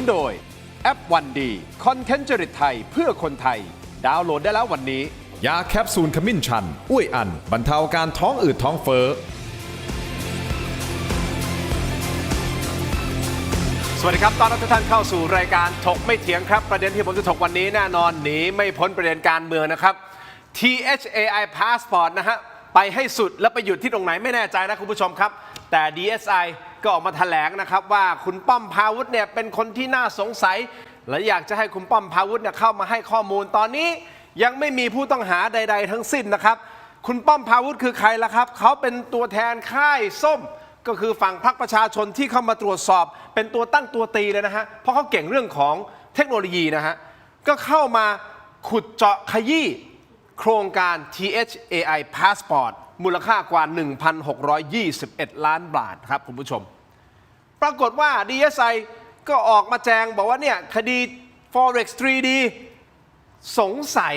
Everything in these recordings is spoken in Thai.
โดยแอปวันดีคอนเทนต์จริตไทยเพื่อคนไทยดาวน์โหลดได้แล้ววันนี้ยาแคปซูลขมิ้นชันอุ้ยอันบรรเทาการท้องอืดท้องเฟ้อสวัสดีครับตอนรับทุกท่านเข้าสู่รายการถกไม่เถียงครับประเด็นที่ผมจะถกวันนี้แน่นอนหนีไม่พ้นประเด็นการเมืองนะครับ THAI Passport นะฮะไปให้สุดแล้วไปหยุดที่ตรงไหนไม่แน่ใจนะคุณผู้ชมครับแต่ DSI ก็ออกมาแถลงนะครับว่าคุณป้อมพาวุฒิเนี่ยเป็นคนที่น่าสงสัยและอยากจะให้คุณป้อมพาวุฒิเนี่ยเข้ามาให้ข้อมูลตอนนี้ยังไม่มีผู้ต้องหาใดๆทั้งสิ้นนะครับคุณป้อมพาวุฒิคือใครล่ะครับเขาเป็นตัวแทนค่ายส้มก็คือฝั่งพรรคประชาชนที่เข้ามาตรวจสอบเป็นตัวตั้งตัวตีเลยนะฮะเพราะเขาเก่งเรื่องของเทคโนโลยีนะฮะก็เข้ามาขุดเจาะขยี้โครงการ THAI Passport มูลค่ากว่า 1,621 ล้านบาทครับคุณผู้ชมปรากฏว่า DSI ก็ออกมาแจงบอกว่าเนี่ยคดี Forex 3D สงสัย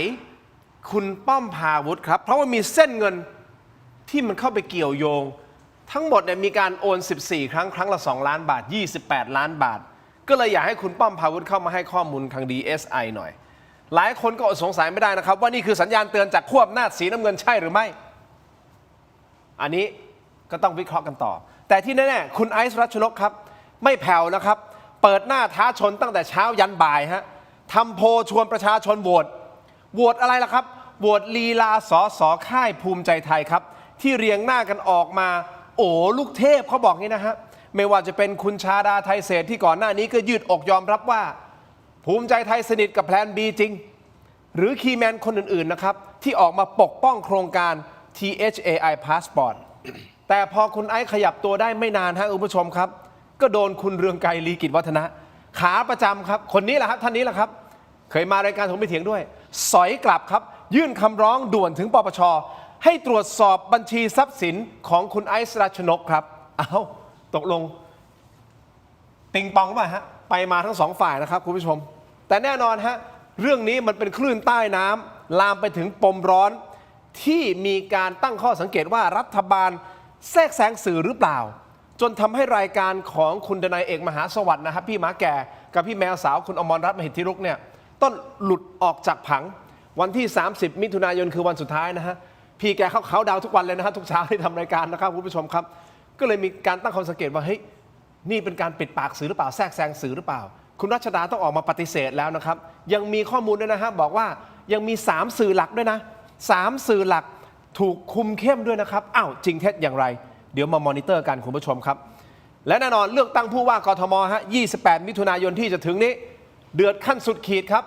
คุณป้อมพาวุฒิครับเพราะว่ามีเส้นเงินที่มันเข้าไปเกี่ยวโยงทั้งหมดเนี่ยมีการโอน14ครั้งครั้งละ2ล้านบาท28ล้านบาทก็เลยอยากให้คุณป้อมพาวุฒิเข้ามาให้ข้อมูลทาง DSI หน่อยหลายคนก็อดสงสัยไม่ได้นะครับว่านี่คือสัญญาณเตือนจากขั้วอำนาจสีน้ำเงินใช่หรือไม่อันนี้ก็ต้องวิเคราะห์กันต่อแต่ที่แน่ๆคุณไอซ์รัชนกครับไม่แผ่วนะครับเปิดหน้าท้าชนตั้งแต่เช้ายันบ่ายฮะทำโพลชวนประชาชนโหวตอะไรล่ะครับโหวตลีลาสสค่ายภูมิใจไทยครับที่เรียงหน้ากันออกมาโอ้ลูกเทพเขาบอกงี้นะฮะไม่ว่าจะเป็นคุณชาดาไทยเศรษฐ์ที่ก่อนหน้านี้ก็ยืดอกยอมรับว่าภูมิใจไทยสนิทกับแพลน B จริงหรือคีย์แมนคนอื่นๆนะครับที่ออกมาปกป้องโครงการ THAI Passport แต่พอคุณไอซ์ขยับตัวได้ไม่นานฮะคุณผู้ชมครับก็โดนคุณเรืองไกรลีกิจวัฒนะขาประจำครับคนนี้แหละครับท่านนี้แหละครับเคยมารายการผมไม่เถียงด้วยสอยกลับครับยื่นคำร้องด่วนถึงปปชให้ตรวจสอบบัญชีทรัพย์สินของคุณไอซ์รัชนกครับตกลงติงปองป่ะฮะไปมาทั้งสองฝ่ายนะครับคุณผู้ชมแต่แน่นอนฮะเรื่องนี้มันเป็นคลื่นใต้น้ำลามไปถึงปมร้อนที่มีการตั้งข้อสังเกตว่ารัฐบาลแทรกแซงสื่อหรือเปล่าจนทำให้รายการของคุณดนัยเอกมหาสวัสดิ์นะครับพี่หมาแก่กับพี่แมวสาวคุณอมรรัตน์มหิทธิรุกเนี่ยต้นหลุดออกจากผังวันที่30มิถุนายนคือวันสุดท้ายนะฮะพี่แกเขาดาวทุกวันเลยนะฮะทุกเช้าที่ทำรายการนะครับคุณผู้ชมครับก็เลยมีการตั้งข้อสังเกตว่าเฮ้ยนี่เป็นการปิดปากสื่อหรือเปล่าแทรกแซงสื่อหรือเปล่าคุณรัชดาต้องออกมาปฏิเสธแล้วนะครับยังมีข้อมูลด้วยนะฮะบอกว่ายังมี3สื่อหลักด้วยนะ3สื่อหลักถูกคุมเข้มด้วยนะครับจริงเท็จอย่างไรเดี๋ยวมามอนิเตอร์กันคุณผู้ชมครับและแน่นอนเลือกตั้งผู้ว่ากทมฮะ28มิถุนายนที่จะถึงนี้เดือดขั้นสุดขีดครับ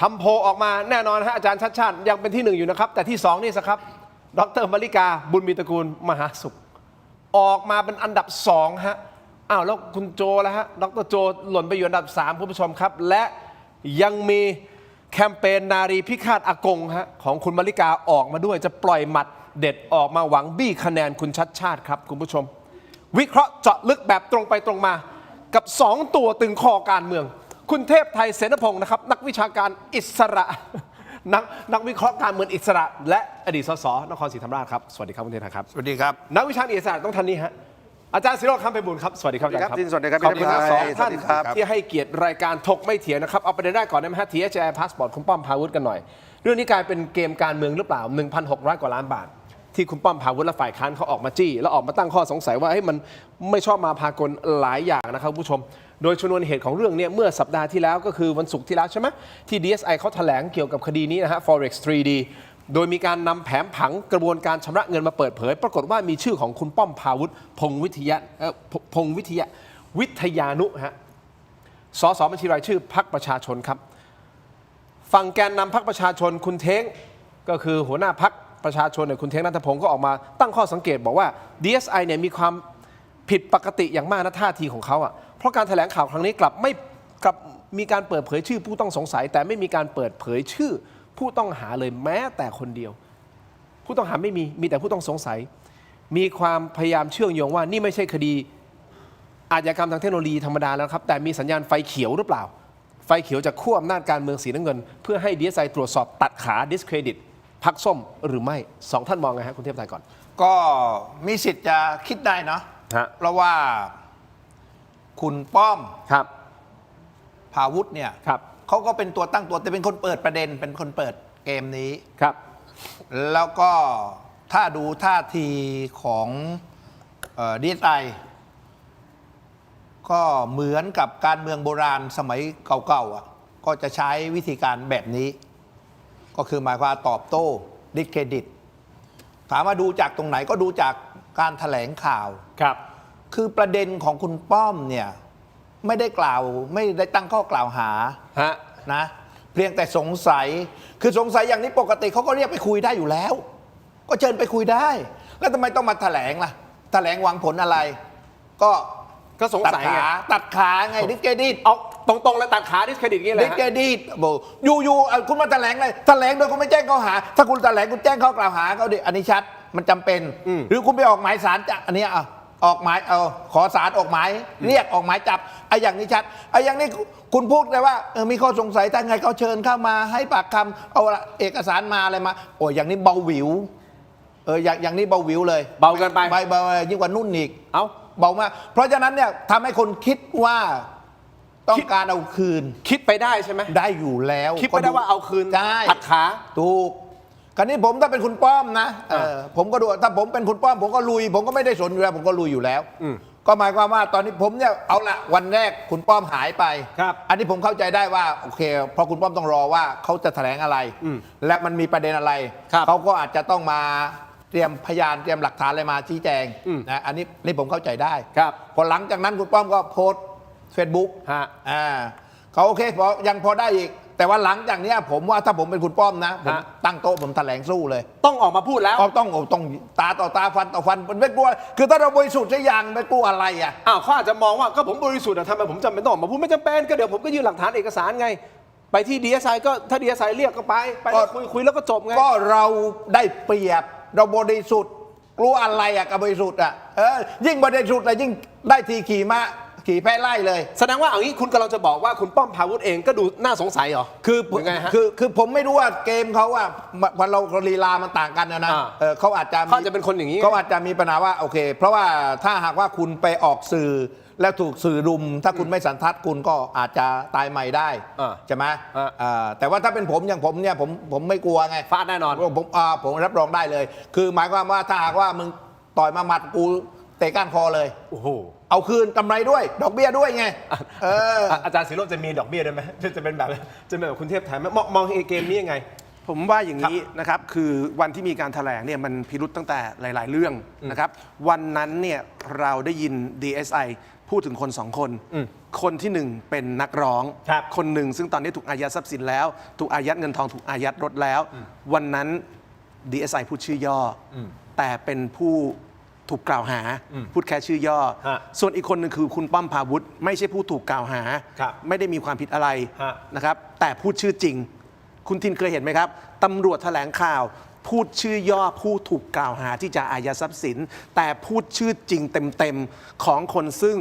ทำโพลออกมาแน่นอนฮะอาจารย์ชัดชาติยังเป็นที่1อยู่นะครับแต่ที่2นี่สิครับดร.มลิกาบุญมีตระกูลมหาสุขออกมาเป็นอันดับ2ฮะแล้วคุณโจแล้วฮะดร.โจหล่นไปอยู่อันดับ3คุณผู้ชมครับและยังมีแคมเปญนารีพิฆาตอากงฮะของคุณมลิกาออกมาด้วยจะปล่อยหมัดเด็ดออกมาหวังบี้คะแนนคุณชัดชาติครับคุณผู้ชมวิเคราะห์เจาะลึกแบบตรงไปตรงมากับ2ตัวตึงคอการเมืองคุณเทพไทยเสนพงศ์นะครับนักวิชาการอิสระนักวิเคราะห์การเมืองอิสระและอดีตสสนครศรีธรรมราชครับสวัสดีครับคุณเทพครับสวัสดีครับนักวิชาการอิสระต้องท่านนี้ฮะอาจารย์ศิโรจน์ คำไพบูลย์ครับสวัสดีครับอาจารย์ครับสวัสดีครับขอบคุณทั้งสองท่านที่ให้เกียรติรายการถกไม่เถียงนะครับเอาประเด็นแรกก่อนได้ไหมฮะ THAI Passport คุณป้อมพาวุฒิกันหน่อยเรื่องนี้กลายเป็นเกมการเมืองหรือเปล่า 1,600 กว่าล้านบาทที่คุณป้อมพาวุฒิและฝ่ายค้านเขาออกมาจี้แล้วออกมาตั้งข้อสงสัยว่ามันไม่ชอบมาพากลหลายอย่างนะครับผู้ชมโดยชนวนเหตุของเรื่องนี้เมื่อสัปดาห์ที่แล้วก็คือวันศุกร์ที่แล้วใช่ไหมที่ DSI เขาแถลงเกี่ยวกับคดีนี้นะฮะ Forex 3D โดยมีการนำแผนผังกระบวนการชำระเงินมาเปิดเผยปรากฏว่ามีชื่อของคุณป้อมพาวุฒิพงษ์วิทยานุฮะสสบัญชีรายชื่อพรรคประชาชนครับฝั่งแกนนำพรรคประชาชนคุณเท้งก็คือหัวหน้าพรรคประชาชนเนี่ยคุณเท้งนันทพงศ์ก็ออกมาตั้งข้อสังเกตบอกว่า DSI เนี่ยมีความผิดปกติอย่างมากนะท่าทีของเขาเพราะการแถลงข่าวครั้งนี้กลับมีการเปิดเผยชื่อผู้ต้องสงสัยแต่ไม่มีการเปิดเผยชื่อผู้ต้องหาเลยแม้แต่คนเดียวผู้ต้องหาไม่มีแต่ผู้ต้องสงสัยมีความพยายามเชื่อมโยงว่านี่ไม่ใช่คดีอาชญากรรมทางเทคโนโลยีธรรมดาแล้วครับแต่มีสัญญาณไฟเขียวหรือเปล่าไฟเขียวจากขั้วอำนาจการเมืองสีน้ำเงินเพื่อให้ DSI ตรวจสอบตัดขา discredit พรรคส้มหรือไม่2ท่านมองไงฮะคุณเทพไทยก่อนก็มีสิทธิ์จะคิดได้เนาะเพราะว่าคุณป้อมครับ พาวุธเนี่ย ครับ เขาก็เป็นตัวตั้งตัวแต่เป็นคนเปิดประเด็นเป็นคนเปิดเกมนี้ ครับ แล้วก็ถ้าดูท่าทีของดีเอสไอก็เหมือนกับการเมืองโบราณสมัยเก่าๆอ่ะก็จะใช้วิธีการแบบนี้ ก็คือหมายความตอบโต้ดิสเครดิต ถามว่าดูจากตรงไหนก็ดูจากการแถลงข่าว ครับ คือประเด็นของคุณป้อมเนี่ยไม่ได้ตั้งข้อกล่าวหา ฮะ นะเพียงแต่สงสัยคือสงสัยอย่างนี้ปกติเขาก็เรียกไปคุยได้อยู่แล้ว ก็เชิญไปคุยได้ แล้วทำไมต้องมาแถลงล่ะแถลงหวังผลอะไร ก็ ก็สงสัยไง ตัดขาไงดิสเครดิต เอาตรงๆแล้วตัดขาดิสเครดิตงี้เลย ดิสเครดิตบอกอยู่คุณมาแถลงเลยแถลงโดยคุณไม่แจ้งข้อหา ถ้าคุณแถลงคุณแจ้งข้อกล่าวหาเขาดิอันนี้ชัดมันจำเป็น หรือคุณไปออกหมายศาลจะอันนี้ออกหมายขอศาลออกหมายเรียกออกหมายจับไอ้อย่างนี้ชัดไอ้อย่างนี้คุณพูดเลยว่ามีข้อสงสัยถ้าไงเขาเชิญเข้ามาให้ปากคำเอาเอกสารมาอะไรมาโอ้ยอย่างนี้เบาหวิวอย่างนี้เบาหวิวเลย เบาเกินไป เบายิ่งกว่านุ่นอีก เอ้า เบามากเพราะฉะนั้นเนี่ยทำให้คนคิดว่าต้องการเอาคืน คิดไปได้ใช่ไหม ได้อยู่แล้ว คิดไปได้ว่าเอาคืน ใช่ ตัดขา ถูกคราวนี้ผมถ้าเป็นคุณป้อมนะผมก็ดูถ้าผมเป็นคุณป้อมผมก็ลุย ผมก็ไม่ได้สนอยู่แล้วผมก็ลุยอยู่แล้ว ก็หมายความว่าตอนนี้ผมเนี่ยเอาละวันแรกคุณป้อมหายไป ครับ อันนี้ผมเข้าใจได้ว่าโอเคเพราะคุณป้อมต้องรอว่าเขาจะแถลงอะไร และมันมีประเด็นอะไร ครับ เขาก็อาจจะต้องมาเตรียมพยานเตรียมหลักฐานอะไรมาชี้แจงนะอันนี้ผมเข้าใจได้ ครับ พอหลังจากนั้นคุณป้อมก็โพสต์เฟซบุ๊ก ฮะ เขาโอเคยังพอได้อีก แต่ว่าหลังจากเนี้ยผมว่าถ้าผมเป็นคุณป้อมนะผม ฮะ ตั้งโต๊ะผมแถลงสู้เลย ต้องออกมาพูดแล้ว ต้องตาต่อตาฟันต่อฟันมันไม่กลัวคือถ้าเราบริสุทธิ์ใช่ยังไม่กลัวอะไรอ่ะ อ้าวเขาอาจจะมองว่าก็ผมบริสุทธิ์อะทำไมผมจำเป็นต้องออกมาพูดไม่จำเป็นก็เดี๋ยวผมก็ยื่นหลักฐานเอกสารไง ไปที่ DSI ก็ถ้า DSI เรียกก็ไปแล้วคุยแล้วก็จบไง ก็เราได้เปรียบเราบริสุทธิ์กลัวอะไรอ่ะกับบริสุทธิ์อ่ะยิ่งบริสุทธิ์เลยยิ่งได้ทีขี่แพ้ไล่เลย แสดงว่าเอางี้คุณกำลังจะบอกว่าคุณป้อมพาวุธเองก็ดูน่าสงสัยเหรอ คือ ยังไงฮะ คือผมไม่รู้ว่าเกมเขาอ่ะวันเราลีลามันต่างกันนะ เขาอาจจะ เขาอาจจะเป็นคนอย่างนี้ เขาอาจจะมีปัญหาว่าโอเค เพราะว่าถ้าหากว่าคุณไปออกสื่อแล้วถูกสื่อรุม ถ้าคุณไม่สันทัดคุณก็อาจจะตายใหม่ได้ใช่ไหมแต่ว่าถ้าเป็นผมอย่างผมเนี่ยผมไม่กลัวไง ฟาดแน่นอน ผมรับรองได้เลย คือหมายความว่าถ้าหากว่ามึงต่อยมาหมัดกูเตะก้านคอเลย โอ้โห เอาคืนกำไรด้วย ดอกเบี้ยด้วยไง อาจารย์ศิโรจน์จะมีดอกเบี้ยด้วยไหมจะเป็นแบบคุณเทพไทยไหมมองเกมนี้ยังไง ผมว่าอย่างนี้นะครับคือวันที่มีการแถลงเนี่ยมันพิรุษตั้งแต่หลาย ๆ เรื่องนะครับวันนั้นเนี่ยเราได้ยิน DSI พูดถึงคนสองคน คนที่หนึ่งเป็นนักร้อง ครับ คนหนึ่งซึ่งตอนนี้ถูกอายัดทรัพย์สินแล้ว ถูกอายัดเงินทองถูกอายัดรถแล้ว วันนั้น DSI พูดชื่อย่ออแต่เป็นผู้ถูกกล่าวหา พูดแค่ชื่อย่อ ฮะ ส่วนอีกคนหนึ่งคือคุณป้อมพาวุฒิไม่ใช่ผู้ถูกกล่าวหา ครับ ไม่ได้มีความผิดอะไร ฮะ นะครับแต่พูดชื่อจริง คุณทินเคยเห็นไหมครับตำรวจแถลงข่าว พูดชื่อย่อผู้ถูกกล่าวหาที่จะอายัดทรัพย์สิน แต่พูดชื่อจริงเต็มๆของคนซึ่ง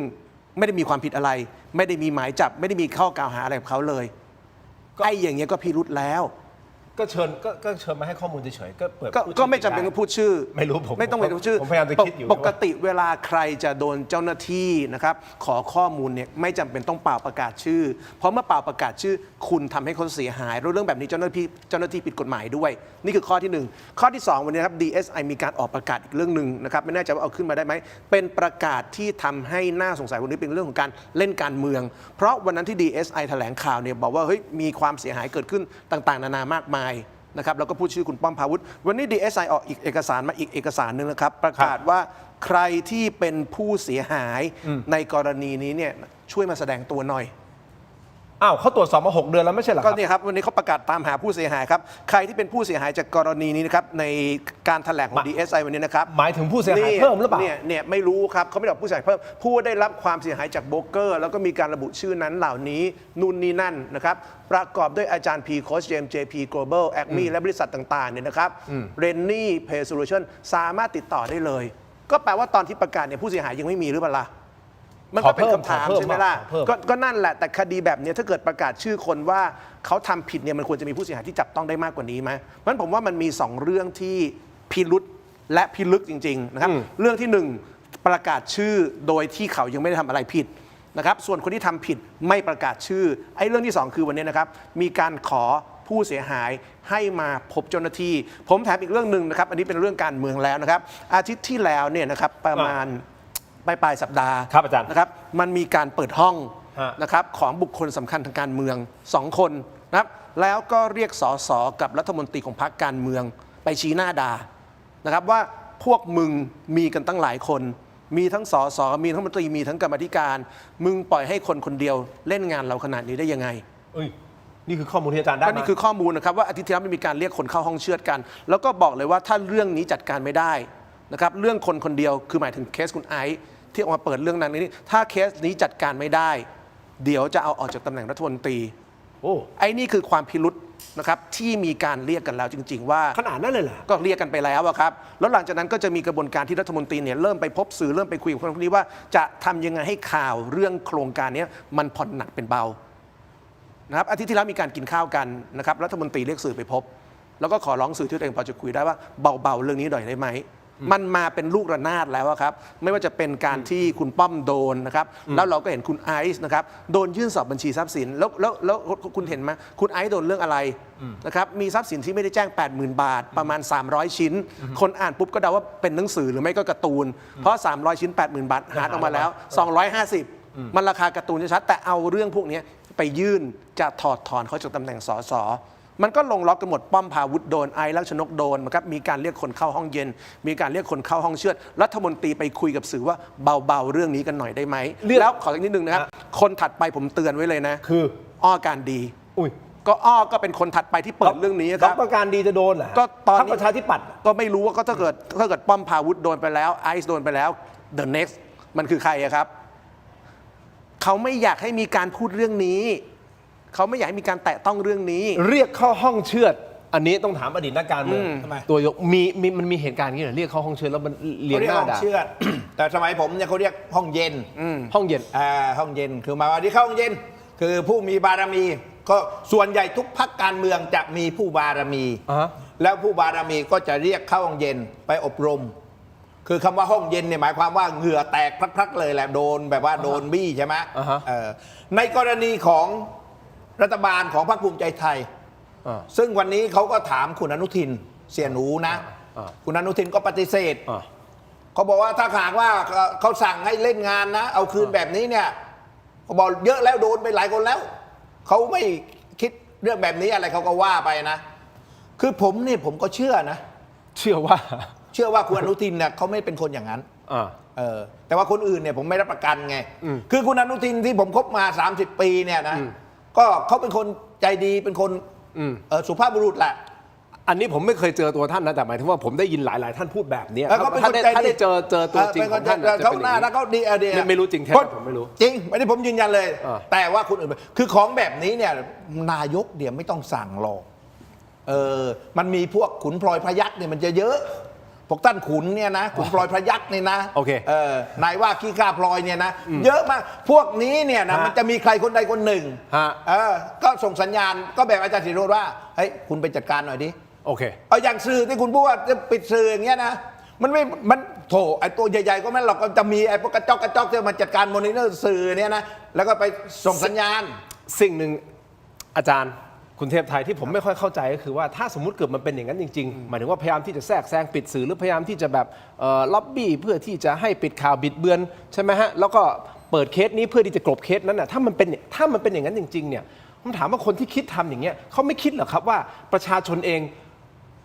ไม่ได้มีความผิดอะไร ไม่ได้มีหมายจับ ไม่ได้มีข้อกล่าวหาอะไรกับเขาเลยไอ้อย่างเงี้ยก็พิรุธแล้ว ก็เชิญมาให้ข้อมูลเฉยๆก็เปิด ก็ไม่จำเป็นต้องพูดชื่อ ไม่รู้ผม ไม่ต้องเป็นชื่อ ผมพยายามจะคิดอยู่ ปกติเวลาใครจะโดนเจ้าหน้าที่นะครับขอข้อมูลเนี่ยไม่จำเป็นต้องเป่าประกาศชื่อ เพราะเมื่อเป่าประกาศชื่อ คุณทำให้คนเสียหายแล้วเรื่องแบบนี้เจ้าหน้าที่ผิดกฎหมายด้วย นี่คือข้อที่หนึ่งข้อที่สองวันนี้ครับ DSI มีการออกประกาศอีกเรื่องหนึ่งนะครับไม่แน่ใจว่าเอาขึ้นมาได้ไหมเป็นประกาศที่ทำให้น่าสงสัยวันนี้เป็นเรื่องของการเล่นการเมือง เพราะวันนั้นที่ DSI แถลงข่าวเนี่ยบอกว่าเฮ้ยมีความเสียหายเกิดขึ้นต่างๆ นานามากมายนะครับแล้วก็พูดชื่อคุณป้อมพาวุฒิวันนี้ DSI ออกอีกเอกสารมาอีกเอกสารหนึ่งนะครับประกาศว่าใครที่เป็นผู้เสียหายในกรณีนี้เนี่ยช่วยมาแสดงตัวหน่อย อ้าวเขาตรวจสอบมา 6 เดือนแล้วไม่ใช่เหรอค ก็ รับ เนี่ยครับวันนี้เขาประกาศตามหาผู้เสียหายครับใครที่เป็นผู้เสียหายจากกรณีนี้นะครับในการแถลงของ DSI วันนี้นะครับ หมายถึงผู้เสียหายเพิ่มหรือเปล่า เนี่ยไม่รู้ครับเขาไม่ได้บอกผู้เสียหายเพิ่มผู้ได้รับความเสียหายจากโบรกเกอร์แล้วก็มีการระบุชื่อนั้นเหล่านี้นู่นนี่นั่นนะครับประกอบด้วยอาจารย์ P โค้ชเจม JP Global Acme และบริษัทต่างๆเนี่ยนะครับเรนนี่เพย์โซลูชันสามารถติดต่อได้เลย ก็แปลว่าตอนที่ประกาศเนี่ยผู้เสียหายยังไม่มีหรือเปล่าล่ะมันก็เป็นคำถามใช่ไหมล่ะ ขอเพิ่ม ก็นั่นแหละแต่คดีแบบนี้ถ้าเกิดประกาศชื่อคนว่าเขาทำผิดเนี่ยมันควรจะมีผู้เสียหายที่จับต้องได้มากกว่านี้ไหมเพราะฉะนั้นผมว่ามันมี 2 เรื่องที่พิรุษและพิลึกจริงๆนะครับเรื่องที่ 1 ประกาศชื่อโดยที่เขายังไม่ได้ทำอะไรผิด นะครับส่วนคนที่ทำผิดไม่ประกาศชื่อไอ้เรื่องที่ 2 คือวันนี้นะครับมีการขอผู้เสียหายให้มาพบเจ้าหน้าที่ผมแถมอีกเรื่องหนึ่งนะครับอันนี้เป็นเรื่องการเมืองแล้วนะครับอาทิตย์ที่แล้วเนี่ยนะครับประมาณปลายสัปดาห์ ครับอาจารย์ นะครับมันมีการเปิดห้อง ฮะ นะครับของบุคคลสำคัญทางการเมือง2 คนนะครับแล้วก็เรียกสสกับรัฐมนตรีของพรรคการเมืองไปชี้หน้าด่านะครับว่าพวกมึงมีกันตั้งหลายคน มีทั้งสสมีทั้งรัฐมนตรีมีทั้งกรรมาธิการ มึงปล่อยให้คนคนเดียวเล่นงานเราขนาดนี้ได้ยังไง เอ้ยนี่คือข้อมูลที่อาจารย์ได้ ก็ มา นี่คือข้อมูลนะครับว่าอาทิตย์ที่แล้วมันมีการเรียกคนเข้าห้องเชือดกัน แล้วก็บอกเลยว่าถ้าเรื่องนี้จัดการไม่ได้นะครับเรื่องคนคนเดียวคือหมายถึงเคสคุณไอซ์ที่ออกมาเปิดเรื่องนั้นนี้ถ้าเคสนี้จัดการไม่ได้ เดี๋ยวจะเอาออกจากตำแหน่งรัฐมนตรี โอ้ ไอ้นี่คือความพิรุษนะครับที่มีการเรียกกันแล้วจริง ๆ ว่า ขนาดนั้นเลยเหรอ ก็เรียกกันไปแล้วอะครับแล้วหลังจากนั้นก็จะมีกระบวนการที่รัฐมนตรีเนี่ยเริ่มไปพบสื่อเริ่มไปคุยกับคนพวกนี้ว่าจะทำยังไงให้ข่าวเรื่องโครงการนี้มันผ่อนหนักเป็นเบานะครับอาทิตย์ที่แล้วมีการกินข้าวกันนะครับรัฐมนตรีเรียกสื่อไปพบ แล้วก็ขอร้องสื่อที่ตัวเองพอจะคุยได้ว่าเบาๆเรื่องนี้หน่อยได้ไหมมันมาเป็นลูกระนาดแล้วอะครับไม่ว่าจะเป็นการที่คุณป้อมโดนนะครับแล้วเราก็เห็นคุณไอซ์นะครับโดนยื่นสอบบัญชีทรัพย์สินแล้วคุณเห็นไหมคุณไอซ์โดนเรื่องอะไรนะครับมีทรัพย์สินที่ไม่ได้แจ้ง 80,000 บาทประมาณ300 ชิ้น คนอ่านปุ๊บก็เดาว่าเป็นหนังสือหรือไม่ก็การ์ตูนเพราะ300 ชิ้น 80,000 บาทหารออกมาแล้ว250มันราคาการ์ตูนชัดๆแต่เอาเรื่องพวกนี้ไปยื่นจะถอดถอนเขาจากตำแหน่งสสมันก็ลงล็อกกันหมดป้อมพาวุฒิโดนไอซ์ลักษณกโดนนะครับมีการเรียกคนเข้าห้องเย็น มีการเรียกคนเข้าห้องเชือดรัฐมนตรีไปคุยกับสื่อว่าเบาๆเรื่องนี้กันหน่อยได้ไหมแล้วขออีกนิดนึงนะครับคนถัดไปผมเตือนไว้เลยนะ คือ อ้อการดี อุ้ย ก็อ้อก็เป็นคนถัดไปที่เปิดเรื่องนี้ค รั รั บบ ประการดีจะโดนเหรอ ก็ตอน พรรค นี้ ประชาธิปัตย์ ก็ไม่รู้ว่าก็ถ้าเกิดป้อมพาวุฒิโดนไปแล้วไอซ์โดนไปแล้ว the next มันคือใครอะครับเขาไม่อยากให้มีการพูดเรื่องนี้เขาไม่อยากให้มีการแตะต้องเรื่องนี้ เรียกเข้าห้องเชือด อันนี้ต้องถามอดีตนักการเมือง ทำไม ตัวยกมันมีเหตุการณ์อย่างนี้เหรอเรียกเข้าห้องเชือดแล้วมันเลียง เขาเรีย ห ก น้า ห้อง ด่า เชือด แต่สมัยผมเนี่ยเขาเรียกห้องเย็น ห้องเย็น ห้องเย็นคือหมายว่าที่เข้าห้องเย็น คือผู้มีบารมีก็ส่วนใหญ่ทุกพรรคการเมืองจะมีผู้บารมี อ่าฮะ แล้วผู้บารมีก็จะเรียกเข้าห้องเย็นไปอบรม คือคำว่าห้องเย็นเนี่ยหมายความว่าเหงื่อแตกพลักๆเลยแหละโดนแบบว่าโดนบี้ใช่ไหม อ่าฮะ ในกรณีของรัฐบาลของพรรคภูมิใจไทย อ่า ซึ่งวันนี้เขาก็ถามคุณอนุทินเสียหนูนะ อ่า คุณอนุทินก็ปฏิเสธ อ่า เขาบอกว่าถ้าหากว่าเขาสั่งให้เล่นงานนะ เอาคืนแบบนี้เนี่ยเขาบอกเยอะแล้วโดนไปหลายคนแล้วเขาไม่คิดเรื่องแบบนี้อะไรเขาก็ว่าไปนะ คือผมเนี่ยผมก็เชื่อนะ เชื่อว่า เชื่อว่าคุณอนุทินเนี่ยเขาไม่เป็นคนอย่างนั้น อ่า แต่ว่าคนอื่นเนี่ยผมไม่รับประกันไง อืม คือคุณอนุทินที่ผมคบมา 30 ปีเนี่ยนะ อืม ก็เขาเป็นคนใจดีเป็นคน อืม สุภาพบุรุษแหละ อันนี้ผมไม่เคยเจอตัวท่านนะแต่หมายถึงว่าผมได้ยินหลาย ๆ ท่านพูดแบบเนี้ย เขาเป็น ท่า คน ได้ ใจ ท่าน ดี ได้เจอตัวจริงของท่านจะ เขา เป็น ห อย่า น้าง ถ้า นี้ เขาดีดี ไม่รู้จริงแท้ เพาะ ผมไม่รู้ จริงไม่ได้ผมยืนยันเลย อ่า แต่ว่าคนอื่นคือของแบบนี้เนี่ยนายกเดี๋ยวไม่ต้องสั่งหรอกมันมีพวกขุนพลอยพยัคฆ์เนี่ยมันจะเยอะพวกท่านขุนเนี่ยนะขุนพลอยพยัคฆ์เนี่ยนะ โอเค นายว่าขี้ข้าพลอยเนี่ยนะเยอะมากพวกนี้เนี่ยนะ ฮะ มันจะมีใครคนใดคนหนึ่ง ฮะ ก็ส่งสัญญาณก็แบบอาจารย์ศิโรจน์ว่าเฮ้ยคุณไปจัดการหน่อยดิ โอเค เอาอย่างสื่อที่คุณพูดว่าจะปิดสื่ออย่างเงี้ยนะมันโถไอ้ตัวใหญ่ๆก็ไม่หรอกก็จะมีไอ้พวกกระจอกที่มาจัดการมอนิเตอร์สื่อเนี่ยนะแล้วก็ไปส่งสัญญาณ สิ่งหนึ่งอาจารย์คุณเทพไทยที่ผมไม่ค่อยเข้าใจก็คือว่าถ้าสมมุติเกิดมันเป็นอย่างนั้นจริงๆหมายถึงว่าพยายามที่จะแทรกแซงปิดสื่อหรือพยายามที่จะแบบล็อบบี้เพื่อที่จะให้ปิดข่าวบิดเบือนใช่ไหมฮะแล้วก็เปิดเคสนี้เพื่อที่จะกลบเคสนั้นน่ะถ้ามันเป็นอย่างนั้นจริงๆเนี่ยผมถามว่าคนที่คิดทำอย่างเงี้ยเขาไม่คิดเหรอครับว่าประชาชนเอง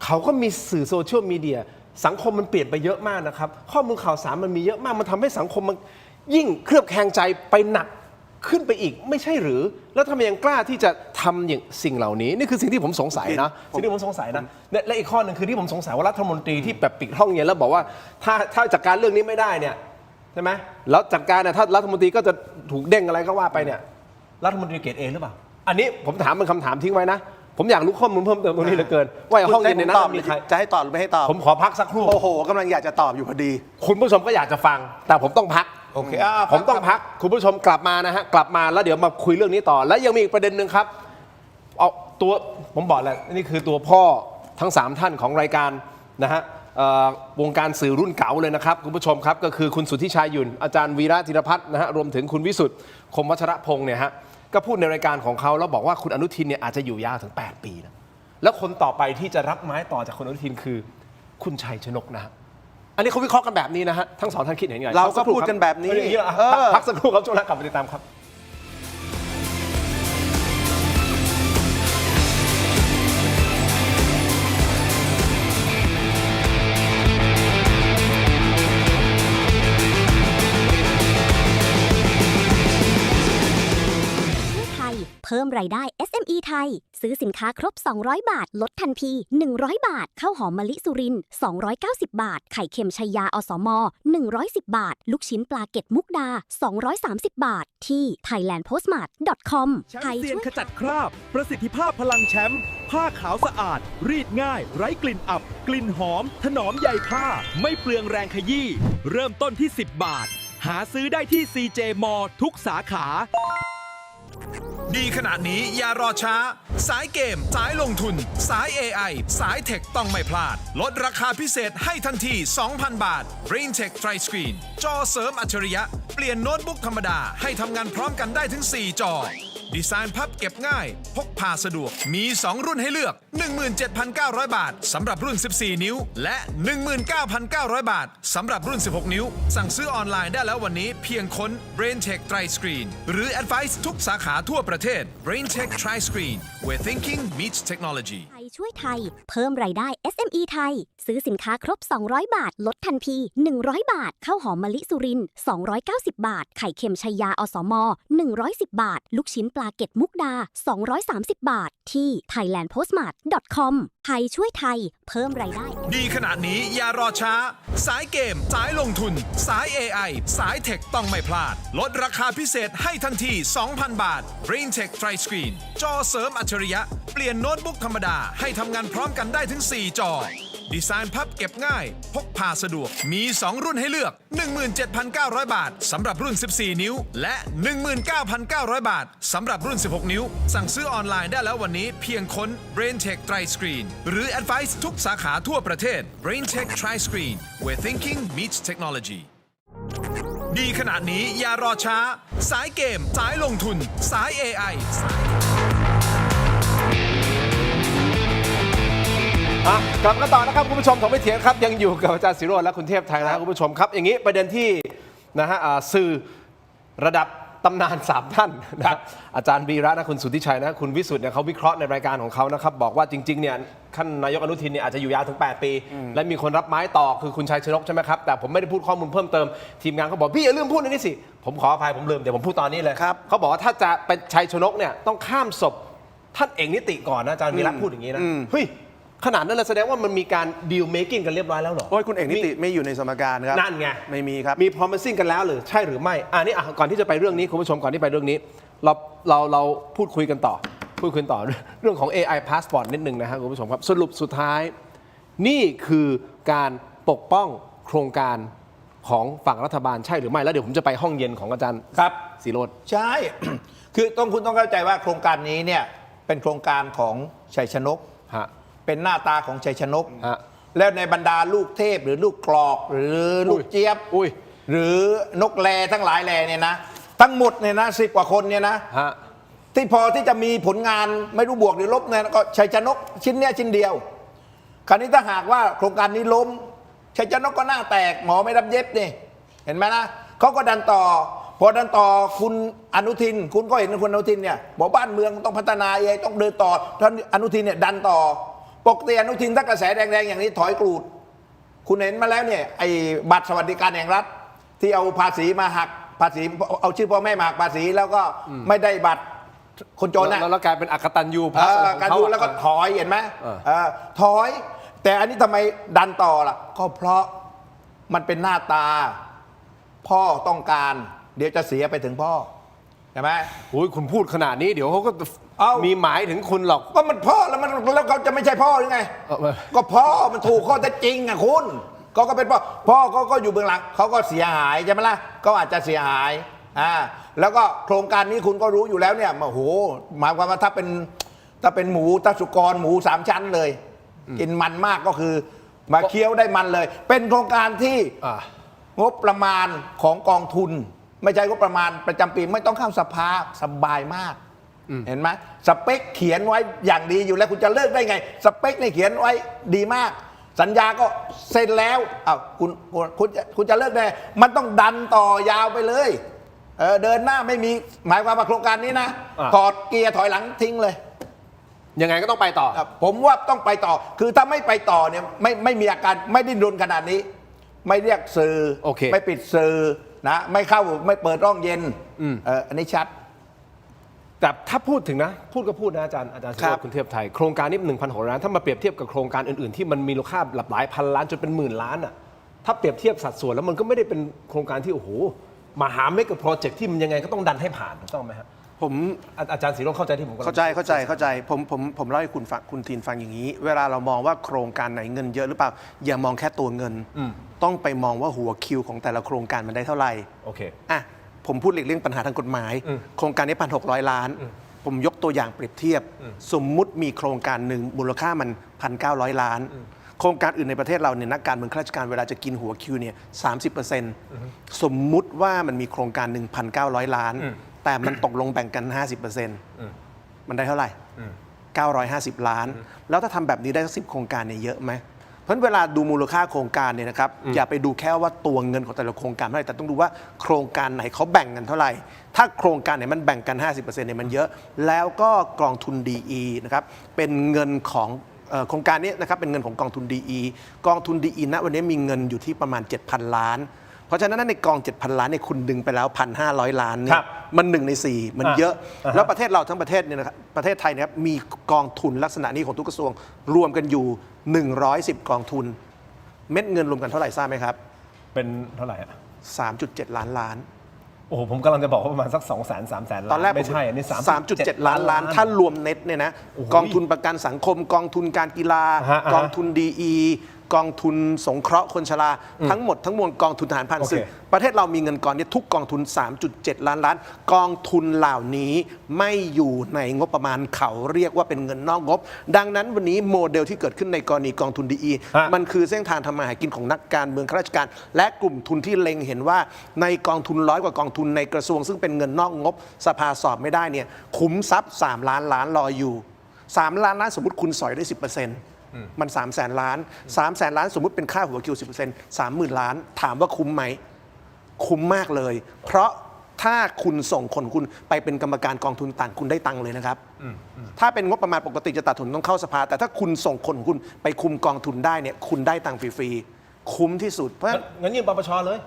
เขาก็มีสื่อโซเชียลมีเดียสังคมมันเปลี่ยนไปเยอะมากนะครับข้อมูลข่าวสารมันมีเยอะมากมันทำให้สังคมมันยิ่งเคลือบแคลงใจไปหนักขึ้นไปอีกไม่ใช่หรือแล้วทำไมยังกล้าที่จะทำอย่างสิ่งเหล่านี้นี่คือสิ่งที่ผมสงสัยนะสิ่งที่ผมสงสัยนะและอีกข้อหนึ่งคือที่ผมสงสัยว่ารัฐมนตรีที่แบบปิดห้องเย็นแล้วบอกว่าถ้าจัดการเรื่องนี้ไม่ได้เนี่ยใช่ไหมแล้วจัดการเนี่ยถ้ารัฐมนตรีก็จะถูกเด้งอะไรก็ว่าไปเนี่ยรัฐมนตรีเกรดเอหรือเปล่าอันนี้ผมถามเป็นคำถามทิ้งไว้นะผมอยากรู้ข้อมูลเพิ่มเติมตรงนี้เหลือเกินว่าห้องเย็นในนั้น ตอบ มีใคร จะให้ตอบหรือไม่ให้ตอบ ผมขอพักสักครู่ โอ้โหกำลังอยากจะตอบอยู่พอดี คุณผู้ชมก็อยากจะฟังแต่ผมต้องพัก โอเค ผมต้องพักคุณผู้ชมกลับมานะฮะกลับมาแล้วเดี๋ยวมาคุยเรื่องนี้ต่อ และยังมีอีกประเด็นหนึ่งครับเอาตัวผมบอกแล้วนี่คือตัวพ่อทั้ง 3 ท่านของรายการนะฮะ วงการสื่อรุ่นเก่าเลยนะครับคุณผู้ชมครับก็คือคุณสุทธิชัยหยุ่นอาจารย์วีระธีรพัฒน์นะฮะรวมถึงคุณวิสุทธ์คมวัชรพงษ์เนี่ยฮะก็พูดในรายการของเขาแล้วบอกว่าคุณอนุทินเนี่ยอาจจะอยู่ยาวถึง 8 ปีนะแล้วคนต่อไปที่จะรับไม้ต่อจากคุณอนุทินคือคุณชัยชนกนะฮะอันนี้เขาวิเคราะห์กันแบบนี้นะฮะทั้งสองท่านคิดเห็นยังไง เราก็พูดกันแบบนี้ พักสักครู่ครับช่วงหน้ากลับมาติดตามครับเพิ่มรายได้ SME ไทย ซื้อสินค้าครบ 200 บาท ลดทันที 100 บาท ข้าวหอมมะลิสุรินทร์ 290 บาท ไข่เค็มชัยยา อสม. 110 บาท ลูกชิ้นปลาเก็ตมุกดา 230 บาท ที่ thailandpostmart.com แชมป์เซียนขจัดคราบ ประสิทธิภาพพลังแชมป์ผ้าขาวสะอาด รีดง่าย ไร้กลิ่นอับ กลิ่นหอม ถนอมใยผ้า ไม่เปลืองแรงขยี้ เริ่มต้นที่ 10 บาท หาซื้อได้ที่ CJ M ทุกสาขาดีขนาดนี้อย่ารอช้าสายเกมสายลงทุนสาย AI สายเทคต้องไม่พลาดลดราคาพิเศษให้ทันที 2,000 บาท BrainTech Tri Screen จอเสริมอัจฉริยะเปลี่ยนโน้ตบุ๊กธรรมดาให้ทำงานพร้อมกันได้ถึง 4 จอดีไซน์พับเก็บง่ายพกพาสะดวกมี 2 รุ่นให้เลือก 17,900 บาทสำหรับรุ่น 14 นิ้วและ 19,900 บาทสำหรับรุ่น 16 นิ้วสั่งซื้อออนไลน์ได้แล้ววันนี้เพียงค้น BrainTech Tri Screen หรือ Advice ทุกสาขาทั่วประเทศ BrainTech Tri Screen where thinking meets technology ไทยช่วยไทย เพิ่มรายได้ SME ไทย ซื้อสินค้าครบ 200 บาท ลดทันที 100 บาท ข้าวหอมมะลิสุรินทร์ 290 บาท ไข่เค็มชัยยา อสม. 110 บาท ลูกชิ้นปลาเก็ตมุกดา 230 บาท ที่ thailandpostmart.com ไทยช่วยไทย เพิ่มรายได้ ดีขนาดนี้อย่ารอช้าสายเกมสายลงทุนสาย AI สายเทคต้องไม่พลาดลดราคาพิเศษให้ทันที 2,000 บาท BrainTech Tri Screen จอเสริมอัจฉริยะเปลี่ยนโน้ตบุ๊กธรรมดาให้ทำงานพร้อมกันได้ถึง 4 จอดีไซน์พับเก็บง่ายพกพาสะดวกมี 2 รุ่นให้เลือก 17,900 บาทสำหรับรุ่น 14 นิ้วและ 19,900 บาทสำหรับรุ่น 16 นิ้วสั่งซื้อออนไลน์ได้แล้ววันนี้เพียงค้น BrainTech Tri Screen หรือ Advice ทุกสาขาทั่วประเทศ BrainTech Tri Screen where thinking meets technology ดีขนาดนี้อย่ารอช้าสายเกมสายลงทุนสาย AIกลับมาต่อนะครับคุณผู้ชมถกไม่เถียงครับยังอยู่กับอาจารย์ศิโรจน์และคุณเทพไทยนะครับคุณผู้ชมครับอย่างนี้ประเด็นที่นะฮะสื่อระดับตำนาน 3 ท่านนะอาจารย์วีระนะคุณสุทธิชัยนะคุณวิสุทธ์เนี่ยเขาวิเคราะห์ในรายการของเขานะครับบอกว่าจริงๆเนี่ยท่านนายกอนุทินเนี่ยอาจจะอยู่ยาวถึง 8 ปี และมีคนรับไม้ต่อคือคุณชัยชนกใช่ไหมครับแต่ผมไม่ได้พูดข้อมูลเพิ่มเติมทีมงานเขาบอกพี่อย่าลืมพูดในนี้สิผมขออภัยผมลืมเดี๋ยวผมพูดตอนนี้เลยครับเขาบอกว่าถ้าจะเป็นชัยชนกเนี่ยต้องข้ามศพท่านเอกนิติก่อนนะอาจารย์วีระพูดอย่างนี้นะเฮ้ยขนาดนั้นเลยแสดงว่ามันมีการดีลเมคกิ้งกันเรียบร้อยแล้วเหรอโอ้ยคุณเอกนิติไม่อยู่ในสมการครับนั่นไงไม่มีครับมี promising กันแล้วหรือใช่หรือไม่นี่ก่อนที่จะไปเรื่องนี้คุณผู้ชมก่อนที่ไปเรื่องนี้เราพูดคุยกันต่อเรื่องของ AI passport นิดนึงนะครับคุณผู้ชมครับสรุปสุดท้ายนี่คือการปกป้องโครงการของฝั่งรัฐบาลใช่หรือไม่แล้วเดี๋ยวผมจะไปห้องเย็นของอาจารย์ครับศิโรจน์ ใช่ คือคุณต้องเข้าใจว่าโครงการนี้เนี่ยเป็นโครงการของชัยชนกเป็นหน้าตาของชัยชนกแล้วในบรรดาลูกเทพหรือลูกกรอกหรือลูกเจี๊ยบหรือนกแรทั้งหลายแลเนี่ยนะทั้งหมดเนี่ยนะ10 กว่าคนเนี่ยนะที่พอที่จะมีผลงานไม่รู้บวกหรือลบเนี่ยก็ชัยชนกชิ้นเนี้ยชิ้นเดียวคราวนี้ถ้าหากว่าโครงการนี้ล้มชัยชนกก็หน้าแตกหมอไม่รับเย็บนี่เห็นไหมนะเขาก็ดันต่อพอดันต่อคุณอนุทินคุณก็เห็นคุณอนุทินเนี่ยบอกบ้านเมืองต้องพัฒนาเองต้องเดินต่อท่านอนุทินเนี่ยดันต่อปกติอนุทินถ้ากระแสแดงๆอย่างนี้ถอยกรูดคุณเห็นมาแล้วเนี่ยไอ้บัตรสวัสดิการแห่งรัฐที่เอาภาษีมาหักภาษีเอาชื่อพ่อแม่มาหักภาษีแล้วก็ไม่ได้บัตรคนจนนะแล้วกลายเป็นอกตัญญูการดูแล้วก็ถอยเห็นไหมถอยแต่อันนี้ทำไมดันต่อล่ะก็เพราะมันเป็นหน้าตาพ่อต้องการเดี๋ยวจะเสียไปถึงพ่อใช่ไหมโอ้ยคุณพูดขนาดนี้เดี๋ยวเขาก็มีหมายถึงคุณหรอกก็มันพ่อแล้วเขาจะไม่ใช่พ่อหรือไงก็พ่อมันถูกข้อเท็จจริงอ่ะคุณก็เป็นพ่อก็อยู่เบื้องหลังเขาก็เสียหายใช่ไหมล่ะก็อาจจะเสียหายแล้วก็โครงการนี้คุณก็รู้อยู่แล้วเนี่ยโอ้โหหมายความว่าถ้าเป็นหมูตะสุกรหมู3 ชั้นเลยกินมันมากก็คือ มาเคี้ยวได้มันเลย เป็นโครงการที่ อ่า งบประมาณของกองทุน ไม่ใช่งบประมาณประจำปีไม่ต้องเข้าสภาสบายมาก เห็นไหมสเปคเขียนไว้อย่างดีอยู่แล้วคุณจะเลิกได้ไง สเปคนี่เขียนไว้ดีมาก สัญญาก็เซ็นแล้วอ้าวคุณจะเลิกได้ มันต้องดันต่อยาวไปเลยเดินหน้าไม่มีหมายความว่าโครงการนี้นะ อ่ะ ถอดเกียร์ถอยหลังทิ้งเลย ยังไงก็ต้องไปต่อ ผมว่าต้องไปต่อ คือถ้าไม่ไปต่อเนี่ยไม่มีอาการไม่ดิ้นรนขนาดนี้ ไม่เรียกสื่อ โอเค ไม่ปิดสื่อนะไม่เข้าไม่เปิดร่องเย็นอันนี้ชัด แต่ถ้าพูดถึงนะก็พูดนะอาจารย์ศิโรจน์คุณเทพไทยโครงการนี้ 1,600 ล้านถ้ามาเปรียบเทียบกับโครงการอื่นๆที่มันมีมูลค่าหลายพันล้านจนเป็นหมื่นล้านอ่ะถ้าเปรียบเทียบสัดส่วนแล้วมันก็ไม่ได้เป็นโครงการที่โอ้โหมหาเมกะโปรเจกต์ที่มันยังไงก็ต้องดันให้ผ่านถูกต้องไหมครับ ผม อาจารย์ศิโรจน์เข้าใจที่ผมกำลัง เข้าใจผมเล่าให้คุณทีนฟังอย่างนี้ เวลาเรามองว่าโครงการไหนเงินเยอะหรือเปล่าอย่ามองแค่ตัวเงิน ต้องไปมองว่าหัวคิวของแต่ละโครงการมันได้เท่าไหร่ โอเค อ่ะผมพูดเรื่องปัญหาทางกฎหมาย โครงการนี้1,600 ล้าน ผมยกตัวอย่างเปรียบเทียบ สมมุติมีโครงการหนึ่งมูลค่ามัน1,900 ล้าน โครงการอื่นในประเทศเราเนี่ยนักการเมืองข้าราชการเวลาจะกินหัวคิวเนี่ย30%สมมุติว่ามันมีโครงการ 1,900 ล้าน แต่มันตกลงแบ่งกัน 50%มันได้เท่าไหร่ 950 ล้าน แล้วถ้าทำแบบนี้ได้สัก10 โครงการเนี่ยเยอะไหม เพราะฉะนั้นเวลาดูมูลค่าโครงการเนี่ยนะครับอย่าไปดูแค่ว่าตัวเงินของแต่ละโครงการเท่าไหร่แต่ต้องดูว่าโครงการไหนเขาแบ่งกันเท่าไหร่ ถ้าโครงการไหนมันแบ่งกัน 50%เนี่ยมันเยอะ แล้วก็กองทุน DE นะครับเป็นเงินของโครงการนี้นะครับเป็นเงินของกองทุน DE กองทุน DE ณวันนี้มีเงินอยู่ที่ประมาณ 7,000 ล้าน เพราะฉะนั้นในกอง 7,000 ล้านเนี่ยคุณดึงไปแล้ว 1,500 ล้านเนี่ยมัน1 ใน 4มันเยอะ แล้วประเทศเราทั้งประเทศเนี่ยนะครับประเทศไทยเนี่ยมีกองทุนลักษณะนี้ของทุกกระทรวงรวมกันอยู่110กองทุนเม็ดเงินรวมกันเท่าไหร่ทราบไหมครับ เป็นเท่าไหร่อะ 3.7 ล้านล้าน โอ้โหผมกำลังจะบอกว่าประมาณสัก 200,000-300,000 ล้าน ตอนแรก ไม่ใช่อันนี้ 3.7 ล้านล้านถ้ารวมเน็ตเนี่ยนะ โอ้โห กองทุนประกันสังคม กองทุนการกีฬา ฮะ กองทุน DE กองทุนสงเคราะห์คนชราทั้งหมดทั้งมวลกองทุนทหารผ่านศึก โอเค ประเทศเรามีเงินกองนี้ทุกกองทุน 3.7 ล้านล้าน กองทุนเหล่านี้ไม่อยู่ในงบประมาณเขาเรียกว่าเป็นเงินนอกงบ ดังนั้นวันนี้โมเดลที่เกิดขึ้นในกรณีกองทุน DE มันคือเส้นทางทำมาหากินของนักการเมืองข้าราชการ และกลุ่มทุนที่เล็งเห็นว่าในกองทุน100 กว่ากองทุนในกระทรวงซึ่งเป็นเงินนอกงบสภาสอบไม่ได้เนี่ยขุมทรัพย์3 ล้านล้านรออยู่3 ล้านล้านสมมติคุณสอยได้ 10%มัน300,000 ล้าน300,000 ล้านสมมุติเป็นค่าหัวคิว 10% 30,000 ล้านถามว่าคุ้มไหมคุ้มมากเลย เพราะถ้าคุณส่งคนคุณไปเป็นกรรมการกองทุนต่างคุณได้ตังค์เลยนะครับถ้าเป็นงบประมาณปกติจะตัดทุนต้องเข้าสภาแต่ถ้าคุณส่งคนของคุณไปคุมกองทุนได้เนี่ยคุณได้ตังค์ฟรีๆคุ้มที่สุดเพราะ งั้นยื่นปปชเลย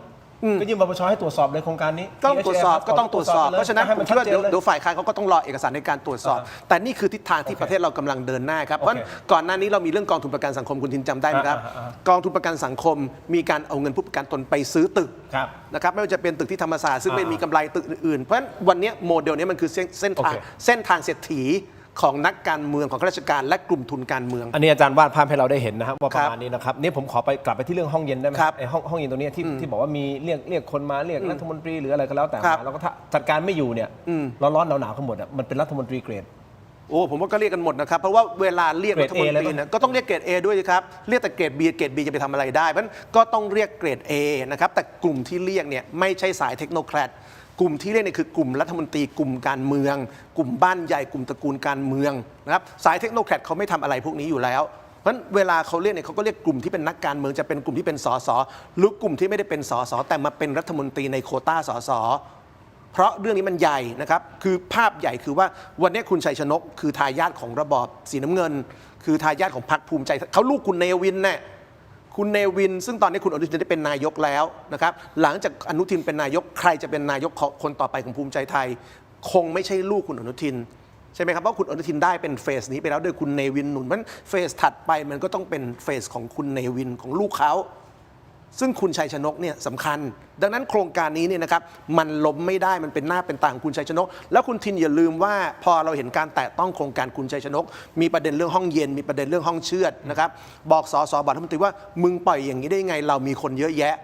ก็ยื่นปปชให้ตรวจสอบเลยโครงการนี้ ต้องตรวจสอบก็ต้องตรวจสอบ เพราะฉะนั้น ให้ ผ มั มคิดว่า ชัจนล เดี๋ยวฝ่ายค้านเขาก็ต้องรอเอกสารในการตรวจสอบ แต่นี่คือทิศทางที่ประเทศเรากำลังเดินหน้าครับ เพราะฉะนั้นก่อนหน้านี้เรามีเรื่องกองทุนประกันสังคมคุณทินจำได้ไหมครับ กองทุนประกันสังคมมีการเอาเงินผู้ประกันตนไปซื้อตึก ครับ นะครับไม่ว่าจะเป็นตึกที่ธรรมศาสตร์ซึ่งไม่มีกำไรตึกอื่นๆเพราะฉะนั้นวันนี้โมเดลนี้มันคือเส้นทาง โอเค เส้นทางเศรษฐีของนักการเมืองของข้าราชการและกลุ่มทุนการเมือง อันนี้อาจารย์วาดภาพให้เราได้เห็นนะครับว่า ค ป รับ ระมาณนี้นะครับนี่ผมขอไปกลับไปที่เรื่องห้องเย็นได้ไหม ครับ ไอ้ห้องเย็นตรงนี้ที่บอกว่ามีเรียกคนมาเรียกรัฐมนตรีหรืออะไรก็แล้วแต่ ครับ มาแล้วก็ถ้าจัดการไม่อยู่เนี่ยร้อนๆหนาวๆกันหมดอ่ะมันเป็นรัฐมนตรีเกรด โอ้ผมว่าก็เรียกกันหมดนะครับ เพราะว่าเวลาเรียก เกร รั ด ฐมน A ตรีเนี่ยก็ต้องเรียกเกรด A ด้วยสิครับ เรียกแต่เกรด B เกรด B จะไปทำอะไรได้ เพราะฉะนั้นก็ต้องเรียกเกรด A นะครับ แต่กลุ่มที่เรียกเนี่ยไม่ใช่สายเทคโนแครดกลุ่มที่เรียกเนี่ยคือกลุ่มรัฐมนตรีกลุ่มการเมือง กลุ่มบ้านใหญ่กลุ่มตระกูลการเมืองนะครับสายเทคโนแครดเขาไม่ทำอะไรพวกนี้อยู่แล้ว เพราะฉะนั้นเวลาเขาเรียกเนี่ยเขาก็เรียกกลุ่มที่เป็นนักการเมืองจะเป็นกลุ่มที่เป็นสสหรือกลุ่มที่ไม่ได้เป็นสสแต่มาเป็นรัฐมนตรีในโควต้าสสเพราะเรื่องนี้มันใหญ่นะครับคือภาพใหญ่คือว่าวันนี้คุณชัยชนกคือทายาทของระบอบสีน้ำเงิน คือทายาทของพรรคภูมิใจเขาลูกคุณเนวินเนี่ยคุณเนวินซึ่งตอนนี้คุณอนุทินได้เป็นนายกแล้วนะครับหลังจากอนุทินเป็นนายกใครจะเป็นนายกคนต่อไปของภูมิใจไทย คงไม่ใช่ลูกคุณอนุทินใช่ไหมครับเพราะคุณอนุทินได้เป็นเฟสนี้ไปแล้วโดยคุณเนวินหนุนเพราะฉะนั้นเฟสถัดไปมันก็ต้องเป็นเฟสของคุณเนวินของลูกเขาซึ่งคุณชัยชนกเนี่ยสำคัญ ดังนั้นโครงการนี้เนี่ยนะครับมันล้มไม่ได้มันเป็นหน้าเป็นตาของคุณชัยชนก แล้วคุณทินอย่าลืมว่าพอเราเห็นการแตะต้องโครงการคุณชัยชนก มีประเด็นเรื่องห้องเย็นมีประเด็นเรื่องห้องเชือดนะครับบอกสสบอกรัฐมนตรีว่ามึงปล่อยอย่างนี้ได้ไงเรามีคนเยอะแยะ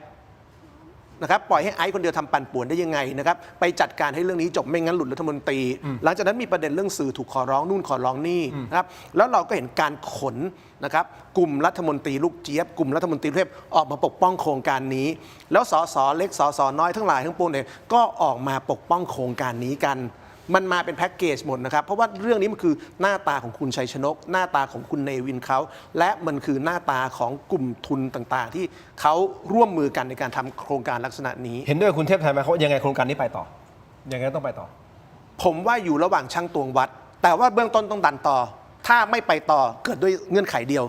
นะครับปล่อยให้ไอซ์คนเดียวทำปั่นป่วนได้ยังไงนะครับไปจัดการให้เรื่องนี้จบไม่งั้นหลุดรัฐมนตรี หลังจากนั้นมีประเด็นเรื่องสื่อถูกขอร้องนู่นขอร้องนี่นะครับแล้วเราก็เห็นการขนนะครับกลุ่มรัฐมนตรีลูกเจี๊ยบกลุ่มรัฐมนตรีเทพออกมาปกป้องโครงการนี้ แล้วสสเล็กสสน้อยทั้งหลายทั้งปวงเนี่ยก็ออกมาปกป้องโครงการนี้กัน มันมาเป็นแพ็กเกจหมดนะครับ เพราะว่าเรื่องนี้มันคือหน้าตาของคุณชัยชนก หน้าตาของคุณเนวินเขาและมันคือหน้าตาของกลุ่มทุนต่างๆ ที่เขาร่วมมือกันในการทำโครงการลักษณะนี้ เห็นด้วยกับคุณเทพไทยไหมเขายังไงโครงการนี้ไปต่อยังไงต้องไปต่อ ผมว่าอยู่ระหว่างช่างตวงวัด แต่ว่าเบื้องต้นต้องดันต่อ ถ้าไม่ไปต่อเกิดด้วยเงื่อนไขเดียว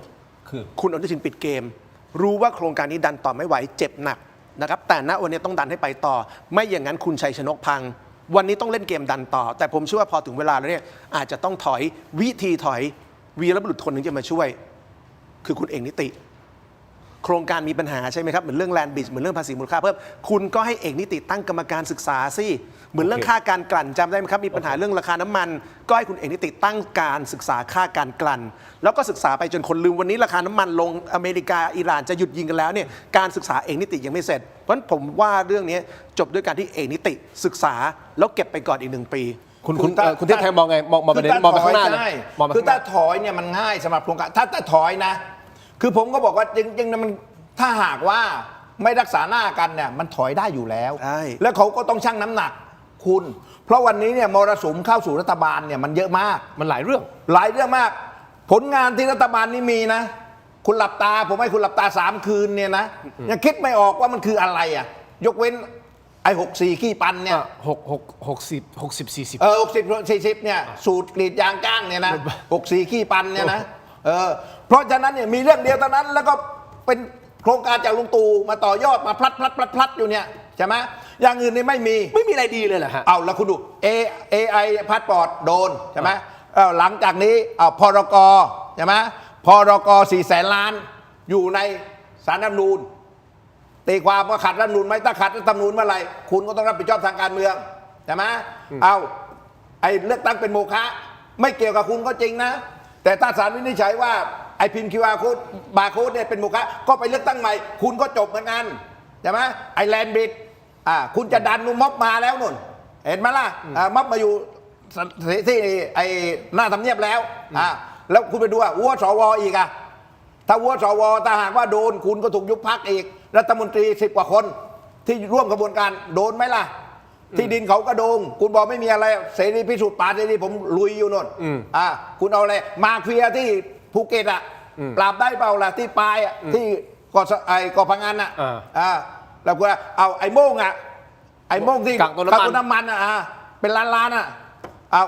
คือ คุณอนุทินปิดเกม รู้ว่าโครงการนี้ดันต่อไม่ไหวเจ็บหนักนะครับแต่ณวันนี้ต้องดันให้ไปต่อ ไม่อย่างนั้นคุณชัยชนกพัง วันนี้ต้องเล่นเกมดันต่อ แต่ผมเชื่อว่าพอถึงเวลาแล้วเนี่ยอาจจะต้องถอยวิธีถอยวีรบุรุษคนหนึ่งจะมาช่วย คือคุณเอกนิติ โครงการมีปัญหาใช่ไหมครับเหมือนเรื่องแลนด์บิชเหมือนเรื่องภาษีมูลค่าเพิ่มคุณก็ให้เอกนิติตั้งกรรมการศึกษาสิเหมือนเรื่องค่าการกลั่นจำได้ไหมครับมีปัญหาเรื่องราคาน้ำมัน ก็ให้คุณเอกนิติตั้งการศึกษาค่าการกลั่น แล้วก็ศึกษาไปจนคนลืมวันนี้ราคาน้ำมันลงอเมริกาอิหร่านจะหยุดยิงกันแล้วเนี่ยการศึกษาเอกนิติยังไม่เสร็จเพราะฉะนั้นผมว่าเรื่องนี้จบด้วยการที่เอกนิติศึกษาแล้วเก็บไปก่อนอีก1 ปี คุณเทพไทยมองไงมองประเด็นมองไปข้างหน้าเลยมองไป คือ ข้างห ถ้า น้า ถอยเนี่ยมันง่ายสำหรับโครงการถ้าถอยนะ คือผมก็บอกว่าจริงๆมันถ้าหากว่าไม่รักษาหน้ากันเนี่ยมันถอยได้อยู่แล้ว ใช่ แล้วเขาก็ต้องชั่งน้ำหนักคุณ เพราะวันนี้เนี่ยมรสุมเข้าสู่รัฐบาลเนี่ยมันเยอะมาก มันหลายเรื่อง หลายเรื่องมาก ผลงานที่รัฐบาลนี้มีนะ คุณหลับตาผมให้คุณหลับตา3 คืนเนี่ยนะยังคิดไม่ออกว่ามันคืออะไรอ่ะยกเว้นไอ้64ขี้ปันเนี่ย 60 40 60 40เนี่ยสูตรกรีดยางก้างเนี่ยนะ64ขี้ปันเนี่ยนะเพราะฉะนั้นเนี่ยมีเรื่องเดียวเท่านั้นแล้วก็เป็นโครงการจากลุงตู่มาต่อยอดมาพลัดอยู่เนี่ยใช่ไหมอย่างอื่นนี่ไม่มี ไม่มีอะไรดีเลยเหรอฮะ เอาแล้วคุณดู AI พาสปอร์ตโดนใช่ไหมหลังจากนี้พรกใช่ไหมพรก400,000 ล้านอยู่ในศาลรัฐธรรมนูญตีความว่าขัดรัฐธรรมนูญไหมถ้าขัดรัฐธรรมนูญเมื่อไหร่คุณก็ต้องรับผิดชอบทางการเมืองใช่ไหมเอาไอ้เลือกตั้งเป็นโมฆะไม่เกี่ยวกับคุณก็จริงนะ แต่ถ้าศาลวินิจฉัยว่าไอ้พิมพ์ QR code บาร์โค้ดเนี่ยเป็นโมฆะก็ไปเลือกตั้งใหม่คุณก็จบเหมือนกันใช่ไหมไอ้แลนด์บิดคุณจะดันม็อบมาแล้วนุ่นเห็นไหมล่ะม็อบมาอยู่ที่ไอ้หน้าทำเนียบแล้วแล้วคุณไปดูวัวสวอีกถ้าวัวสวถ้าหากว่าโดนคุณก็ถูกยุบพรรคอีกรัฐมนตรี10 กว่าคนที่ร่วมกระบวนการโดนไหมล่ะที่ดินเขากระโดงคุณบอกไม่มีอะไรเสรีพิสูจน์ป่าเสรีผมลุยอยู่นนคุณเอาอะไรมาเฟียที่ภูเก็ตปราบได้เปล่าล่ะที่ปลายที่เกาะพังงานแล้วก็เอาไอ้โม่งไอ้โม่งที่ กักตัวน้ำมัน เป็นล้านเอา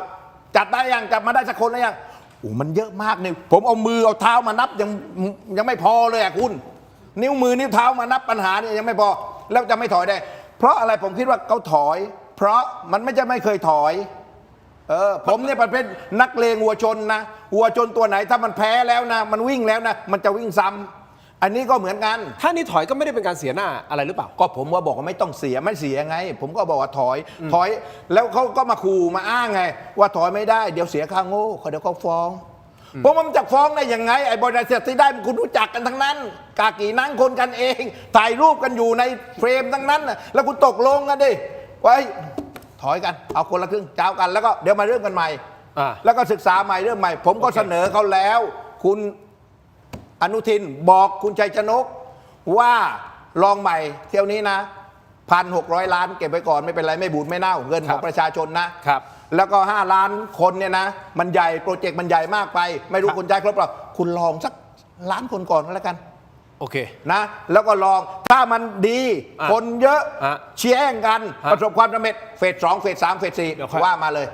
จับได้ยังจับมาได้สักคนแล้วยังโอ้มันเยอะมากเนี่ยผมเอามือเอาเท้ามานับยังไม่พอเลยคุณนิ้วมือนิ้วเท้ามานับปัญหาเนี่ยยังไม่พอแล้วจะไม่ถอยได้เพราะอะไรผมคิดว่าเขาถอย เพราะมันไม่เคยถอยผมเนี่ยประเภทนักเลงวัวชนนะวัวชนตัวไหนถ้ามันแพ้แล้วนะมันวิ่งแล้วนะมันจะวิ่งซ้ำอันนี้ก็เหมือนกัน ถ้านี่ถอยก็ไม่ได้เป็นการเสียหน้าอะไรหรือเปล่า ก็ผมว่าบอกว่าไม่ต้องเสียไม่เสียไง ผมก็บอกว่าถอยแล้วเขาก็มาขู่มาอ้างไง ว่าถอยไม่ได้เดี๋ยวเสียค่าโง่เดี๋ยวเขาฟ้องเพราะมันจะฟ้องได้ยังไงไอ้บริษัทที่ได้คุณรู้จักกันทั้งนั้นกากี่นั่งคนกันเองถ่ายรูปกันอยู่ในเฟรมทั้งนั้นแล้วคุณตกลงกันดิไว้ถอยกันเอาคนละครึ่งเจ้ากันแล้วก็เดี๋ยวมาเริ่มกันใหม่แล้วก็ศึกษาใหม่เริ่มใหม่ผมก็เสนอเขาแล้วคุณอนุทินบอกคุณชัยชนกว่าลองใหม่เที่ยวนี้นะ1,600 ล้านเก็บไว้ก่อนไม่เป็นไรไม่บูดไม่เน่าเงินของประชาชนนะครับแล้วก็5 ล้านคนเนี่ยนะมันใหญ่โปรเจกต์มันใหญ่มากไปไม่รู้คุณใจครบหรอคุณลองสัก1 ล้านคนก่อนแล้วกันโอเคนะแล้วก็ลองถ้ามันดีคนเยอะเชียร์แข่งกันประสบความสำเร็จเฟส 2เฟส 3เฟส 4ว่ามาเลย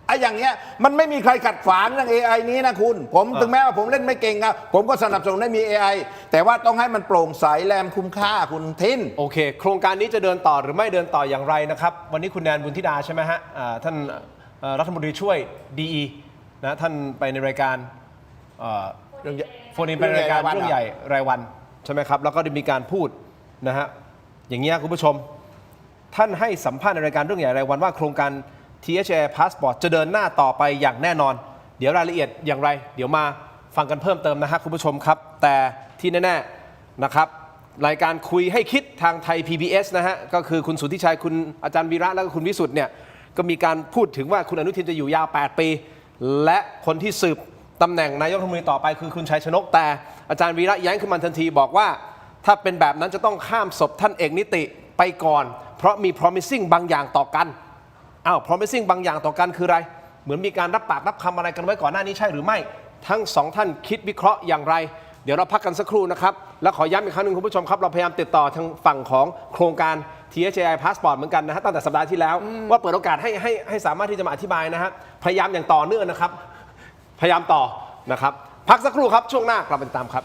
ไอ้อย่างเงี้ยมันไม่มีใครขัดขวางเรื่อง AI นี้นะคุณผมถึงแม้ว่าผมเล่นไม่เก่งครับผมก็สนับสนุนให้มี AI แต่ว่าต้องให้มันโปร่งใสแลมคุ้มค่าคุณทินโอเคโครงการนี้จะเดินต่อหรือไม่เดินต่ออย่างไรนะครับวันนี้คุณแนนบุญธิดาใช่ไหมฮะท่านรัฐมนตรีช่วยดีนะท่านไปในรายการโฟนอินไปในรายการเรื่องใหญ่รายวันใช่ไหมครับแล้วก็ได้มีการพูดนะฮะอย่างเงี้ยคุณผู้ชมท่านให้สัมภาษณ์ในรายการเรื่องใหญ่รายวันว่าโครงการTHA Passport จะเดินหน้าต่อไปอย่างแน่นอนเดี๋ยวรายละเอียดอย่างไรเดี๋ยวมาฟังกันเพิ่มเติมนะฮะคุณผู้ชมครับแต่ที่แน่ๆนะครับ รายการคุยให้คิดทางไทย PBS นะฮะก็คือคุณสุทธิชัยคุณอาจารย์วีระแล้วก็คุณวิสุทธ์เนี่ยก็มีการพูดถึงว่าคุณอนุทินจะอยู่ยาว8 ปี และคนที่สืบตำแหน่งนายกรัฐมนตรีต่อไปคือคุณชัยชนกแต่อาจารย์วีระแย้งขึ้นมาทันทีบอกว่าถ้าเป็นแบบนั้นจะต้องข้ามศพท่านเอกนิติไปก่อนเพราะมี promising บางอย่างต่อกันpromising บางอย่างต่อกันคืออะไรเหมือนมีการรับปากรับคำอะไรกันไว้ก่อนหน้านี้ใช่หรือไม่ทั้งสองท่านคิดวิเคราะห์อย่างไรเดี๋ยวเราพักกันสักครู่นะครับและขอย้ำอีกครั้งหนึ่งคุณผู้ชมครับเราพยายามติดต่อทางฝั่งของโครงการ THAI Passport เหมือนกันนะฮะตั้งแต่สัปดาห์ที่แล้วว่าเปิดโอกาสให้สามารถที่จะมาอธิบายนะฮะพยายามอย่างต่อเนื่องนะครับพยายามต่อนะครับพักสักครู่ครับช่วงหน้ากลับมาติดตามครับ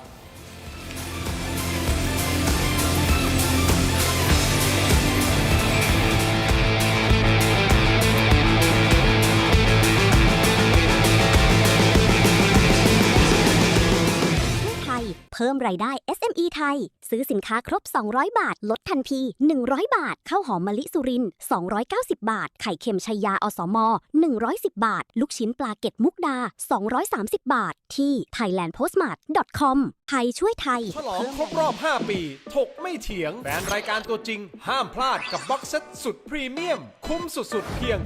เพิ่มรายได้ SME ไทย ซื้อสินค้าครบ 200 บาท ลดทันที 100 บาท ข้าวหอมมะลิสุรินทร์ 290 บาท ไข่เค็มชัยยาอสม 110 บาท ลูกชิ้นปลาเก็ดมุกดา 230 บาท ที่ thailandpostmart.com ไทยช่วยไทย ฉลองครบรอบ 5 ปี ถกไม่เถียงแฟนรายการตัวจริง ห้ามพลาดกับบ็อกเซตสุดพรีเมียม คุ้มสุดๆ เพียง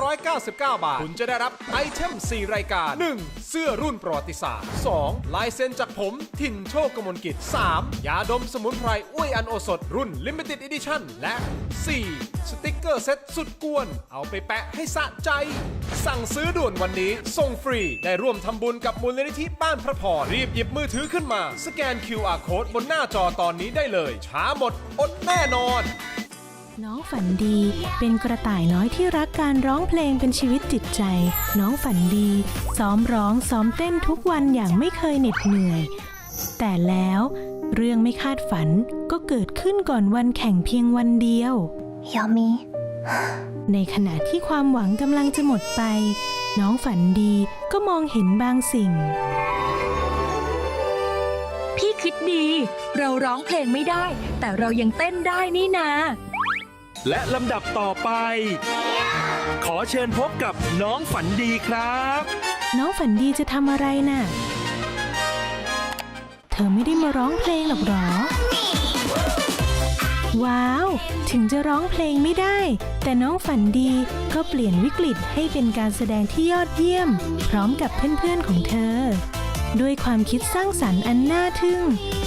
799 บาท คุณจะได้รับไอเทม 4 รายการ 1. เสื้อรุ่นประวัติศาสตร์ 2. ลายเซ็นจากผมถิ่นโชคกมลกิจ 3. ยาดมสมุนไพรอุ้ยอันโอสถรุ่น Limited Edition และ 4. สติกเกอร์เซ็ตสุดกวนเอาไปแปะให้สะใจ สั่งซื้อด่วนวันนี้ส่งฟรีได้ร่วมทำบุญกับมูลนิธิบ้านพระพรรีบหยิบมือถือขึ้นมาสแกน QR Code บนหน้าจอตอนนี้ได้เลยช้าหมดอดแน่นอน น้องฝันดีเป็นกระต่ายน้อยที่รักการร้องเพลงเป็นชีวิตจิตใจน้องฝันดีซ้อมร้องซ้อมเต้นทุกวันอย่างไม่เคยเหน็ดเหนื่อยแต่แล้วเรื่องไม่คาดฝันก็เกิดขึ้นก่อนวันแข่งเพียงวันเดียวในขณะที่ความหวังกำลังจะหมดไปน้องฝันดีก็มองเห็นบางสิ่งพี่คิดดีเราร้องเพลงไม่ได้แต่เรายังเต้นได้นี่นาและลำดับต่อไปขอเชิญพบกับน้องฝันดีครับน้องฝันดีจะทำอะไรน่ะเธอไม่ได้มาร้องเพลงหรอกหรอว้าวถึงจะร้องเพลงไม่ได้แต่น้องฝันดีก็เปลี่ยนวิกฤตให้เป็นการแสดงที่ยอดเยี่ยมพร้อมกับเพื่อนๆของเธอด้วยความคิดสร้างสรรค์อันน่าทึ่ง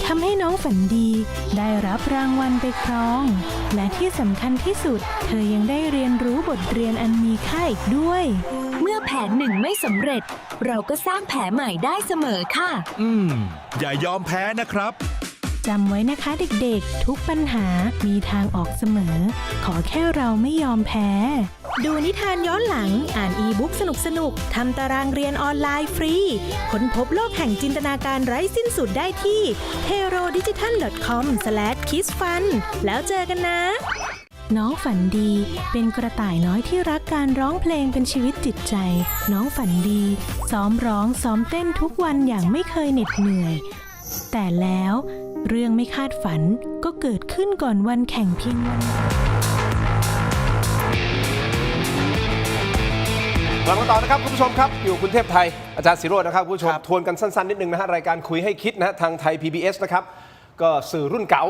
ทำให้น้องฝันดีได้รับรางวัลไปครองและที่สำคัญที่สุดเธอยังได้เรียนรู้บทเรียนอันมีค่าอีกด้วยเมื่อแผนหนึ่งไม่สำเร็จเราก็สร้างแผนใหม่ได้เสมอค่ะอย่ายอมแพ้นะครับจำไว้นะคะเด็กๆทุกปัญหามีทางออกเสมอขอแค่เราไม่ยอมแพ้ดูนิทานย้อนหลังอ่านอีบุ๊กสนุกๆทำตารางเรียนออนไลน์ฟรีค้นพบโลกแห่งจินตนาการไร้สิ้นสุดได้ที่ herodigital.com/kidsfun แล้วเจอกันนะน้องฝันดีเป็นกระต่ายน้อยที่รักการร้องเพลงเป็นชีวิตจิตใจน้องฝันดีซ้อมร้องซ้อมเต้นทุกวันอย่างไม่เคยเหน็ดเหนื่อยแต่แล้วเรื่องไม่คาดฝันก็เกิดขึ้นก่อนวันแข่งเพียงวันกลับมาต่อนะครับคุณผู้ชมครับอยู่คุณเทพไทยอาจารย์ศิโรจน์นะครับคุณผู้ชมทวนกันสั้นๆนิดนึงนะฮะรายการคุยให้คิดนะฮะทางไทย PBS นะครับก็สื่อรุ่นเก่า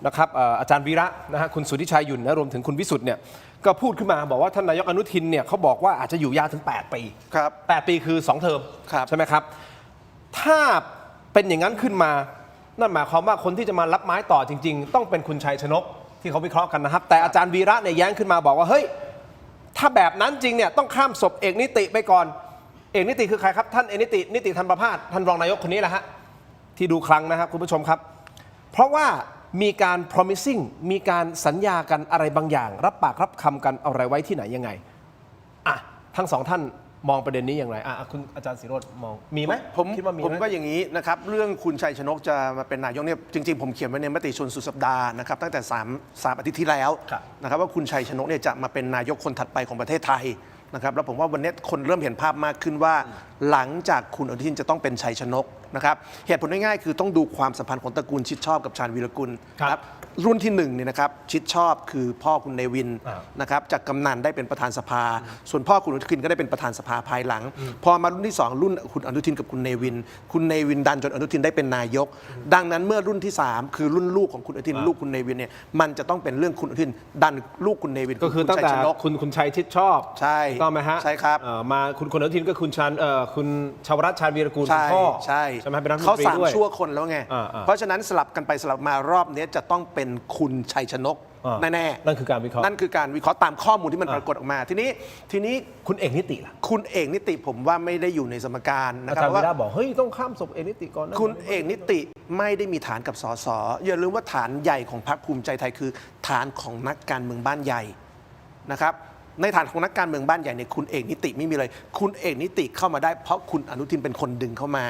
นะครับอาจารย์วีระนะฮะคุณสุทธิชัยหยุ่นนะรวมถึงคุณวิสุทธ์เนี่ยก็พูดขึ้นมาบอกว่าท่านนายกอนุทินเนี่ยเขาบอกว่าอาจจะอยู่ยาวถึง8 ปีครับ8 ปีคือ2 เทอม ครับใช่ไหมครับถ้าเป็นอย่างนั้นขึ้นมานั่นหมายความว่าคนที่จะมารับไม้ต่อจริงๆต้องเป็นคุณชัยชนกที่เขาวิเคราะห์กันนะครับแต่อาจารย์วีระเนี่ยแย้งขึ้นมาบอกว่าเฮ้ยถ้าแบบนั้นจริงเนี่ยต้องข้ามศพเอกนิติไปก่อนเอกนิติคือใครครับท่านเอกนิติธรรมประภาสท่านรองนายกคนนี้แหละฮะที่ดูคลังนะครับคุณผู้ชมครับเพราะว่ามีการ promising มีการสัญญากันอะไรบางอย่างรับปากรับคำกันอะไรไว้ที่ไหนยังไงอ่ะทั้งสองท่านมองประเด็นนี้อย่างไรคุณอาจารย์ศิโรจน์มองมีไหมผมคิดว่ามีผมก็อย่างนี้นะครับเรื่องคุณชัยชนกจะมาเป็นนายกเนี่ยจริงๆผมเขียนไว้ในมติชนสุดสัปดาห์นะครับตั้งแต่3อาทิตย์ที่แล้วนะครับว่าคุณชัยชนกเนี่ยจะมาเป็นนายกคนถัดไปของประเทศไทยนะครับแล้วผมว่าวันนี้คนเริ่มเห็นภาพมากขึ้นว่าหลังจากคุณอนุทินจะต้องเป็นชัยชนก นะครับเหตุผลง่ายๆคือต้องดูความสัมพันธ์ของตระกูลชิดชอบกับชาญวีรกุล ครับ รุ่นที่1เนี่ยนะครับชิดชอบคือพ่อคุณเนวิน อ่า นะครับจากกำนันได้เป็นประธานสภา ส่วนพ่อคุณอนุทินก็ได้เป็นประธานสภาภายหลัง พอมารุ่นที่ 2 รุ่นคุณอนุทินกับคุณเนวิน คุณเนวินดันจนอนุทินได้เป็นนายก ดังนั้นเมื่อรุ่นที่ 3 คือรุ่นลูกของคุณอนุทินลูกคุณเนวินเนี่ยมันจะต้องเป็นเรื่องคุณอนุทินดันลูกคุณเนวิน ก็คือตั้งแต่ ชัยชนก คุณชัยชิดชอบ ใช่ ถูกต้องไหมฮะ ใช่ครับ มาคุณอนุทินก็คุณชวรัตน์ชาญวีรกูล ใช่ คุณพ่อ ใช่ ใช่ไหมเป็นรัฐมน เขา ตรี สาม ด้วย ชั่วคนแล้วไง อ่า เพราะฉะนั้นสลับกันไปสลับมารอบนี้จะต้องเป็นคุณชัยชนก อ่า แน่ นั่นคือการวิเคราะห์ นั่นคือการวิเคราะห์ตามข้อมูลที่มันปรากฏออกมา ทีนี้ คุณเอกนิติล่ะ คุณเอกนิติผมว่าไม่ได้อยู่ในสมการนะ อา ครั จาร บ ย์วี ว่า ระบอกเฮ้ยต้องข้ามศพเอกนิติก่อนนะ คุณเอกนิติไม่ได้มีฐานกับสสอย่าลืมว่าฐานใหญ่ของพรรคภูมิใจไทยคือฐานของนักการเมืองบ้านใหญ่นะครับในฐานของนักการเมืองบ้านใหญ่เนี่ยคุณเอกนิติไม่มีเลย คุณเอกนิติเข้ามาได้เพราะคุณอนุทินเป็นคนดึงเข้ามา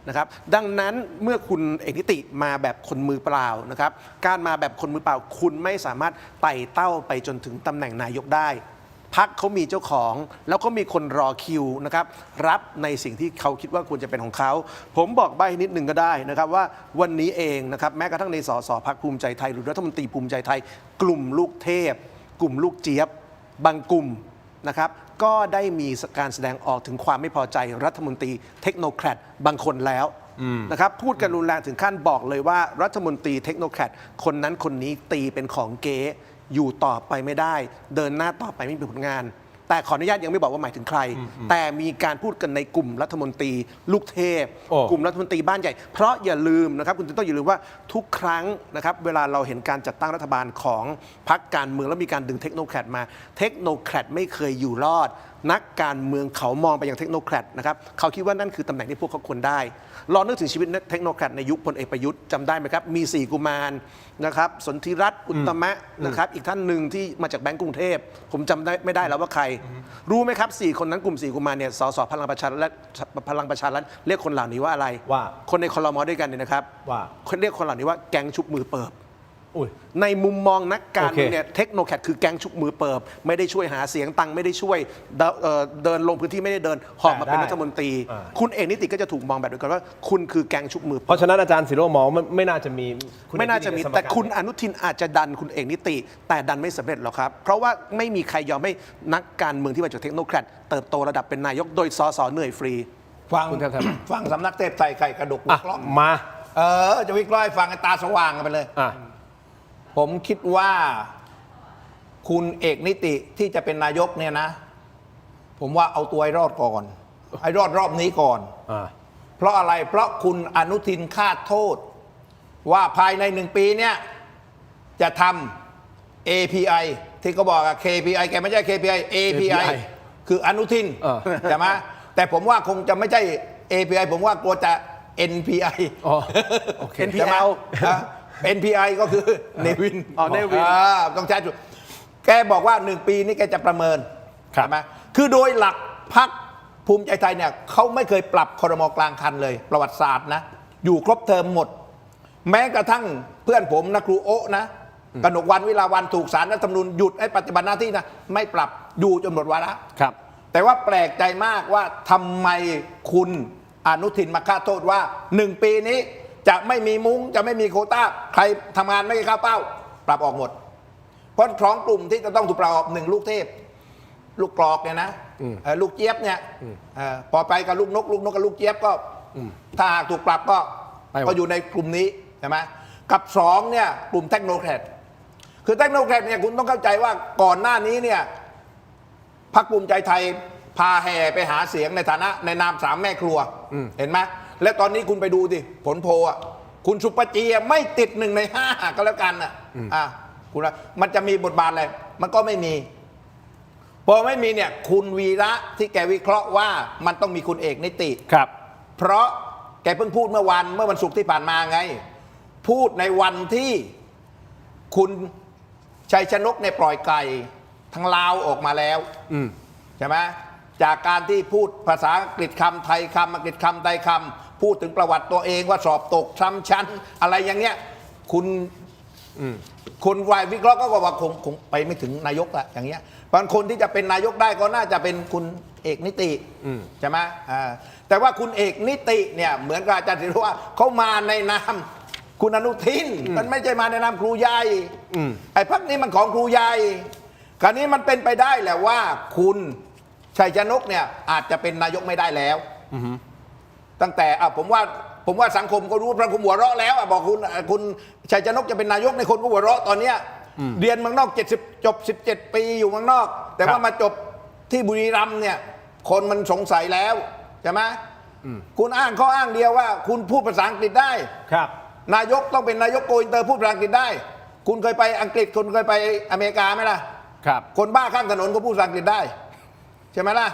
นะครับดังนั้นเมื่อคุณเอกนิติมาแบบคนมือเปล่านะครับการมาแบบคนมือเปล่าคุณไม่สามารถไต่เต้าไปจนถึงตำแหน่งนายกได้พรรคเขามีเจ้าของแล้วก็มีคนรอคิวนะครับรับในสิ่งที่เขาคิดว่าควรจะเป็นของเขาผมบอกใบ้นิดหนึ่งก็ได้นะครับว่าวันนี้เองนะครับแม้กระทั่งในสสพรรคภูมิใจไทยหรือรัฐมนตรีภูมิใจไทย กลุ่มลูกเทพ กลุ่มลูกเจี๊ยบบางกลุ่มนะครับก็ได้มีการแสดงออกถึงความไม่พอใจรัฐมนตรีเทคโนแครตบางคนแล้วนะครับพูดกันรุนแรงถึงขั้นบอกเลยว่ารัฐมนตรีเทคโนแครตคนนั้นคนนี้ตีเป็นของเก๊อยู่ต่อไปไม่ได้ เดินหน้าต่อไปไม่มีผลงาน แต่ขออนุญาตยังไม่บอกว่าหมายถึงใคร แต่มีการพูดกันในกลุ่มรัฐมนตรีลูกเทพ โอ้ กลุ่มรัฐมนตรีบ้านใหญ่เพราะอย่าลืมนะครับคุณต้องอย่าลืมว่าทุกครั้งนะครับเวลาเราเห็นการจัดตั้งรัฐบาลของพรรคการเมืองแล้วมีการดึงเทคโนแครตมาเทคโนแครตไม่เคยอยู่รอด นักการเมืองเขามองไปยังเทคโนแครตนะครับเขาคิดว่านั่นคือตำแหน่งที่พวกเขาควรได้ลองนึกถึงชีวิตเทคโนแครตในยุคพลเอกประยุทธ์จำได้ไหมครับมี4กุมารนะครับสนธิรัตน์อุตตมะนะครับอีกท่านหนึ่งที่มาจากแบงก์กรุงเทพผมจำได้ไม่ได้แล้วว่าใคร รู้ไหมครับ4คนนั้นกลุ่ม4กุมารเนี่ยสสพลังประชารัฐและพลังประชารัฐเรียกคนเหล่านี้ว่าอะไร ว่า คนในคลมด้วยกันเนี่ยนะครับ ว่า คนเรียกคนเหล่านี้ว่าแก๊งชุบมือเปิบ อุ้ย ในมุมมองนักการเมือง โอเค เนี่ยเทคโนแครคือแก๊งชุบมือเปิบ ไม่ได้ช่วยหาเสียงตังค์ไม่ได้ช่วยเดินลงพื้นที่ไม่ได้เดินหอบมาเป็นรัฐมนตรี คุณเอกนิติก็จะถูกมองแบบเดียวกันว่าคุณคือแก๊งชุบมือ เพ เปิบ ราะฉะนั้นอาจารย์ศิโรจน์มองว่าไม่น่าจะมีคุณ ไม่น่าจะมี เอกนิติในส แต่ ร คุณอนุทินอาจจะดันคุณเอกนิติ แต่ดันไม่สำเร็จหรอกครับ เพราะว่าไม่มีใครยอมให้นักการเมืองที่มาจากเทคโนแครเติบโตระดับเป็นนายกโดยสสเหนื่อยฟรี ฟัง คุณเทพ ฟังสำนักเทพไทยไข่กระดกวิ อ่ะ เคราะห์ มา จะวิเคราะห์ให้ฟังให้ตาสว่างกันไปเลย อ่ะ ผมคิดว่าคุณเอกนิติที่จะเป็นนายกเนี่ยนะ ผมว่าเอาตัวให้รอดก่อนให้รอดรอบนี้ก่อน อ่า เพราะอะไรเพราะคุณอนุทินคาดโทษ ว่าภายใน1 ปีเนี่ยจะทำ API ที่เขาบอกอะ KPI แกไม่ใช่ KPI API คืออนุทิน เออ ใช่ไหมแต่ผมว่าคงจะไม่ใช่ API ผมว่ากลัวจะ NPI อ๋อโอเค ใช่ไหม NPL NPI ก็คือเนวิน อ๋อเนวิน ต้องใช้จุดแกบอกว่า1 ปีนี้แกจะประเมิน ครับ ใช่ไหมคือโดยหลักพรรคภูมิใจไทยเนี่ยเขาไม่เคยปรับครม.กลางคันเลย ประวัติศาสตร์นะ อยู่ครบเทอมหมด แม้กระทั่งเพื่อนผมนะครูโอ๊ะนะกนกวันวิลาวันถูกศาลรัฐธรรมนูญหยุดให้ปฏิบัติหน้าที่นะไม่ปรับอยู่จนหมดวาระ ครับ แต่ว่าแปลกใจมากว่าทำไมคุณอนุทินมาฆ่าโทษว่า1 ปีนี้จะไม่มีมุ้งจะไม่มีโควต้า ใครทำงานไม่เข้าเป้า ปรับออกหมด เพราะของกลุ่มที่จะต้องถูกปรับออก1 ลูกเทพ ลูกกรอกเนี่ยนะลูกเจี๊ยบเนี่ยพอไปกับลูกนกกับลูกเจี๊ยบก็ถ้าหากถูกปรับก็ ไปหมด ก็อยู่ในกลุ่มนี้ใช่ไหมกับ2เนี่ยกลุ่มเทคโนแครดคือเทคโนแครดเนี่ยคุณต้องเข้าใจว่าก่อนหน้านี้เนี่ยพรรคภูมิใจไทยพาแห่ไปหาเสียงในฐานะในนาม3 แม่ครัวเห็นไหมและตอนนี้คุณไปดูดิผลโพลอ่ะคุณสุปจีไม่ติด1 ใน 5ก็แล้วกันอ่ะคุณว่ามันจะมีบทบาทอะไรมันก็ไม่มีพอไม่มีเนี่ยคุณวีระที่แกวิเคราะห์ว่ามันต้องมีคุณเอกนิติ ครับ เพราะแกเพิ่งพูดเมื่อวันศุกร์ที่ผ่านมาไง พูดในวันที่คุณชัยชนกในยปล่อยไก่ทางลาวออกมาแล้วใช่ไหมจากการที่พูดภาษาอังกฤษคำไทยคำอังกฤษคำไทยคำพูดถึงประวัติตัวเองว่าสอบตกซ้ำชั้น อะไรอย่างเงี้ยคุณวายวิเคราะห์ก็ว่าคงไปไม่ถึงนายกละอย่างเงี้ยบางคนที่จะเป็นนายกได้ก็น่าจะเป็นคุณ เอกนิติใช่ไหมแต่ว่าคุณเอกนิติเนี่ยเหมือนกับอาจารย์ศิโรจน์ว่าเขามาในนามคุณอนุทินมันไม่ใช่มาในนามครูใหญ่ไอ้พรรคนี้มันของครูใหญ่คราวนี้มันเป็นไปได้แหละว่าคุณชัยชนกเนี่ยอาจจะเป็นนายกไม่ได้แล้วตั้งแต่ผมว่าสังคมก็รู้เพราะคุณหัวเราะแล้วบอกคุณชัยชนกจะเป็นนายกในคนก็หัวเราะตอนเนี้ยเรียนเมืองนอกจบ17 ปีอยู่เมืองนอก แต่ว่ามาจบที่บุรีรัมย์เนี่ยคนมันสงสัยแล้วใช่ไหมคุณอ้างข้ออ้างเดียวว่าคุณพูดภาษาอังกฤษได้ครับนายกต้องเป็นนายกโกอินเตอร์พูดภาษาอังกฤษได้คุณเคยไปอังกฤษคุณเคยไปอเมริกาไหมล่ะครับคนบ้าข้างถนนก็พูดภาษาอังกฤษได้ใช่ไหมล่ะ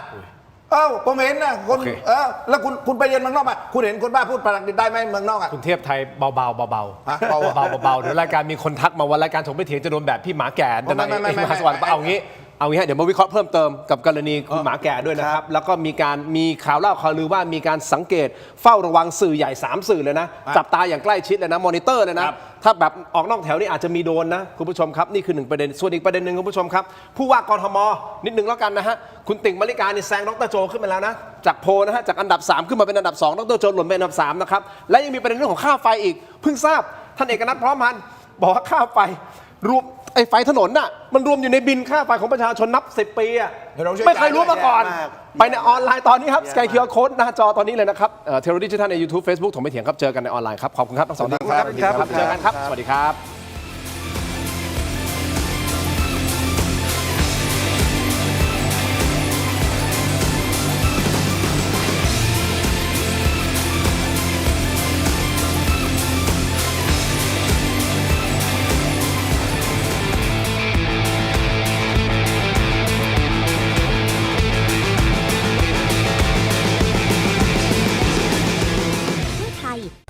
ผมเห็นนะคนแล้วคุณไปเรียนเมืองนอกมาคุณเห็นคนบ้าพูดภาษาอังกฤษได้ไหมเมืองนอกคุณเทพไทยเบาเดี๋ยวรายการมีคนทักมาว่ารายการถกไม่เถียงจะโดนแบบพี่หมาแก่ดังนั้นมหาสวรรค์เอางี้ฮะเดี๋ยวมาวิเคราะห์เพิ่มเติมกับกรณีคุณหมาแก่ด้วยนะครับแล้วก็มีข่าวเล่าข่าวลือว่ามีการสังเกตเฝ้าระวังสื่อใหญ่3สื่อเลยนะจับตาอย่างใกล้ชิดเลยนะมอนิเตอร์เลยนะถ้าแบบออกนอกแถวนี่อาจจะมีโดนนะคุณผู้ชมครับนี่คือ1ประเด็นส่วนอีกประเด็นหนึ่งคุณผู้ชมครับผู้ว่ากทมนิดนึงแล้วกันนะฮะคุณติ่งมริกานี่แซงดร.โจขึ้นมาแล้วนะจากโพลนะฮะจากอันดับ3ขึ้นมาเป็นอันดับ2ดร.โจหล่นเป็นอันดับ3นะครับและยังมีประเด็นเรื่องของค่าไฟอีกเพิ่งทราบท่านเอกนัทพร้อมพันธ์บอกว่าค่าไฟรวมไอ้ไฟถนนน่ะมันรวมอยู่ในบินค่าไฟของประชาชนนับ10 ปีอ่ะไม่เคยรู้มาก่อนไปในออนไลน์ตอนนี้ครับสกายคิวอาร์โค้ดหน้าจอตอนนี้เลยนะครับเทเลดิจิทัลใน YouTube Facebook ถกไม่เถียงครับเจอกันในออนไลน์ครับขอบคุณครับทั้งสองท่านครับเจอกันครับสวัสดีครับ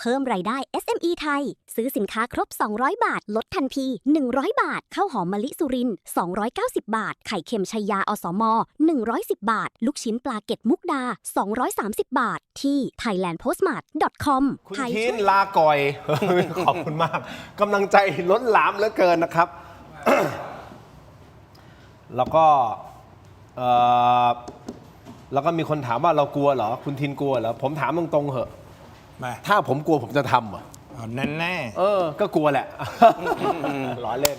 เพิ่มรายได้ SME ไทย ซื้อสินค้าครบ 200 บาท ลดทันที 100 บาท ข้าวหอมมะลิสุรินทร์290 บาท ไข่เค็มชัยยาอสม110 บาท ลูกชิ้นปลาเก็ตมุกดา 230 บาท ที่ thailandpostmart.com คุณทีนลาก่อย ขอบคุณมากกำลังใจล้นหลามเหลือเกินนะครับ แล้วก็มีคนถามว่าเรากลัวเหรอคุณทินกลัวเหรอผมถามตรงๆเหอะถ้าผมกลัวผมจะทำเหรอแน่ก็กลัวแหละ ล้อเล่น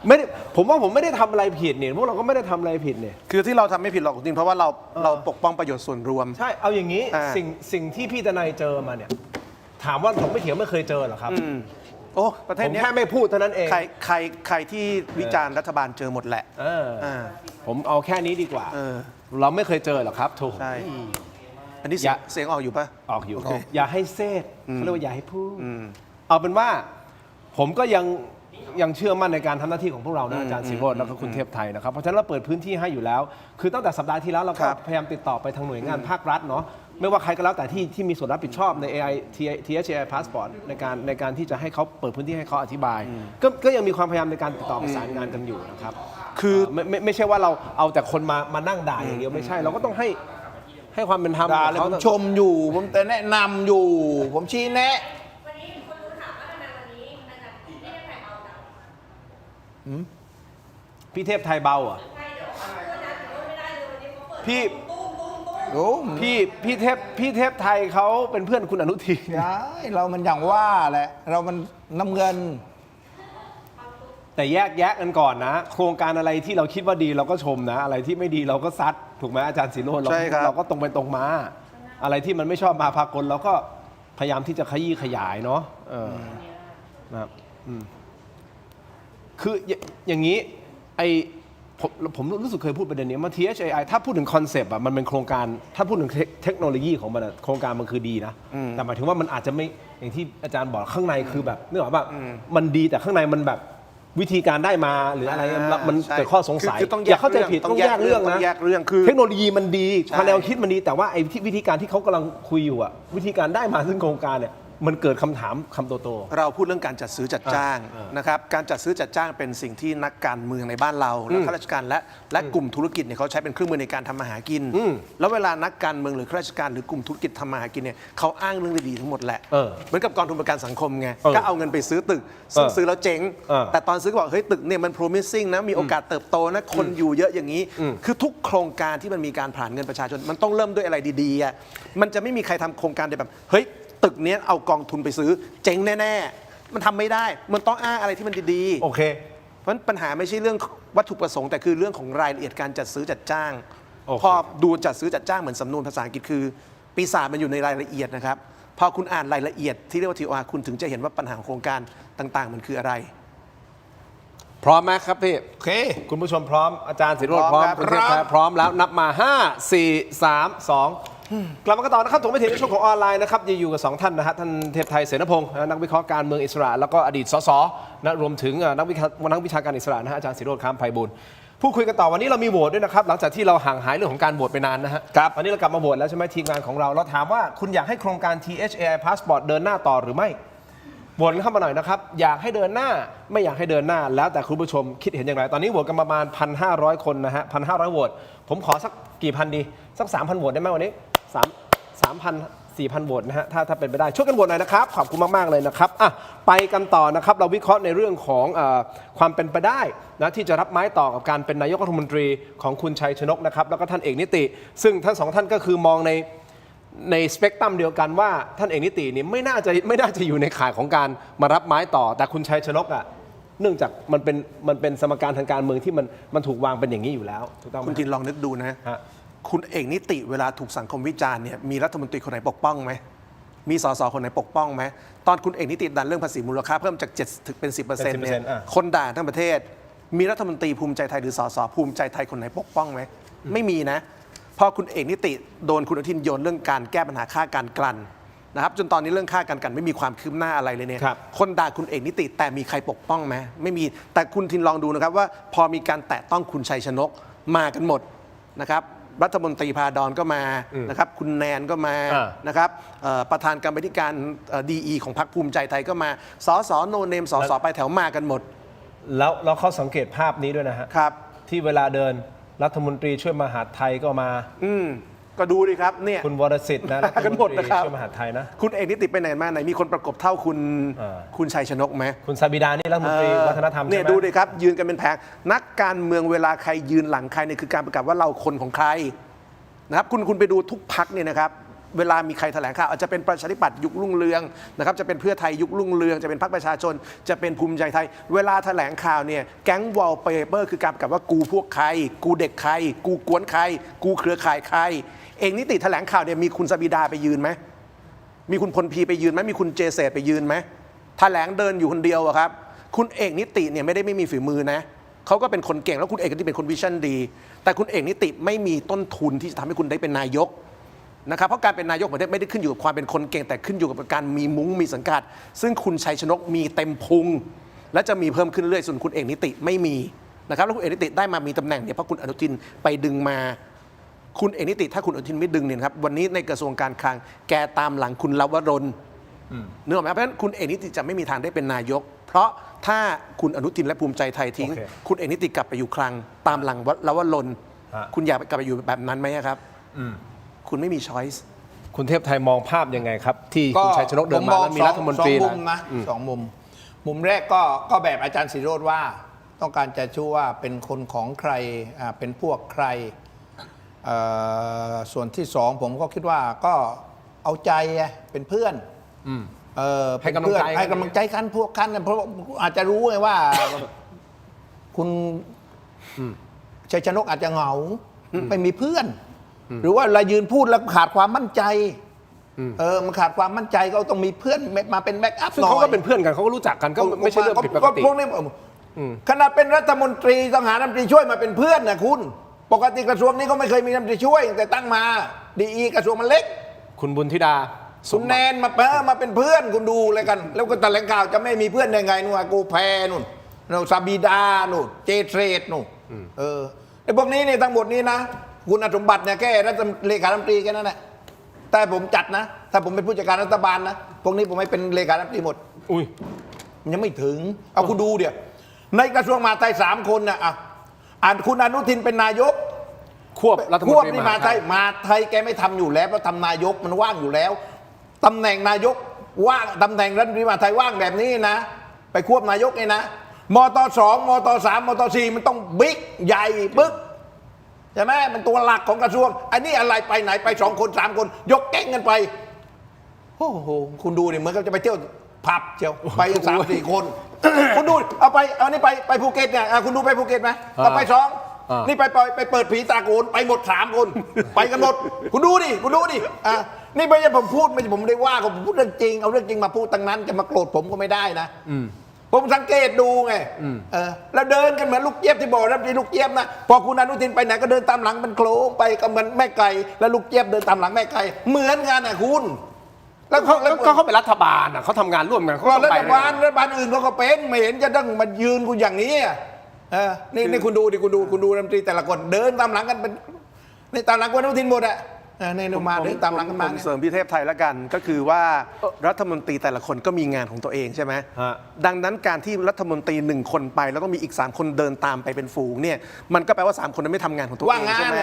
ไม่ได้ผมว่าผมไม่ได้ทำอะไรผิดเนี่ยพวกเราก็ไม่ได้ทำอะไรผิดเนี่ยคือที่เราทำไม่ผิดหรอกจริงเพราะว่าเราปกป้องประโยชน์ส่วนรวมใช่เอาอย่างนี้สิ่งที่พี่ทนายเจอมาเนี่ยถามว่าผมไม่เถียงไม่เคยเจอหรอครับโอ้ประเทศนี้ผมแค่ไม่พูดเท่านั้นเองใครที่วิจารณ์รัฐบาลเจอหมดแหละผมเอาแค่นี้ดีกว่าเราไม่เคยเจอหรอกครับถูกใช่อันนี้เสียงออกอยู่ปะออกอยู่อย่าให้เซธเขาเรียกว่าอย่าให้พูดเอาเป็นว่าผมก็ยังเชื่อมั่นในการทำหน้าที่ของพวกเรานะอาจารย์ศิโรจน์แล้วก็คุณเทพไทยนะครับเพราะฉะนั้นเราเปิดพื้นที่ให้อยู่แล้วคือตั้งแต่สัปดาห์ที่แล้วเราก็พยายามติดต่อไปทางหน่วยงานภาครัฐเนาะไม่ว่าใครก็แล้วแต่ที่มีส่วนรับผิดชอบใน THAI Passport ในการที่จะให้เขาเปิดพื้นที่ให้เขาอธิบายก็ยังมีความพยายามในการติดต่อประสานงานกันอยู่นะครับคือไม่ใช่ว่าเราเอาแต่คนมานั่งด่าอย่างเดียวไม่ใช่เราก็ต้องให้ความเป็นธรรมด่าเลยผมชมอยู่ผมแต่แนะนำอยู่ผมชี้แนะวันนี้คนรู้ถามว่าทำไมวันนี้พี่เทพไทยเบาจังพี่เทพไทยเบาอ่ะพี่เทพไทยเขาเป็นเพื่อนคุณอนุทินใช่เรามันอย่างว่าแหละเรามันน้ำเงินแต่แยกกันก่อนนะโครงการอะไรที่เราคิดว่าดีเราก็ชมนะอะไรที่ไม่ดีเราก็ซัดถูกไหมอาจารย์ศิโรจน์เราก็ตรงไปตรงมาอะไรที่มันไม่ชอบมาพากลเราก็พยายามที่จะขยี้ขยายเนาะนะครับคืออย่างนี้ผมรู้สึกเคยพูดประเด็นนี้มา THAI ถ้าพูดถึงคอนเซปต์อะมันเป็นโครงการถ้าพูดถึงเทคโนโลยีของมันโครงการมันคือดีนะแต่หมายถึงว่ามันอาจจะไม่อย่างที่อาจารย์บอกข้างในคือแบบนึกออกป่ะมันดีแต่ข้างในมันแบบวิธีการได้มาหรืออะไรมันเกิดข้อสงสัยอย่าเข้าใจผิดต้องแยกเรื่องนะคือเทคโนโลยีมันดีแนวคิดมันดีแต่ว่าไอ้วิธีการที่เขากำลังคุยอยู่อะวิธีการได้มาซึ่งโครงการเนี่ย มันเกิดคำถามคำโต เราพูดเรื่องการจัดซื้อจัดจ้างนะครับการจัดซื้อจัดจ้างเป็นสิ่งที่นักการเมืองในบ้านเราและข้าราชการและกลุ่มธุรกิจเนี่ยเขาใช้เป็นเครื่องมือในการทำมาหากิน แล้วเวลานักการเมืองหรือข้าราชการหรือกลุ่มธุรกิจทำมาหากินเนี่ยเขาอ้างเรื่องดีๆทั้งหมดแหละเหมือนกับกองทุนประกันสังคมไงก็เอาเงินไปซื้อตึกซื้อแล้วเจ๊งแต่ตอนซื้อก็บอกเฮ้ยตึกเนี่ยมัน promising นะมีโอกาสเติบโตนะคนอยู่เยอะอย่างนี้คือทุกโครงการที่มันมีการผ่านเงินประชาชนมันต้องเริ่มด้วยอะไรดีๆอ่ะมันจะไม่มีใครทำโครงการแบบเฮ้ยตึกเนี้ยเอากองทุนไปซื้อเจ๊งแน่ๆมันทำไม่ได้มันต้องอ้างอะไรที่มันดีๆ โอเค เพราะฉะนั้นปัญหาไม่ใช่เรื่องวัตถุประสงค์แต่คือเรื่องของรายละเอียดการจัดซื้อจัดจ้าง โอเค พอดูจัดซื้อจัดจ้างเหมือนสำนวนภาษาอังกฤษคือปีศาจมันอยู่ในรายละเอียดนะครับพอคุณอ่านรายละเอียดที่เรียกว่า TOR คุณถึงจะเห็นว่าปัญหาของโครงการต่างๆ มันคืออะไร พร้อมไหมครับพี่ โอเค คุณผู้ชมพร้อมอาจารย์ศิโรจน์พร้อม ครับ คุณเทพไทยพร้อมแล้วนับมา 5 4 3 2 กลับมากันต่อนะครับถกไม่ถึงในช่วงของออนไลน์นะครับอยู่กับ2ท่านนะฮะท่านเทพไทยเสนพงศ์นักวิเคราะห์การเมืองอิสระแล้วก็อดีตสสนะรวมถึงนักวิชาการอิสระนะฮะอาจารย์ศิโรจน์ค้ามไพบูลย์พูดคุยกันต่อวันนี้เรามีโหวตด้วยนะครับหลังจากที่เราห่างหายเรื่องของการโหวตไปนานนะฮะครับวันนี้เรากลับมาโหวตแล้วใช่ไหมทีมงานของเราถามว่าคุณอยากให้โครงการ THAI Passport เดินหน้าต่อหรือไม่โหวตเข้ามาหน่อยนะครับอยากให้เดินหน้าไม่อยากให้เดินหน้าแล้วแต่คุณผู้ชมคิดเห็นอย่างไรตอนนี้โหวตกันประมาณ 1,500 คนนะฮะ 1,500 โหวตผมขอสักกี่พันดีสัก 3,000 โหวตได้ไหมวันนี้3,000 4,000 โหวตนะฮะถ้าเป็นไปได้ช่วยกันโหวตหน่อยนะครับขอบคุณมากๆเลยนะครับไปกันต่อนะครับเราวิเคราะห์ในเรื่องของความเป็นไปได้นะที่จะรับไม้ต่อกับการเป็นนายกรัฐมนตรีของคุณชัยชนกนะครับแล้วก็ท่านเอกนิติ ซึ่งทั้งสองท่านก็คือมองในสเปกตรัมเดียวกันว่าท่านเอกนิตินี่ไม่น่าจะอยู่ในข่ายของการมารับไม้ต่อแต่คุณชัยชนกเนื่องจากมันเป็นสมการทางการเมืองที่มันถูกวางเป็นอย่างนี้อยู่แล้วถูกต้องไหม คุณทินลองนึกดูนะคุณเอกนิติเวลาถูกสังคมวิจารณ์เนี่ยมีรัฐมนตรีคนไหนปกป้องไหมมีสสคนไหนปกป้องไหมตอนคุณเอกนิติดันเรื่องภาษีมูลค่าเพิ่มจาก7ถึงเป็น 10%เนี่ยคนด่าทั้งประเทศมีรัฐมนตรีภูมิใจไทยหรือสสภูมิใจไทยคนไหนปกป้องไหมไม่มีนะพอคุณเอกนิติโดนคุณอนุทินโยนเรื่องการแก้ปัญหาค่าการกลั่นนะครับจนตอนนี้เรื่องค่าการกลั่นไม่มีความคืบหน้าอะไรเลยเนี่ยคนด่าคุณเอกนิติแต่มีใครปกป้องไหมไม่มีแต่คุณทินลองดูนะครับว่าพอมีการแตะต้องคุณชัยชนกมากันหมดนะครับรัฐมนตรีพาดอนก็มานะครับคุณแนนก็มานะครับประธานกรรมการDE ของพรรคภูมิใจไทยก็มาสสโนเนมสสไปแถวมากันหมดแล้วเขาสังเกตภาพนี้ด้วยนะฮะครับที่เวลาเดินรัฐมนตรีช่วยมหาดไทยก็มาก็ดูดิครับเนี่ยคุณวรสิทธิ์นะรัฐมนตรีช่วยมหาดไทยนะคุณเอกนิติไปไหนมาไหนมีคนประกบเท่าคุณชัยชนกไหมคุณซาบิดานี่รัฐมนตรีวัฒนธรรมเนี่ยดูดิครับยืนกันเป็นแผงนักการเมืองเวลาใครยืนหลังใครเนี่ยคือการประกาศว่าเราคนของใครนะครับคุณไปดูทุกพรรคเนี่ยนะครับเวลามีใครแถลงข่าวอาจจะเป็นประชาธิปัตย์ยุครุ่งเรืองนะครับจะเป็นเพื่อไทยยุครุ่งเรืองจะเป็นพรรคประชาชนจะเป็นภูมิใจไทยเวลาแถลงข่าวเนี่ยแก๊งวอลเปเปอร์คือการประกาศว่ากูพวกใครกูเด็กใครกูกวนใครกูเครือข่ายใครเอกนิติแถลงข่าวเนี่ยมีคุณสบิดาไปยืนไหมมีคุณพลพีไปยืนไหมมีคุณเจเศษไปยืนไหมแถลงเดินอยู่คนเดียวอะครับคุณเอกนิติเนี่ยไม่มีฝีมือนะเขาก็เป็นคนเก่งแล้วคุณเอกนิติเป็นคนวิชั่นดีแต่คุณเอกนิติไม่มีต้นทุนที่จะทำให้คุณได้เป็นนายกนะครับเพราะการเป็นนายกประเทศไม่ได้ขึ้นอยู่กับความเป็นคนเก่งแต่ขึ้นอยู่กับการมีมุ้งมีสังกัดซึ่งคุณชัยชนกมีเต็มพุงและจะมีเพิ่มขึ้นเรื่อยส่วนคุณเอกนิติไม่มีนะครับแล้วคุณเอกนิติได้มามีตำแหน่งเนี่ยเพราะคุณอนุทินไปดึงมาคุณเอกนิติถ้าคุณอนุทินไม่ดึงเนี่ยครับวันนี้ในกระทรวงการคลังแกตามหลังคุณลวรนเนื่องจากเพราะฉะนั้นคุณเอกนิติจะไม่มีทางได้เป็นนายกเพราะถ้าคุณอนุทินและภูมิใจไทยทิ้งคุณเอกนิติกลับไปอยู่คลังตามหลังลวรนคุณอยากกลับไปอยู่แบบนั้นไหมครับคุณไม่มีช้อยส์คุณเทพไทยมองภาพยังไงครับที่คุณชัยชนกเดินมาแล้วมีรัฐมนตรีสองมุมนะสองมุมแรกก็แบบอาจารย์ศิโรจน์ว่าต้องการจะชู้ว่าเป็นคนของใครเป็นพวกใครส่วนที่สองผมก็คิดว่าก็เอาใจเป็นเพื่อนให้กำลังใจกันพวกกันเพราะอาจจะรู้ไงว่าคุณชัยชนกอาจจะเหงาไม่มีเพื่อนหรือว่าเรายืนพูดแล้วขาดความมั่นใจมันขาดความมั่นใจก็ต้องมีเพื่อนมาเป็นแบ็กอัพหน่อยเขาก็เป็นเพื่อนกันเขาก็รู้จักกันก็ไม่ใช่เรื่องผิดปกติพวกนี้ขนาดเป็นรัฐมนตรีต้องหารัฐมนตรีช่วยมาเป็นเพื่อนนะคุณปกติกระทรวงนี้ก็ไม่เคยมีรัฐมนตรีช่วยแต่ตั้งมาDEกระทรวงมันเล็กคุณบุญธิดาคุณแนนมาเป็นเพื่อนคุณดูเลยกันแล้วก็แถลงข่าวจะไม่มีเพื่อนได้ไงนู่นกูแพนู่นซาบิดานู่นเจเทรดนู่นไอ้พวกนี้นี่ทั้งหมดนี้นะคุณสมบัติเนี่ยแค่เลขาธิการแค่นั้นแหละ แต่ผมจัดนะ ถ้าผมเป็นผู้จัดการรัฐบาลนะพวกนี้ผมไม่เป็นเลขาธิบดีหมด อุ้ย มันยังไม่ถึงเอาคุณดูเดี๋ยวในกระทรวงมหาดไทย3 คนนะคุณอนุทินเป็นนายก ควบรัฐมน ควบ ตรี นี่มหาดไทยแกไม่ทำอยู่แล้วเพราะทำนายกมันว่างอยู่แล้วตำแหน่งนายกว่างตำแหน่งรัฐมนตรีมหาดไทยว่างแบบนี้นะ ไปควบนายกนี่นะมต2มต3มต4มันต้องบิ๊กใหญ่ปึ๊กใช่ไหมมันตัวหลักของกระทรวงอันนี้อะไรไปไหนไป2 คน3 คนยกแก๊งกันไปโอ้โหคุณดูเนี่ยเหมือนกับจะไปเที่ยวผับเชียวไปกัน3-4 คน คุณดูเอานี่ไปภูเก็ตเนี่ยคุณดูไปภูเก็ตไหมเอาไป2นี่ไปเปิดผีตาโกนไปหมด3 คนไปกันหมดคุณดูดินี่ไม่ใช่ผมพูดไม่ใช่ผมได้ว่าผมพูดเรื่องจริงเอาเรื่องจริงมาพูดตั้งนั้นจะมาโกรธผมก็ไม่ได้นะผมสังเกตดูไงแล้วเดินกันเหมือนลูกเจี๊ยบที่บอกรัฐมนตรีลูกเจี๊ยบนะพอคุณอนุทินไปไหนก็เดินตามหลังเป็นโคลงไปกับเหมือนแม่ไก่แล้วลูกเจี๊ยบเดินตามหลังแม่ไก่เหมือนกันนะคุณแล้วเขาเป็นรัฐบาลเขาทำงานร่วมกันเขา รั ต้อง ฐ ไป บาลอื่นเขาก็เป็นไม่เห็นจะต้องมายืนกูอย่างนี้นี่คุณดูดิคุณดูรัฐมนตรีแต่ละคนเดินตามหลังกันเป็นนี่ตามหลังคุณอนุทินหมดนี่มาเดินตามหลังกันมา ผมเสริมพี่เทพไทยแล้วกันก็คือว่ารัฐมนตรีแต่ละคนก็มีงานของตัวเองใช่ไหมดังนั้นการที่รัฐมนตรี1 คนไปแล้วต้องมีอีก3 คนเดินตามไปเป็นฝูงเนี่ยมันก็แปลว่า3 คนนั้นไม่ทำงานของตัวเองใช่ไหม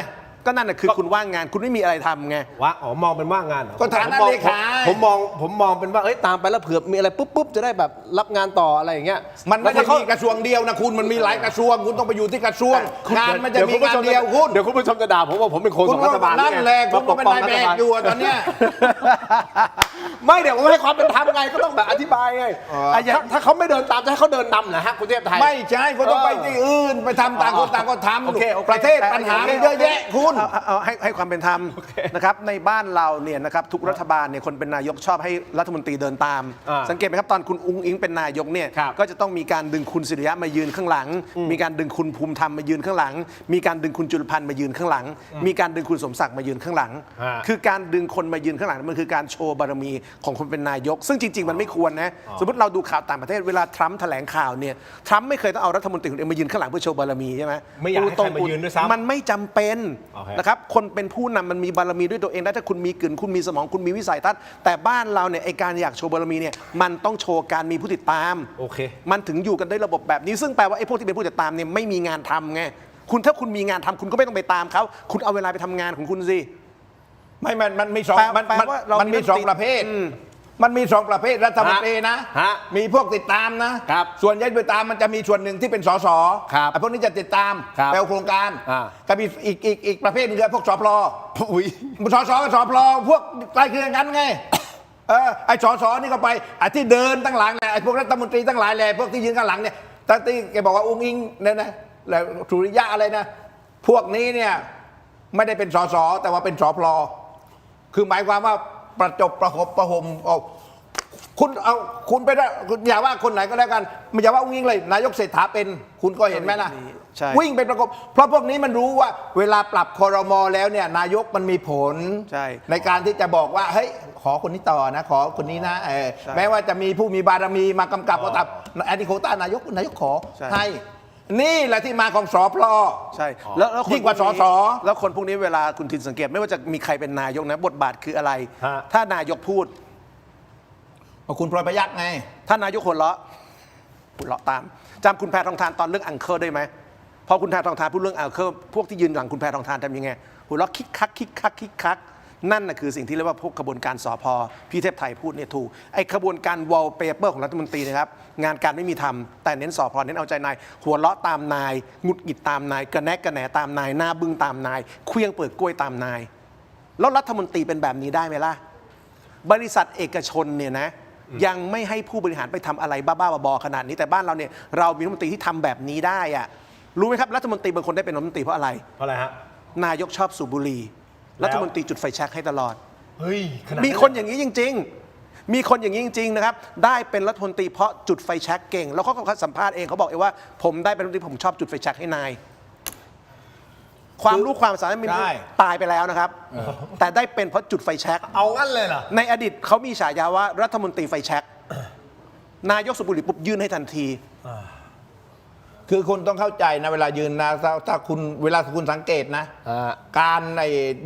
ก็นั่นแหะคือคุณว่างงานคุณไม่มีอะไรทำไงมองเป็นว่างงานเหรอ ก็ฐานะเลขา ผมมองเป็นว่าตามไปแล้วเผื่อมีอะไรปุ๊บจะได้แบบรับงานต่ออะไรอย่างเงี้ย มันไม่ได้มีกระทรวงเดียวนะคุณมันมีหลายกระทรวงคุณต้องไปอยู่ที่กระทรวงงานมันจะมีงานเดียวคุณเดี๋ยวคุณผู้ชมจะด่าผมว่าผมเป็นโฆษกรัฐบาล นั่นแหละคุณก็เป็นนายแบบอยู่ตอนเนี้ย ไม่เดี๋ยวผมให้ความเป็นธรรมไงก็ต้องแบบอธิบายไงถ้าเขาไม่เดินตามจะให้เขาเดินนำเหรอฮะคุณเทพไทยไม่ใช่ก็ต้องไปที่อื่นไปทำต่างคนต่างก็ทำประเทศปัญหาเยอะแยะคุณเอาให้ความเป็นธรรมนะครับในบ้านเราเนี่ยนะครับทุกรัฐบาลเนี่ยคนเป็นนายกชอบให้รัฐมนตรีเดินตามสังเกตไหมครับตอนคุณอุ้งอิงเป็นนายกเนี่ยก็จะต้องมีการดึงคุณศิริยะมายืนข้างหลังมีการดึงคุณภูมิธรรมมายืนข้างหลังมีการดึงคุณจุลพันธ์มายืนข้างหลังมีการดึงคุณสมศักดิ์มายืนข้างหลังคือการดึงคนมายืนข้างหลังมันคือการโชว์บารมีของคนเป็นนายกซึ่งจริงๆมันไม่ควรนะสมมติเราดูข่าวต่างประเทศเวลาทรัมป์แถลงข่าวเนี่ยทรัมป์ไม่เคยต้องเอารัฐมนตรีคนอื่นมายืนข้างหลังเพื่อโชว์บารมีใช่ไหมไม่อยากให้ใครมายืนด้วยซ้ำมันไม่จำเป็นนะครับคนเป็นผู้นำมันมีบารมีด้วยตัวเองได้ถ้าคุณมีกึ่นคุณมีสมองคุณมีวิสัยทัศน์แต่บ้านเราเนี่ยไอการอยากโชว์บารมีเนี่ยมันต้องโชว์การมีผู้ติดตามมันถึงอยู่กันได้ระบบแบบนี้ซึ่งแปลว่าไอพวกที่เป็นผู้ติดตามเนี่ยไม่มีงานทำไงถ้าคุณมีงานทำคุณก็ไม่ต้องไปตามเขาคุณเอาเวลาไปทำงานของคุณสิไม่มันมีมันมี2 ประเภทมันมี2 ประเภทรัฐมนตรีนะมีพวกติดตามนะส่วนใหญ่ติดตามมันจะมีส่วนหนึ่งที่เป็นสสไอ้พวกนี้จะติดตามแปลโครงการก็มีอีกประเภทนึงคือพวกสพลสสกับสพลพวกใกล้เคียงกันไงไอ้สสนี่ก็ไปไอ้ที่เดินตั้งหลังเนี่ยไอ้พวกรัฐมนตรีตั้งหลายแหล่พวกที่ยืนข้างหลังเนี่ยตั้งที่แกบอกว่าอุ้งอิงเนี่ยนะแล้วสุริยะอะไรนะพวกนี้เนี่ยไม่ได้เป็นสสแต่ว่าเป็นสพลคือหมายความว่าประจบประหบประหมคุณไปได้อย่าว่าคนไหนก็แล้วกันไม่อย่าว่าอุ้งอิงเลยนายกเศรษฐาเป็นคุณก็เห็นไหมนะวิ่งไปประกบเพราะพวกนี้มันรู้ว่าเวลาปรับครม.แล้วเนี่ยนายกมันมีผลในการที่จะบอกว่าเฮ้ยขอคนนี้ต่อนะขอคนนี้นะแม้ว่าจะมีผู้มีบารมีมากำกับก็ตามอันนี้โควต้านายกขอให้นี่แหละที่มาของสพลใช่แล้วยิ่งกว่าสสแล้วคนพวกนี้เวลาคุณทินสังเกตไม่ว่าจะมีใครเป็นนายกนะบทบาทคืออะไรถ้านายกพูดคุณพลอยประยักษ์ไงถ้านายกหัวเราะตามจำคุณแพทองทานตอนเรื่องอังเคิลได้ไหมพอคุณแพทองทานพูดเรื่องอังเคิลพวกที่ยืนหลังคุณแพทองทานทำยังไงหัวเราะคิกคักนั่นน่ะคือสิ่งที่เรียกว่าพวกกระบวนการสพพี่เทพไทยพูดเนี่ยถูกไอ้กระบวนการวอลเปเปอร์ของรัฐมนตรีนะครับงานการไม่มีทำแต่เน้นสพเน้นเอาใจนายหัวเราะตามนายหงุดหงิดตามนายกระแนกกระแหนตามนายหน้าบึ้งตามนายเคลี้ยงเปิดกล้วยตามนายแล้วรัฐมนตรีเป็นแบบนี้ได้ไหมล่ะบริษัทเอกชนเนี่ยนะยังไม่ให้ผู้บริหารไปทำอะไรบ้าๆบอๆขนาดนี้แต่บ้านเราเนี่ยเรามีรัฐมนตรีที่ทำแบบนี้ได้อะรู้ไหมครับรัฐมนตรีบางคนได้เป็นรัฐมนตรีเพราะอะไรฮะนายกชอบสูบบุหรี่รัฐมนตรีจุดไฟแช็กให้ตลอดเฮ้ยมีคนอย่างนี้จริงๆมีคนอย่างนี้จริงๆนะครับได้เป็นรัฐมนตรีเพราะจุดไฟแช็กเก่งแล้วเขาก็สัมภาษณ์เองเขาบอกเองว่าผมได้เป็นรัฐมนตรีผมชอบจุดไฟแช็กให้นายความรู้ความสามารถมีตายไปแล้วนะครับแต่ได้เป็นเพราะจุดไฟแช็กเอางั้นเลยเหรอในอดีตเขามีฉายาว่ารัฐมนตรีไฟแช็กนายกสูบบุหรี่ปุ๊บยื่นให้ทันทีคือคุณต้องเข้าใจนะเวลายืนนะถ้าคุณเวลาคุณสังเกตนะการ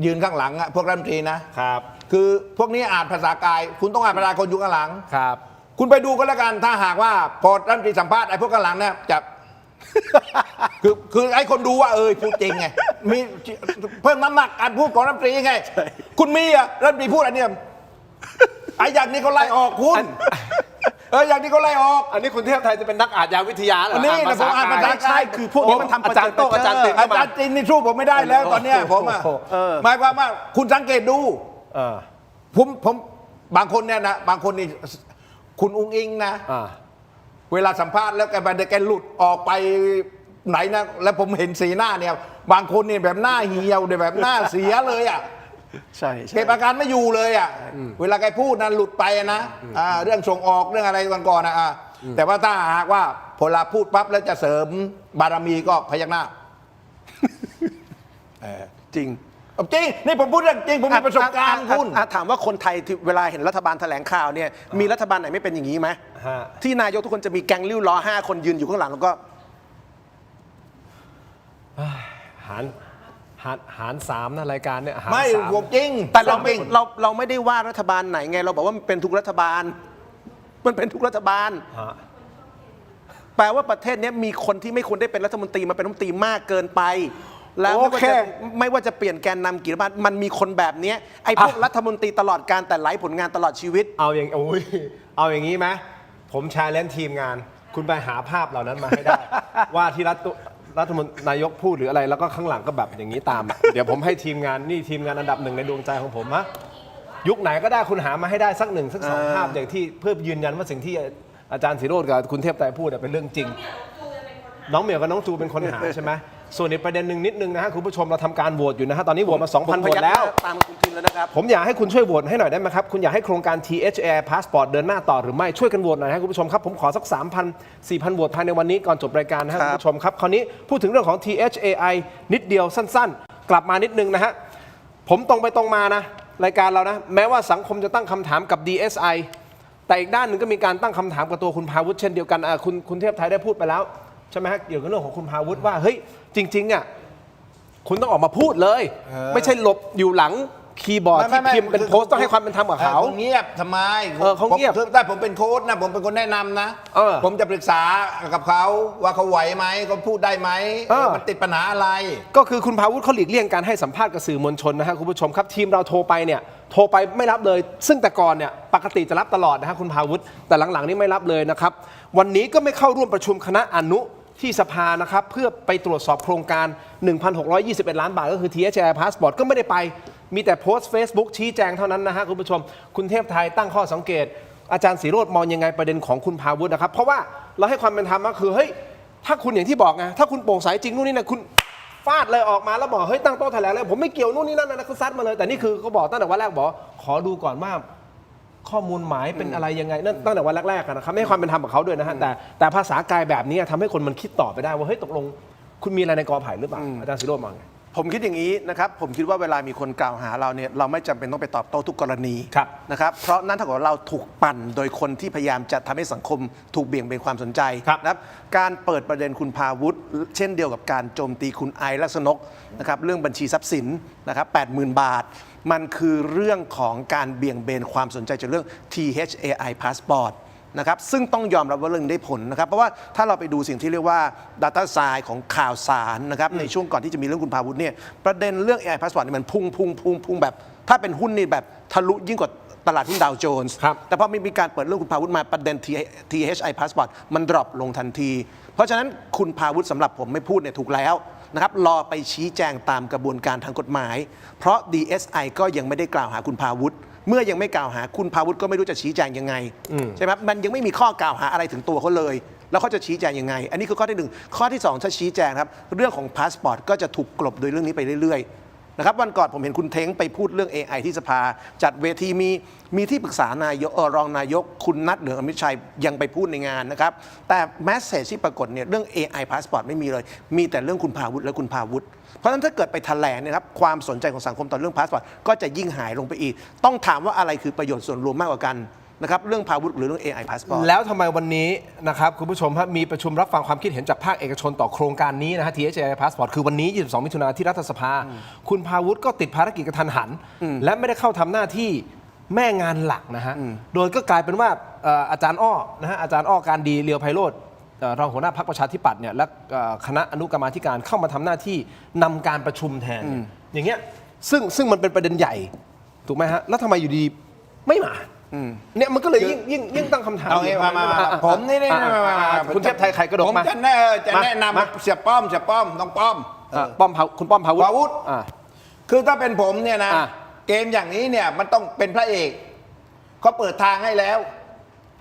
ยืนข้างหลังพวกรัฐมนตรีนะครับ คือพวกนี้อ่านภาษากาย คุณต้องอ่านภาษาคนอยู่ข้างหลัง ครับ คุณไปดูก็แล้วกันถ้าหากว่าพอรัฐมนตรีสัมภาษณ์ไอ้พวกข้างหลังเนี่ยจะ คือไอ้คนดูว่าพูดจริงไงมีเพิ่มน้ำหนักการพูดของรัฐมนตรีไงคุณมีอ่ะรัฐมนตรีพูดอันเนี้ยไอ้อย่างนี้เขาไล่ออกคุณอย่างนี้เขาไล่ออก อันนี้คุณเทพไทยจะเป็นนักอาชญาวิทยาเหรอ อันนี้นะผมอ่านภาษากาย คือพวกนี้มันทำ อาจารย์โต้งอาจารย์ติน อาจารย์จีนนี่สู้ผมไม่ได้แล้วตอนเนี้ยผมอ่ะหมายความว่าคุณสังเกตดูผมบางคนเนี่ยนะบางคนนี่คุณอุ้งอิงนะเวลาสัมภาษณ์แล้วแกหลุดออกไปไหนนะแล้วผมเห็นสีหน้าเนี่ยบางคนเนี่ยแบบหน้าเหี่ยวแบบหน้าเสียเลยอ่ะ ใช่ เก็บอาการไม่อยู่เลยอ่ะเวลาแกพูดนั้นหลุดไปนะเรื่องส่งออกเรื่องอะไรก่อนๆนะแต่ว่าถ้าหากว่าพอเราพูดปั๊บแล้วจะเสริมบารมีก็พยักหน้า จริง จริงนี่ผมพูดเรื่องจริงผมมีประสบการณ์คุณ ถามว่าคนไทยที่เวลาเห็นรัฐบาลแถลงข่าวเนี่ยมีรัฐบาลไหนไม่เป็นอย่างนี้ไหมที่นายกทุกคนจะมีแก๊งริ้วล้อ5 คนยืนอยู่ข้างหลังแล้วก็หาร3นะรายการเนี่ยหาร ไม่ 3 ผมจริง แต่เราไม่ได้ว่ารัฐบาลไหนไงเราบอกว่ามันเป็นทุกรัฐบาลมันเป็นทุกรัฐบาลแปลว่าประเทศนี้มีคนที่ไม่ควรได้เป็นรัฐมนตรีมาเป็นรัฐมนตรีมากเกินไปแล้วไม่ว่าจะเปลี่ยนแกนนำกี่รัฐบาลมันมีคนแบบนี้ไอ้พวกรัฐมนตรีตลอดการแต่ไร้ผลงานตลอดชีวิตเอาอย่างนี้ไหมผมแชร์เล่นทีมงาน คุณไปหาภาพเหล่านั้นมาให้ได้ ว่าที่รัฐมนตรีนายกพูดหรืออะไรแล้วก็ข้างหลังก็แบบอย่างนี้ตาม เดี๋ยวผมให้ทีมงานนี่ทีมงานอันดับ1ในดวงใจของผมนะยุคไหนก็ได้คุณหามาให้ได้สัก1 สัก 2 ภาพอย่างที่เพื่อยืนยันว่าสิ่งที่อาจารย์ศิโรจน์กับคุณเทพไทยพูดเป็นเรื่องจริง น้องเหมียวกับน้องจูเป็นคนหาใช่ไหมส่วนอีกประเด็นหนึ่งนิดนึงนะฮะคุณผู้ชมเราทำการโหวตอยู่นะฮะตอนนี้โหวตมา 2,000 โหวตแล้วตามคุณทินแล้วนะครับผมอยากให้คุณช่วยโหวตให้หน่อยได้ไหมครับคุณอยากให้โครงการ THAI Passport เดินหน้าต่อหรือไม่ช่วยกันโหวตหน่อยครับคุณผู้ชมครับผมขอสัก 3,000 4,000 โหวตภายในวันนี้ก่อนจบรายการนะฮะคุณผู้ชมครับคราวนี้พูดถึงเรื่องของ THAI นิดเดียวสั้นๆกลับมานิดนึงนะฮะผมตรงไปตรงมานะรายการเรานะแม้ว่าสังคมจะตั้งคำถามกับ DSI แต่อีกด้านหนึ่งก็มีการตั้งคำถามกับตัวคุณพาวุฒิเช่นเดียวกันคุณเทพไทยได้พูดไปแล้วใช่ไหมฮะเกี่ยวกับเรื่องของคุณพาวุฒิว่าเฮ้ยจริงๆอ่ะคุณต้องออกมาพูดเลยไม่ใช่หลบอยู่หลังคีย์บอร์ดที่พิมพ์เป็นโพสต์ต้องให้ความเป็นธรรมกับเขาเงียบทำไมเขาเงียบถ้าผมเป็นโค้ชนะผมเป็นคนแนะนำนะผมจะปรึกษากับเขาว่าเขาไหวไหมเขาพูดได้ไหมมันติดปัญหาอะไรก็คือคุณพาวุฒิเขาหลีกเลี่ยงการให้สัมภาษณ์กับสื่อมวลชนนะฮะคุณผู้ชมครับทีมเราโทรไปไม่รับเลยซึ่งแต่ก่อนเนี่ยปกติจะรับตลอดนะฮะคุณพาวุฒิแต่หลังๆนี่ไม่รับเลยนะครับวันนี้ก็ไม่เข้าร่วมประชุมคณะอนุที่สภานะครับเพื่อไปตรวจสอบโครงการ 1,621 ล้านบาทก็คือ THAI Passport ก็ไม่ได้ไปมีแต่โพสต์ Facebook ชี้แจงเท่านั้นนะฮะคุณผู้ชมคุณเทพไทยตั้งข้อสังเกตอาจารย์ศิโรจน์มองยังไงประเด็นของคุณพาวุฒินะครับเพราะว่าเราให้ความเป็นธรรมก็คือเฮ้ยถ้าคุณอย่างที่บอกไงถ้าคุณโปร่งใสจริงนู่นนี่นะคุณฟาดเลยออกมาแล้วบอกเฮ้ยตั้งโต๊ะแถลงเลยผมไม่เกี่ยวนู่นนี่นั่นนะเขาซัดมาเลยแต่นี่คือเขาบอกตั้งแต่วันแรกบอกขอดูก่อนว่าข้อมูลหมายเป็นอะไรยังไงนั่นตั้งแต่วันแรกๆนะครับไม่ให้ความเป็นธรรมกับเขาด้วยนะฮะแต่ภาษากายแบบนี้ทำให้คนมันคิดต่อไปได้ว่าเฮ้ยตกลงคุณมีอะไรในกอไผ่หรือเปล่าอาจารย์ศิโรจน์มองไงผมคิดอย่างนี้นะครับผมคิดว่าเวลามีคนกล่าวหาเราเนี่ยเราไม่จำเป็นต้องไปตอบโต้ทุกกรณีนะครับเพราะนั่นเท่ากับว่าเราถูกปั่นโดยคนที่พยายามจะทำให้สังคมถูกเบี่ยงเบนความสนใจนะครับการเปิดประเด็นคุณพาวุฒิเช่นเดียวกับการโจมตีคุณไอซ์ลักษณกนะครับเรื่องบัญชีทรัพย์สินนะครับ 80,000 บาทมันคือเรื่องของการเบี่ยงเบนความสนใจจากเรื่อง THAI Passport นะครับซึ่งต้องยอมรับว่าเรื่องได้ผลนะครับเพราะว่าถ้าเราไปดูสิ่งที่เรียกว่า Data Science ของข่าวสารนะครับในช่วงก่อนที่จะมีเรื่องคุณพาวุฒิเนี่ยประเด็นเรื่อง AI Passport นี่มันพุ่งแบบถ้าเป็นหุ้นนี่แบบทะลุยิ่งกว่าตลาดหุ้นดาวโจนส์แต่พอมีการเปิดเรื่องคุณพาวุฒิมาประเด็น THAI Passport มันดรอปลงทันทีเพราะฉะนั้นคุณพาวุฒิสำหรับผมไม่พูดเนี่ยถูกแล้วนะครับรอไปชี้แจงตามกระบวนการทางกฎหมายเพราะ DSI ก็ยังไม่ได้กล่าวหาคุณพาวุฒิเมื่อยังไม่กล่าวหาคุณพาวุฒิก็ไม่รู้จะชี้แจงยังไงใช่ไหมมันยังไม่มีข้อกล่าวหาอะไรถึงตัวเขาเลยแล้วเขาจะชี้แจงยังไงอันนี้คือข้อที่1ข้อที่2ถ้าชี้แจงครับเรื่องของพาสปอร์ตก็จะถูกกลบโดยเรื่องนี้ไปเรื่อยๆนะครับวันก่อนผมเห็นคุณเท้งไปพูดเรื่อง AI ที่สภาจัดเวทีมีที่ปรึกษานายกรองนายกคุณนัทเหลืองอมิตรชัยยังไปพูดในงานนะครับแต่แมสเสจที่ปรากฏเนี่ยเรื่อง AI พาสปอร์ตไม่มีเลยมีแต่เรื่องคุณพาวุฒิและคุณพาวุฒิเพราะฉะนั้นถ้าเกิดไปแถลงเนี่ยครับความสนใจของสังคมต่อเรื่องพาสปอร์ตก็จะยิ่งหายลงไปอีกต้องถามว่าอะไรคือประโยชน์ส่วนรวมมากกว่ากัน นะครับเรื่องพาวุธหรือเรื่อง AI Passport แล้วทำไมวันนี้นะครับคุณผู้ชมครับมีประชุมรับฟังความคิดเห็นจากภาคเอกชนต่อโครงการนี้นะฮะ THAI Passport คือวันนี้ 22 มิถุนายนที่รัฐสภา คุณพาวุฒิก็ติดภารกิจกระทันหัน และไม่ได้เข้าทำหน้าที่แม่งานหลักนะฮะโดยก็กลายเป็นว่าอาจารย์อ้อนะฮะอาจารย์อ้อการดีเลียวไพโรจน์รองหัวหน้าพรรคประชาธิปัตย์เนี่ยและคณะอนุกรรมาธิการเข้ามาทำหน้าที่นำการประชุมแทนอย่างเงี้ยซึ่งมันเป็นประเด็นใหญ่ถูกไหมฮะแล้วทำไมอยู่ดีไม่มาเนี่ยมันก็เลยยิ่งตั้งคำถาม เอางี้มาผมนี่คุณเทพไทยไข่กระดก ผม มา จะแนะนำเสียป้อมต้องป้อม คุณป้อมพาวุฒิ พาวุฒิ คือถ้าเป็นผมเนี่ยนะ เกมอย่างนี้เนี่ยมันต้องเป็นพระเอกเขาเปิดทางให้แล้ว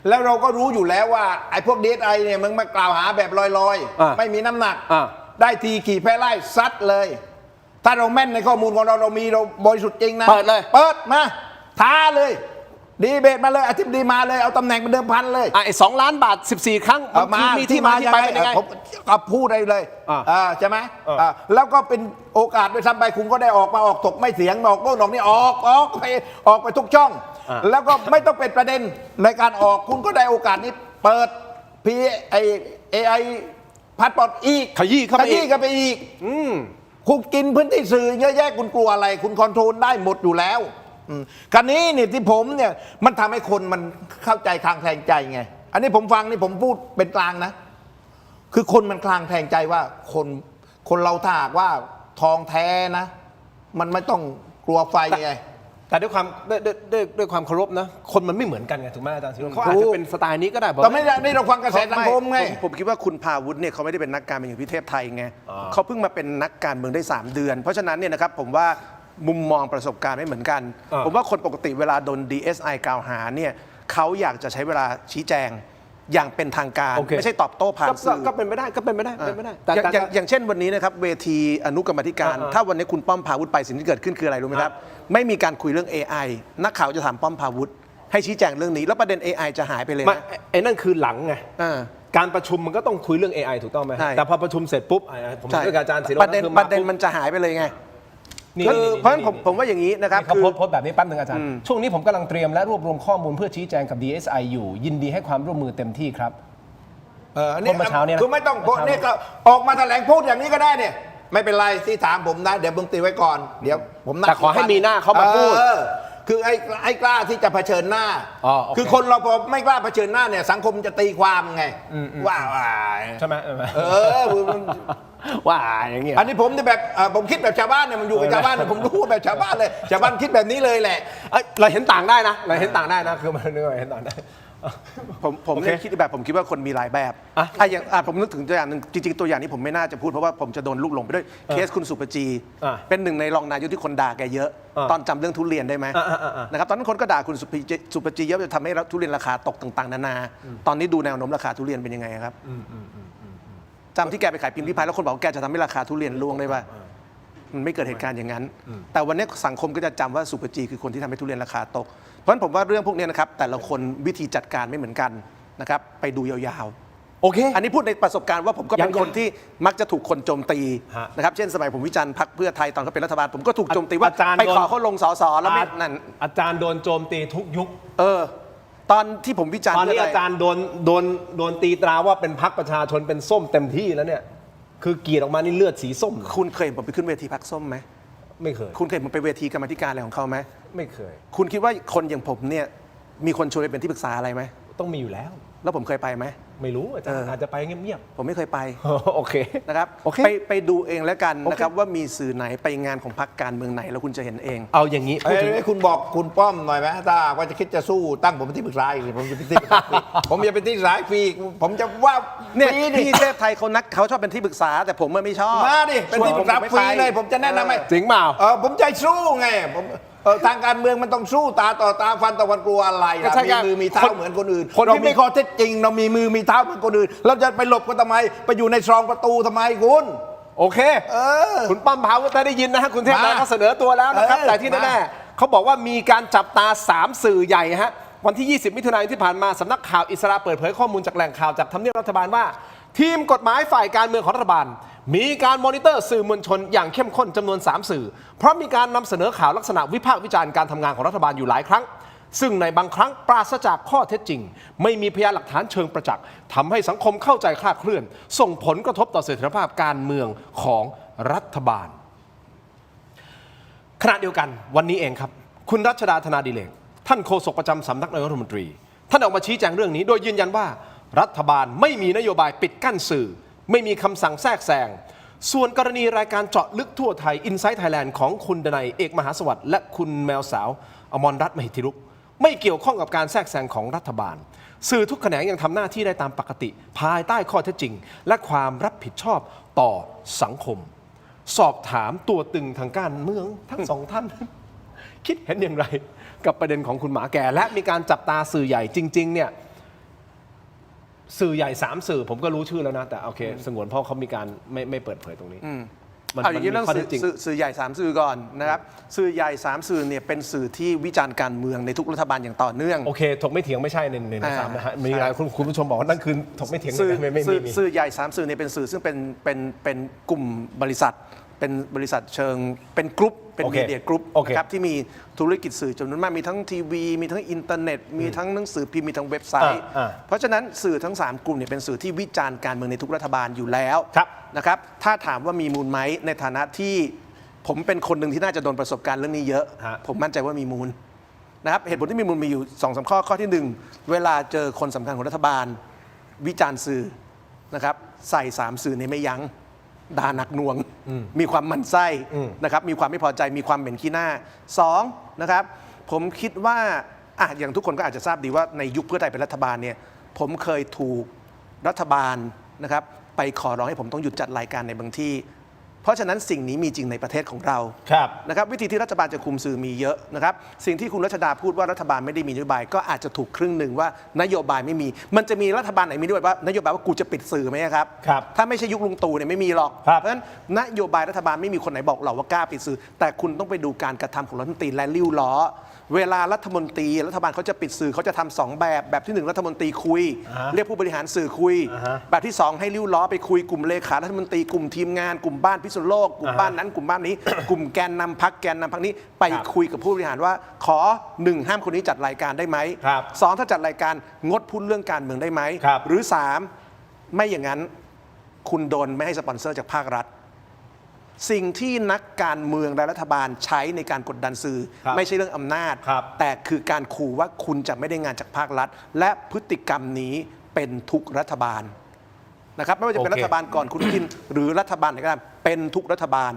แล้วเราก็รู้อยู่แล้วว่าไอ้พวก DSI เนี่ยมึงมากล่าวหาแบบลอยๆไม่มีน้ำหนักได้ทีขี่แพ้ไล่ซัดเลย ถ้าเราแม่นในข้อมูลของเรามีเราบริสุทธิ์จริงนะ เปิดเลย เปิดมาท้าเลยดีเบตมาเลยอธิบดีมาเลยเอาตำแหน่งเป็นเดิมพันเลยไอ้2 ล้านบาท 14 ครั้งมันคือมีที่มาที่ไปเป็นยังไง ผมก็พูดได้เลยใช่ไหมแล้วก็เป็นโอกาสด้วยซ้ำไปคุณก็ได้ออกถกไม่เสียงออกโน่นออกนี่ออกไปทุกช่อง แล้วก็ไม่ต้องเป็นประเด็นในการออกคุณก็ได้โอกาสนี้เปิดAI พาสปอร์ตอีก ขยี้เข้าไปอีก คุณกินพื้นที่สื่อเยอะแยะคุณกลัวอะไรคุณคอนโทรลได้หมดอยู่แล้วการนี้เนี่ยที่ผมเนี่ยมันทำให้คนมันเข้าใจคลางแคลงใจไงอันนี้ผมฟังนี่ผมพูดเป็นกลางนะคือคนมันคลางแคลงใจว่าคนเราถ้าหากว่าทองแท้นะมันไม่ต้องกลัวไฟไงแต่ด้วยความเคารพนะคนมันไม่เหมือนกันไงถูกไหมอาจารย์ศิโรจน์เขาอาจจะเป็นสไตล์นี้ก็ได้แต่ไม่ได้นี่เราฟังกระแสสังคมไงผมคิดว่าคุณพาวุฒิเนี่ยเขาไม่ได้เป็นนักการเมืองอย่างพี่เทพไทยไงเขาเพิ่งมาเป็นนักการเมืองได้3 เดือนเพราะฉะนั้นเนี่ยนะครับผมว่ามุมมองประสบการณ์ไม่เหมือนกันผมว่าคนปกติเวลาโดน DSI กล่าวหาเนี่ยเขาอยากจะใช้เวลาชี้แจงอย่างเป็นทางการไม่ใช่ตอบโต้ผ่านสื่อก็เป็นไม่ได้แต่อย่างเช่นวันนี้นะครับเวทีอนุกรรมาธิการถ้าวันนี้คุณป้อมพาวุฒิไปสิ่งที่เกิดขึ้นคืออะไรรู้ไหมครับไม่มีการคุยเรื่อง AI นักข่าวจะถามป้อมพาวุฒิให้ชี้แจงเรื่องนี้แล้วประเด็น AI จะหายไปเลยนะไอ้นั่นคือหลังไงการประชุมมันก็ต้องคุยเรื่อง AI ถูกต้องไหมแต่พอประชุมเสร็จปุ๊บผมด้วยกับอาจารย์ศิโรจน์ประเด็นมันจะหายไปเลยไงเพราะฉะนั้นผมว่าอย่างนี้นะครับคือโพสต์แบบนี้แป๊บนึงอาจารย์ช่วงนี้ผมกำลังเตรียมและรวบรวมข้อมูลเพื่อชี้แจงกับ DSI อยู่ยินดีให้ความร่วมมือเต็มที่ครับนี่เมื่อเช้านี้คือไม่ต้องนี่ก็ออกมาแถลงพูดอย่างนี้ก็ได้เนี่ยไม่เป็นไรที่ถามผมนะเดี๋ยวผมตีไว้ก่อนเดี๋ยวผมแต่ขอให้มีหน้าเขามาพูดคือไอ้กล้าที่จะเผชิญหน้าคือคนเราพอไม่กล้าเผชิญหน้าเนี่ยสังคมจะตีความไงว่าใช่ไหมว่าอย่างเงี้ยอันนี้ผมแบบผมคิดแบบชาวบ้านเนี่ยมันอยู่กับชาวบ้านผมรู้แบบชาวบ้านเลยชาวบ้านคิดแบบนี้เลยแหละเราเห็นต่างได้นะเราเห็นต่างได้นะคือมันเห็นต่างได้ผมคิดแบบผมคิดว่าคนมีหลายแบบอย่างผมนึกถึงตัวอย่างหนึ่งจริงๆตัวอย่างนี้ผมไม่น่าจะพูดเพราะว่าผมจะโดนลูกหลงไปด้วยเคสคุณสุปจีเป็นหนึ่งในรองนายกที่คนด่าแกเยอะตอนจำเรื่องทุเรียนได้ไหมนะครับตอนนั้นคนก็ด่าคุณสุปจีเยอะจะทำให้ทุเรียนราคาตกต่างๆนานาตอนนี้ดูแนวโน้มราคาทุเรียนเป็นยังไงครับจำที่แกไปขายพิมพ์ริพายแล้วคนบอกว่าแกจะทำให้ราคาทุเรียนร่วงได้ป่ะมันไม่เกิดเหตุการณ์อย่างนั้นแต่วันนี้สังคมก็จะจำว่าสุปจีคือคนที่ทำให้ทุเรียนราคาตกเพราะฉะนั้นผมว่าเรื่องพวกนี้นะครับแต่ละคนวิธีจัดการไม่เหมือนกันนะครับไปดูยาวๆโอเคอันนี้พูดในประสบการณ์ว่าผมก็เป็นคนที่มักจะถูกคนโจมตีนะครับเช่นสมัยผมวิจารณ์พรรคเพื่อไทยตอนเขาเป็นรัฐบาลผมก็ถูกโจมตีว่าไปขอเขาลงสสแล้วไม่นั่นอาจารย์โดนโจมตีทุกยุคตอนที่ผมวิจารณ์ตอนนี้อาจารย์โดนตีตราว่าเป็นพรรคประชาชนเป็นส้มเต็มที่แล้วเนี่ยคือเกียรติออกมานี่เลือดสีส้มคุณเคยผมไปขึ้นเวทีพรรคส้มไหมไม่เคยคุณเคยผมไปเวทีกรรมธิการอะไรของเขาไหมไม่เคยคุณคิดว่าคนอย่างผมเนี่ยมีคนชวนไปเป็นที่ปรึกษาอะไรไหมต้องมีอยู่แล้วแล้วผมเคยไปไหมไม่รู้อาจารย์อาจจะไปเงียบๆผมไม่เคยไปโอเคนะครับไปดูเองแล้วกันนะครับว่ามีสื่อไหนไปงานของพรรคการเมืองไหนแล้วคุณจะเห็นเองเอาอย่างนี้พูดถึงคุณบอกคุณป้อมหน่อยไหมถ้าว่าจะคิดจะสู้ตั้งผมเป็นที่ปรึกษาอีกผมจะเป็นที่ปรึกษาผมจะเป็นที่ปรึกษาฟรีผมจะว่าเนี่ยที่เทพไทยเขาชอบเป็นที่ปรึกษาแต่ผมไม่ชอบมาดิเป็นที่ปรึกษาฟรีเลยผมจะแนะนำให้จริงเปล่าผมใจสู้ไงผมทางการเมืองมันต้องสู้ตาต่อตาฟันต่อฟันกลัวอะไรมีมือมีเท้าเหมือนคนอื่นเรามีข้อเท็จจริงเรามีมือมีเท้าเหมือนคนอื่นเราจะไปหลบกันทำไมไปอยู่ในซองประตูทำไมคุณโอเคคุณป้อมพาวุฒิได้ยินนะฮะคุณเทพเขาเสนอตัวแล้วนะครับแต่ที่แน่ๆเขาบอกว่ามีการจับตา3สื่อใหญ่ฮะวันที่ 20 มิถุนายนที่ผ่านมาสำนักข่าวอิสราเปิดเผยข้อมูลจากแหล่งข่าวจากทำเนียบรัฐบาลว่าทีมกฎหมายฝ่ายการเมืองของรัฐบาลมีการมอนิเตอร์สื่อมวลชนอย่างเข้มข้นจำนวน3สื่อเพราะมีการนำเสนอข่าวลักษณะวิพากษ์วิจารณ์การทำงานของรัฐบาลอยู่หลายครั้ง ซึ่งในบางครั้งปราศจากข้อเท็จจริง ไม่มีพยานหลักฐานเชิงประจักษ์ทำให้สังคมเข้าใจคลาดเคลื่อน ส่งผลกระทบต่อเสถียรภาพการเมืองของรัฐบาลขณะเดียวกันวันนี้เองครับคุณรัชดาธนาดิเรกท่านโฆษกประจำสำนักนายกรัฐมนตรีท่านออกมาชี้แจงเรื่องนี้โดยยืนยันว่ารัฐบาลไม่มีนโยบายปิดกั้นสื่อไม่มีคำสั่งแทรกแซงส่วนกรณีรายการเจาะลึกทั่วไทย Inside Thailand ของคุณดนัยเอกมหาสวัสดิ์และคุณแมวสาวอมรรัตน์มหิทธิรุกไม่เกี่ยวข้องกับการแทรกแซงของรัฐบาลสื่อทุกแขนงยังทำหน้าที่ได้ตามปกติภายใต้ข้อเท็จจริงและความรับผิดชอบต่อสังคมสอบถามตัวตึงทางการเมืองทั้งสองท่าน คิดเห็นอย่างไรกับประเด็นของคุณหมาแก่และมีการจับตาสื่อใหญ่จริงๆเนี่ยสื่อใหญ่3สื่อผมก็รู้ชื่อแล้วนะแต่โอเคสงวนเพราะเขามีการไม่เปิดเผยตรงนี้เอาอย่างนี้เรื่องสื่อใหญ่3สื่อก่อนนะครับสื่อใหญ่3สื่อเนี่ยเป็นสื่อที่วิจารณ์การเมืองในทุกรัฐบาลอย่างต่อเนื่องโอเคถกไม่เถียงไม่ใช่ในสามนะฮะมีอะไรคุณผู้ชมบอกว่านั่นคือถกไม่เถียงไม่มีสื่อใหญ่3สื่อเนี่ยเป็นสื่อซึ่งเป็นกลุ่มบริษัทเป็นบริษัทเชิงเป็นกรุ๊ปเป็นมีเดียกรุ๊ปนะครับที่มีธุรกิจสื่อจำนวนมากมีทั้งทีวีมีทั้งอินเทอร์เน็ตมีทั้งหนังสือพิมพ์มีทั้งเว็บไซต์เพราะฉะนั้นสื่อทั้ง3กลุ่มเนี่ยเป็นสื่อที่วิจารณ์การเมืองในทุกรัฐบาลอยู่แล้วนะครับถ้าถามว่ามีมูลไหมในฐานะที่ผมเป็นคนหนึ่งที่น่าจะโดนประสบการณ์เรื่องนี้เยอะผมมั่นใจว่ามีมูลนะครับเหตุผลที่มีมูลมีอยู่ 2-3 ข้อที่1เวลาเจอคนสำคัญของรัฐบาลวิจารณ์สื่อนะครับใส่3สื่อในไม่ยั้งด่าหนักหน่วงมีความหมั่นไส้นะครับมีความไม่พอใจมีความเหม็นขี้หน้า2นะครับผมคิดว่าอย่างทุกคนก็อาจจะทราบดีว่าในยุคเพื่อไทยเป็นรัฐบาลเนี่ยผมเคยถูกรัฐบาลนะครับไปขอร้องให้ผมต้องหยุดจัดรายการในบางที่เพราะฉะนั้นสิ่งนี้มีจริงในประเทศของเรานะครับวิธีที่รัฐบาลจะคุมสื่อมีเยอะนะครับสิ่งที่คุณรัชดาพูดว่ารัฐบาลไม่ได้มีนโยบายก็อาจจะถูกครึ่งหนึ่งว่านโยบายไม่มีมันจะมีรัฐบาลไหนมีนโยบายว่านโยบายว่ากูจะปิดสื่อไหมครับถ้าไม่ใช่ยุคลุงตู่เนี่ยไม่มีหรอกเพราะฉะนั้นนโยบายรัฐบาลไม่มีคนไหนบอกเราว่ากล้าปิดสื่อแต่คุณต้องไปดูการกระทำของรัฐมนตรีและริ้วล้อเวลารัฐมนตรีรัฐบาลเขาจะปิดสื่อเขาจะทำ2แบบที่1รัฐมนตรีคุยเรียกผู้บริหารสื่อคุยแบบที่2ให้ริ้วล้อไปคุยกลุ่มเลขารัฐมนตรีกลุ่มทีมงานกลุ่มบ้านพิษณุโลกกลุ่มบ้านนั้นกลุ่มบ้านนี้ กลุ่มแกนนำพรรคแกนนำพรรคนี้ไปคุยกับผู้บริหารว่าขอ1ห้ามคนนี้จัดรายการได้ไหม2ถ้าจัดรายการงดพูดเรื่องการเมืองได้ไหมหรือ3ไม่อย่างนั้นคุณโดนไม่ให้สปอนเซอร์จากภาครัฐสิ่งที่นักการเมืองและรัฐบาลใช้ในการกดดันสื่อไม่ใช่เรื่องอำนาจแต่คือการขู่ว่าคุณจะไม่ได้งานจากภาครัฐและพฤติกรรมนี้เป็นทุกรัฐบาลนะครับไม่ว่าจะเป็นรัฐบาลก่อนคุณทินหรือรัฐบาลไหนก็ตามเป็นทุกรัฐบาล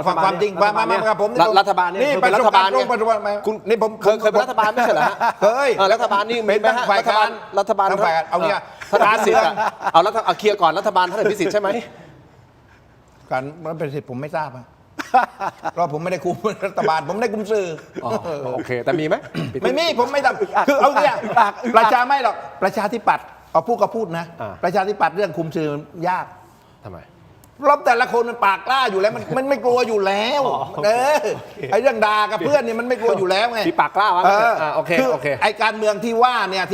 ฟังความจริงมากับผมรัฐบาลนี่เป็นรัฐบาลคุณนี่ผมเคยเป็นรัฐบาลไม่ใช่เหรอเคยรัฐบาลนี่เป็นฝ่ายการรัฐบาลเอาเนี่ยการเมืองเอาเคลียร์ก่อนรัฐบาลท่านอภิสิทธิ์ใช่ไหมการมันเป็นสิทธิ์ผมไม่ทราบเพราะผมไม่ได้คุมรัฐบาลผมไม่ได้คุมสื่อโอเคแต่มีไหมไม่มีผมไม่ทำคือเอาเนี่ยประชาไม่หรอกประชาธิปัตย์เอาพูดก็พูดนะประชาธิปัตย์เรื่องคุมสื่อยากทำไมรบแต่ละคนมันปากกล้าอยู่แล้วมันไม่กลัวอยู่แล้วไอ้เรื่องด่ากับเพื่อนเนี่ยมันไม่กลัวอยู่แล้วไงที่ปากกล้าวะโอเคไอ้การเมืองที่ว่าเนี่ย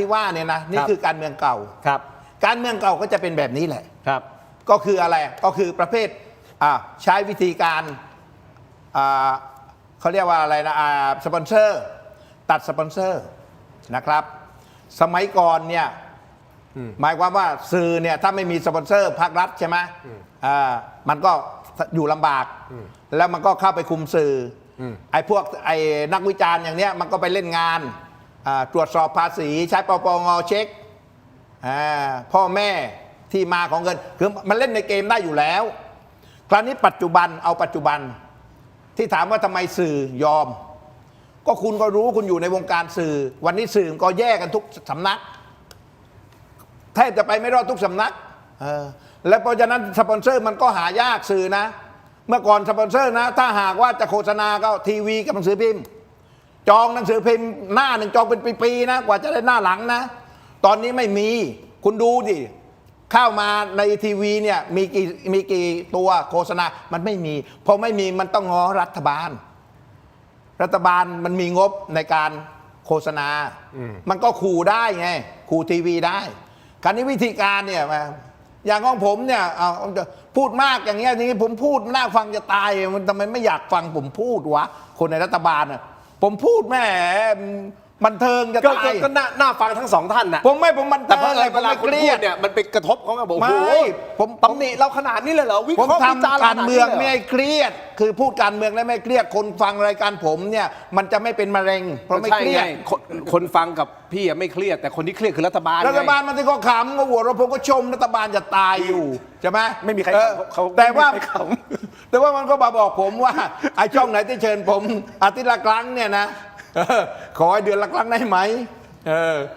นะนี่คือการเมืองเก่าครับการเมืองเก่าก็จะเป็นแบบนี้แหละครับก็คืออะไรก็คือประเภทใช้วิธีการเขาเรียกว่าอะไรนะสปอนเซอร์ตัดสปอนเซอร์นะครับสมัยก่อนเนี่ยหมายความว่าสื่อเนี่ยถ้าไม่มีสปอนเซอร์ภาครัฐใช่ไหมมันก็อยู่ลำบากแล้วมันก็เข้าไปคุมสื่อไอ้พวกไอ้นักวิจารณ์อย่างเนี้ยมันก็ไปเล่นงานตรวจสอบภาษีใช้ปปงเช็คพ่อแม่ที่มาของเงินคือมันเล่นในเกมได้อยู่แล้วคราวนี้ปัจจุบันที่ถามว่าทำไมสื่อยอมก็คุณก็รู้คุณอยู่ในวงการสื่อวันนี้สื่อก็แยกกันทุกสำนักแทบจะไปไม่รอดทุกสำนักและเพราะฉะนั้นสปอนเซอร์มันก็หายากสื่อนะเมื่อก่อนสปอนเซอร์นะถ้าหากว่าจะโฆษณาก็ทีวีกับหนังสือพิมพ์จองหนังสือพิมพ์หน้าหนึ่งจองเป็นปีๆนะกว่าจะได้หน้าหลังนะตอนนี้ไม่มีคุณดูดิเข้ามาในทีวีเนี่ยมีกี่ตัวโฆษณามันไม่มีพอไม่มีมันต้องง้อรัฐบาลมันมีงบในการโฆษณามันก็ขู่ได้ไงขู่ทีวีได้คราวนี้วิธีการเนี่ยอย่างของผมเนี่ยพูดมากอย่างเงี้ยผมพูดน่าฟังจะตายมันทำไมไม่อยากฟังผมพูดวะคนในรัฐบาลน่ะผมพูดแม่ บันเทิงจะ ก็ ตาย ก็น่าฟังทั้งสองท่านนะ ผมบัน แต่ เทิง เวลา ไม่ คุ เค ณ รี พู ย ด ด เนี่ยมันไปกระทบเขาไงบอก ไม่ โอ้โห ผม ตำหนิเราขนาดนี้เลยเหรอวิ ผม เคราะห์วิจารณ์ ทำการเมือง ขนาดนี้ ไม่ ลยหร ให้เครียด คือพูดการเมืองแล้วไม่เครียดคนฟังรายการผมเนี่ยมันจะไม่เป็นมะเร็งเพราะไม่เครียด ใช่งคนฟังกับพี่อะไม่เครียดแต่คนที่เครียดคือรัฐบาล รัฐบาล ไง มันก็ขำก็หัวเราะผมก็ชมรัฐบาลจะตายอยู่ใช่ไหม ไม่มีใคร ออ เขา แต่ว่า ไม่มีใครข แต่ว่ามันก็มาบอกผมว่าไอ้ช่องไหนที่เชิญผมอาทิตย์ละครั้งเนี่ยนะขอให้เดือนละครั้งได้ไหม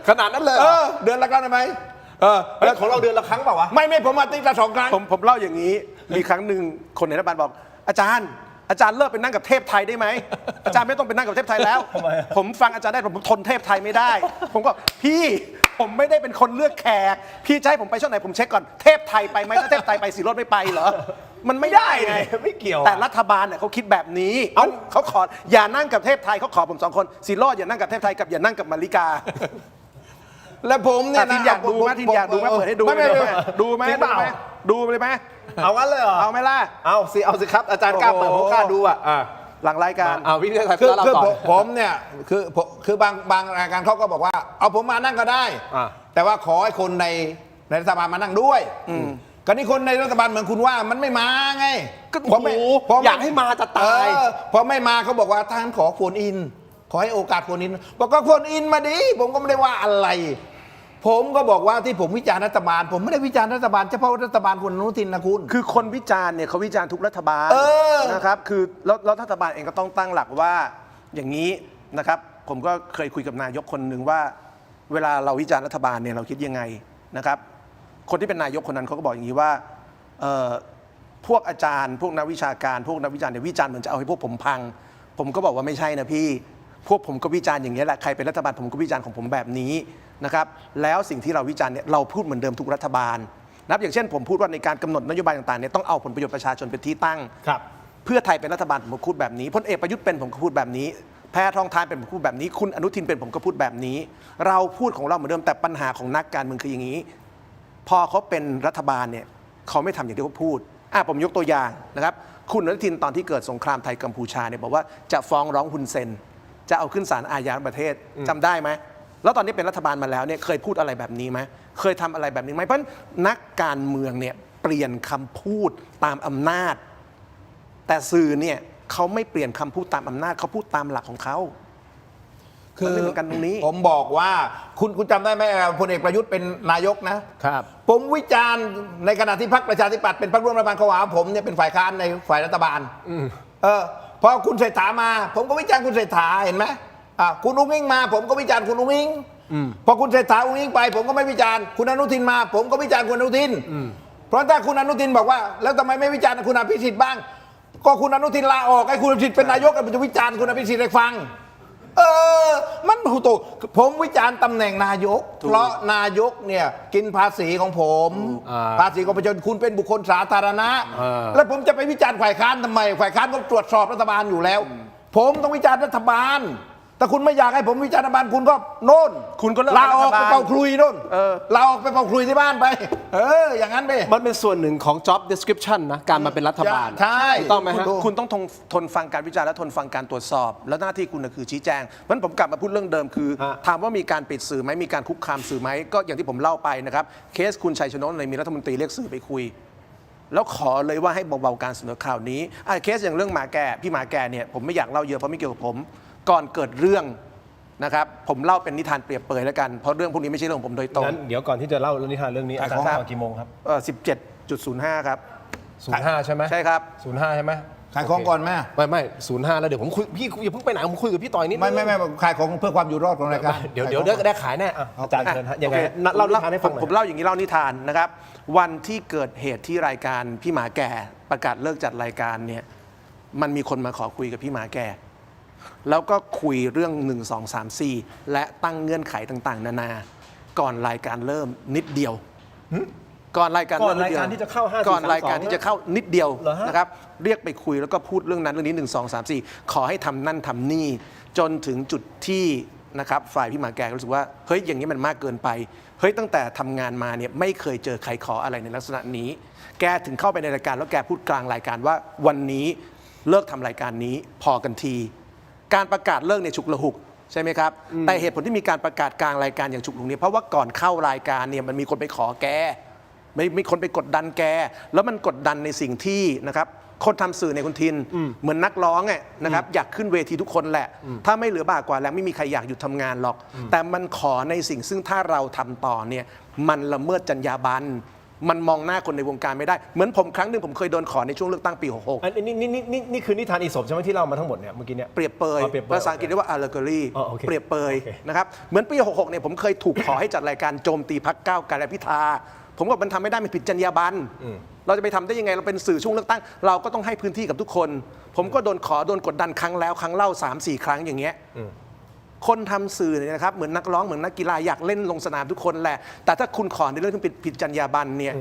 ขนาดนั้นเลยเหรอ เดือนละครั้งได้ไหม เฮ้ยของเราเดือนละครั้งเปล่าวะ ไม่ผมอาทิตย์ละ2 ครั้ง ผมเล่าอย่างนี้ มีครั้งหนึ่งคนในรัฐบาลบอก อาจารย์เลิกไปนั่งกับเทพไทยได้ไหม อาจารย์ไม่ต้องไปนั่งกับเทพไทยแล้ว ผมฟังอาจารย์ได้ผมทนเทพไทยไม่ได้ ผมก็พี่ผมไม่ได้เป็นคนเลือกแขกพี่จะให้ผมไปช่องไหนผมเช็คก่อนเทพไทยไปไหมถ้าเทพไทยไปสีรถไม่ไปเหรอมันไม่ได้ไง ไม่เกี่ยว แต่รัฐบาลเนี่ยเขาคิดแบบนี้เขาขออย่านั่งกับเทพไทยเขาขอผม2 คนสีรอดอย่านั่งกับเทพไทยกับอย่านั่งกับมาริกา แล้วผมเนี่ย ที นะ นอยากดูไหมทีนอยากดูไหมเปิดให้ดู ไม่ ดูไหม จริงเปล่า ดูเลยไหม เอางั้นเลยเหรอ เอาไหมล่ะ เอาสิครับอาจารย์กล้าเปิดผมกล้าดูอ่ะ หลังรายการ เอาวิทยาศาสตร์ คือ เรา คือ ต่อ ผมเนี่ยคือบางรายการเขาก็บอกว่า เอาผมมานั่งก็ได้ อ่า แต่ว่าขอให้คนในรัฐบาลมานั่งด้วยก็นี่คนในรัฐบาลเหมือนคุณว่ามันไม่มาไง ก็ ผมไม่ โอ้โห ผม อยากให้มาจะตาย พอไม่มาเขาบอกว่าท่านขอโฟนอิน ขอให้โอกาสโฟนอินบอกก็โฟนอินมาดิผมก็ไม่ได้ว่าอะไร ผมก็บอกว่าที่ผมวิจารณ์รัฐบาล ผมไม่ได้วิจารณ์รัฐบาลเฉพาะรัฐบาลคุณอนุทินนะคุณ คือคนวิจารณ์เนี่ยเขาวิจารณ์ทุกรัฐบาล นะครับคือแล้วรัฐบาลเองก็ต้องตั้งหลักว่าอย่างนี้นะครับผมก็เคยคุยกับนายกคนหนึ่งว่าเวลาเราวิจารณ์รัฐบาลเนี่ยเราคิดยังไงนะครับคนที่เป็นนายกคนนั้นเขาก็บอกอย่างนี้ว่าพวกอาจารย์พวกนักวิชาการพวกนักวิจารณ์เนี่ยวิจารณ์เหมือนจะเอาให้พวกผมพัง ผมก็บอกว่าไม่ใช่นะพี่พวกผมก็วิจารณ์อย่างนี้ยแหละใครเป็นรัฐบาลผมก็วิจารณ์ของผมแบบนี้นะครับแล้วสิ่งที่เราวิจารณ์เนี่ยเราพูดเหมือนเดิมทุกรัฐบาลนับอย่างเช่นผมพูดว่าในการกำหนดนโยบายต่างๆเนี่ยต้องเอาผลประโยชน์ประชาชนเป็นที่ตั้ง ครับ เพื่อไทยเป็นรัฐบาลผมก็พูดแบบนี้พลเอกประยุทธ์เป็นผมก็พูดแบบนี้แพทองทานเป็นผมก็พูดแบบนี้คุณอนุทินเป็นผมก็พูดแบบนี้ เราพูดของเราเหมือนเดิมแต่ปัญหาของนักการเมืองคืออย่างนี้ พอเขาเป็นรัฐบาลเนี่ยเขาไม่ทำอย่างที่เขาพูดผมยกตัวอย่างนะครับคุณอนุทินตอนที่เกิดสงครามไทยกัมพูชาเนี่ยบอกว่าจะฟ้องร้องฮุนเซนจะเอาขึ้นศาลอาญาประเทศจำได้ไหมแล้วตอนนี้เป็นรัฐบาลมาแล้วเนี่ยเคยพูดอะไรแบบนี้ไหมเคยทำอะไรแบบนี้ไหมเพราะนักการเมืองเนี่ยเปลี่ยนคำพูดตามอำนาจแต่สื่อเนี่ยเขาไม่เปลี่ยนคำพูดตามอำนาจเขาพูดตามหลักของเขามันไม่เหมือนกันตรงนี้ ผมบอกว่าคุณจำได้ไหมพลเอกประยุทธ์เป็นนายกนะครับ ผมวิจารณ์ในขณะที่พรรคประชาธิปัตย์เป็นพรรคร่วมรัฐบาลเขาหาผมเนี่ยเป็นฝ่ายค้านในฝ่ายรัฐบาลพอคุณเศรษฐามา ผมก็วิจารณ์คุณเศรษฐาเห็นไหมคุณอุ้งอิงมา ผมก็วิจารณ์คุณอุ้งอิงพอคุณเศรษฐาอุ้งอิงไป ผมก็ไม่วิจารณ์คุณอนุทินมา ผมก็วิจารณ์คุณอนุทินเพราะถ้าคุณอนุทินบอกว่าแล้วทำไมไม่วิจารณ์คุณอภิสิทธิ์บ้างก็คุณอนุทินลาออกให้คุณอภิสิทธิ์เป็นนายกมันจะวิจารณ์คุณอภิสิทธิ์ให้ฟังมันถูกผมวิจารณ์ตำแหน่งนายกเพราะนายกเนี่ยกินภาษีของผมภาษีของประชาชนคุณเป็นบุคคลสาธารณะแล้วผมจะไปวิจารณ์ฝ่ายค้านทำไมฝ่ายค้านก็ตรวจสอบรัฐบาลอยู่แล้ว ผมต้องวิจารณ์รัฐบาลแต่คุณไม่อยากให้ผมวิจารณ์รัฐบาลคุณก็โน่น คุณก็เลิก ลาออกไปเป่าคลุยโน่น ล ลาออกไปเป่าคลุยที่บ้านไปอย่างนั้นไป มันเป็นส่วนหนึ่งของ job description นะการมาเป็นรัฐบาล ใช่ ถูกต้องไหมฮะ คุณต้องทนฟังการวิจารณ์และทนฟังการตรวจสอบ แล้วหน้าที่คุณคือชี้แจงเพราะฉะนั้นผมกลับมาพูดเรื่องเดิมคือ ฮะ ถามว่ามีการปิดสื่อไหมมีการคุกคามสื่อไหมก็อย่างที่ผมเล่าไปนะครับเคสคุณชัยชนกเลยมีรัฐมนตรีเรียกสื่อไปคุย แล้วขอเลยว่าให้เบาๆการเสนอข่าวนี้เคสอย่างเรื่องหมาแก่พี่หมาแก่เนี่ยผมไม่อยากเล่าเยอะเพราะไม่เกี่ยวกับผมก่อนเกิดเรื่องนะครับผมเล่าเป็นนิทานเปรียบเปรยแล้วกันเพราะเรื่องพวกนี้ไม่ใช่เรื่องของผมโดยตรง งั้นเดี๋ยวก่อนที่จะเล่าเรื่องนิทานเรื่องนี้อาจารย์ ครับ ตอนกี่โมงครับ 17.05 ครับ 05 ใช่ไหม ใช่ครับ 05 ใช่ไหม ขายของก่อนแม่ ไม่05 แล้วเดี๋ยวผมคุยพี่อย่าเพิ่งไปไหนผมคุยกับพี่ต่อยนิดนึง ไม่ขายของเพื่อความอยู่รอดของรายการ เดี๋ยวได้ขายแน่อาจารย์เชิญฮะยังไง โอค เล่านิทานให้ฟังหน่อย ผมเล่าอย่างนี้เล่านิทานนะครับ วันที่เกิดเหตุที่รายการพี่หมาแก่ประกาศเลิกจัดรายการเนี่ยมันมีคนมาขอคุยกับพี่หมาแก่ แล้วก็คุยเรื่อง1 2 3 4และตั้งเงื่อนไขต่างๆ นานาก่อนรายการเริ่มนิดเดียวก่อนรายการ ก่อนรายการที่จะเข้า5 4 3 2 ก่อนรายการที่จะเข้านิดเดียว เหรอฮะ นะครับเรียกไปคุยแล้วก็พูดเรื่องนั้นเรื่องนี้1 2 3 4ขอให้ทำนั่นทำนี่จนถึงจุดที่นะครับฝ่ายพี่หมาแก่ก็รู้สึกว่าเฮ้ยอย่างนี้มันมากเกินไปเฮ้ยตั้งแต่ทำงานมาเนี่ยไม่เคยเจอใครขออะไรในลักษณะนี้ แกถึงเข้าไปในรายการแล้วแกพูดกลางรายการว่าวันนี้เลิกทำรายการนี้พอกันทีการประกาศเลิกในฉุกละหุก ใช่ไหมครับ แต่เหตุผลที่มีการประกาศกลางรายการอย่างฉุกละหุกเนี่ยเพราะว่าก่อนเข้ารายการเนี่ยมันมีคนไปขอแกมีคนไปกดดันแก แล้วมันกดดันในสิ่งที่นะครับคนทำสื่อในคุณทินเหมือนนักร้องไงนะครับอยากขึ้นเวทีทุกคนแหละ ถ้าไม่เหลือบากกว่าแล้วไม่มีใครอยากหยุดทำงานหรอก แต่มันขอในสิ่งซึ่งถ้าเราทำต่อเนี่ยมันละเมิดจรรยาบรรณมันมองหน้าคนในวงการไม่ได้เหมือนผมครั้งหนึ่งผมเคยโดนขอในช่วงเลือกตั้งปี 66 อันนี่คือนิทานอีสปใช่ไหมที่เล่ามาทั้งหมดเนี่ยเมื่อกี้เนี่ย เปรียบเปย อ๋อเปรียบเปรย ภาษาอังกฤษเรียกว่า allegory อ๋อโอเค เปรียบเปย โอเค นะครับเหมือนปี 66 เนี่ยผมเคยถูกขอให้จัดรายการโจมตีพรรคก้าวไกลและพิธาผมก็มันทำไม่ได้มันผิดจรรยาบรรณเราจะไปทำได้ยังไงเราเป็นสื่อช่วงเลือกตั้งเราก็ต้องให้พื้นที่กับทุกคน ผมก็โดนกดดันครั้งแล้วครั้งเล่า 3-4 ครั้งอย่างเงี้ยคนทำสื่อเนี่ยนะครับเหมือนนักร้องเหมือนนักกีฬาอยากเล่นลงสนามทุกคนแหละแต่ถ้าคุณขอในเรื่องที่ผิดจรรยาบรรณเนี่ย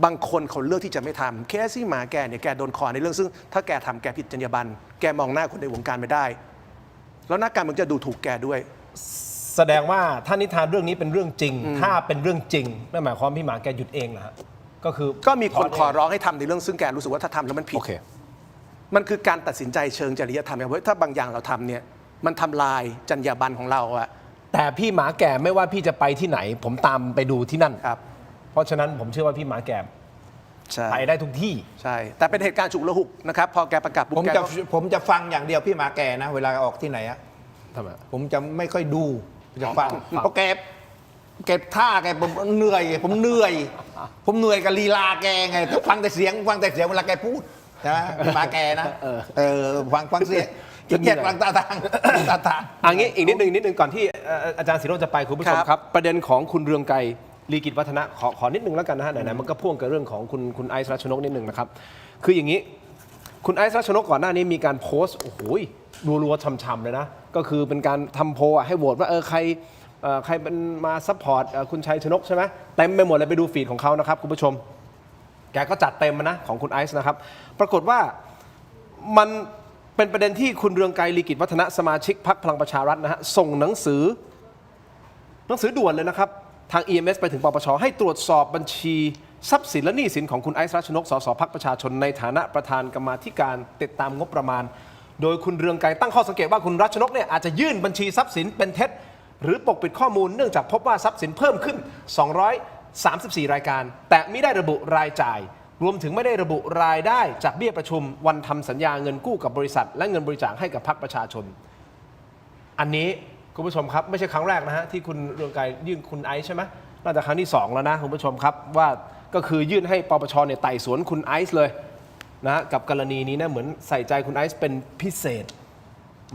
บางคนเขาเลือกที่จะไม่ทำแค่ซี่หมาแกเนี่ยแกโดนขอในเรื่องซึ่งถ้าแกทำแกผิดจรรยาบรรณแกมองหน้าคนในวงการไม่ได้ แล้วนักการเมืองจะดูถูกแกด้วย แสดงว่าถ้านิทานเรื่องนี้เป็นเรื่องจริง ถ้าเป็นเรื่องจริงนั่นหมายความพี่หมาแกหยุดเองเหรอฮะก็คือ ก็มีคนขอร้องให้ทำในเรื่องซึ่งแกรู้สึกว่าถ้าทำแล้วมันผิด โอเค มันคือการตัดสินใจเชิงจริยธรรมครับเพราะถ้าบางอย่างเราทำเนี่ยมันทำลายจรรยาบรรณของเราอะ แต่พี่หมาแก่ไม่ว่าพี่จะไปที่ไหน ผมตามไปดูที่นั่น ครับ เพราะฉะนั้นผมเชื่อว่าพี่หมาแก่ ใช่ ไปได้ทุกที่ ใช่แต่เป็นเหตุการณ์ฉุกละหุกนะครับพอแกประกาศปุ๊ ผ บ ม แก จะ ก็ ผมจะฟังอย่างเดียวพี่หมาแก่นะ เวลาออกที่ไหนอะ ทำไม ผมจะไม่ค่อยดูจะฟังเพราะแกเก็บท่าแกผมเหนื่อยผมเหนื่อยกับลีลาแกไงแต่ฟังแต่เสียงเวลาแกพูดใช่ไหมพี่หมาแก่นะฟังเสียงเกลียดฟังตาทาง อันนี้อีกนิดนึงก่อนที่อาจารย์ศิโรจน์จะไปคุณผู้ชมครับ ประเด็นของคุณเรืองไกรลีกิจวัฒนะขอนิดนึงแล้วกันนะฮะไหนๆมันก็พ่วงกับเรื่องของคุณไอซ์รัชนกนิดนึงนะครับคืออย่างนี้คุณไอซ์รัชนกก่อนหน้านี้มีการโพสต์โอ้โหรัวๆช่ำๆเลยนะก็คือเป็นการทำโพลให้โหวตว่าใครเป็นมาซัพพอร์ตคุณชัยชนกใช่ไหมเต็มไปหมดเลยไปดูฟีดของเขานะครับคุณผู้ชมแกก็จัดเต็มนะของคุณไอซ์นะครับปรากฏว่ามันเป็นประเด็นที่คุณเรืองไกรลีกิจวัฒนะสมาชิกพรรคพลังประชารัฐนะฮะส่งหนังสือด่วนเลยนะครับทาง EMS ไปถึงปปชให้ตรวจสอบบัญชีทรัพย์สินและหนี้สินของคุณไอซ์รัชนกสสพรรคประชาชนในฐานะประธานกรรมาธิการติดตามงบประมาณโดยคุณเรืองไกรตั้งข้อสังเกตว่าคุณรัชนกเนี่ยอาจจะยื่นบัญชีทรัพย์สินเป็นเท็จหรือปกปิดข้อมูลเนื่องจากพบว่าทรัพย์สินเพิ่มขึ้น234รายการแต่ไม่ได้ระบุรายจ่ายรวมถึงไม่ได้ระบุรายได้จากเบี้ยประชุมวันทำสัญญาเงินกู้กับบริษัทและเงินบริจาคให้กับพรรคประชาชนอันนี้คุณผู้ชมครับไม่ใช่ครั้งแรกนะฮะที่คุณเรืองไกรยื่นคุณไอซ์ใช่ไหมน่าจะครั้งที่2แล้วนะคุณผู้ชมครับว่าก็คือยื่นให้ปปชเนี่ยไต่สวนคุณไอซ์เลยนะกับกรณีนี้นะเหมือนใส่ใจคุณไอซ์เป็นพิเศษ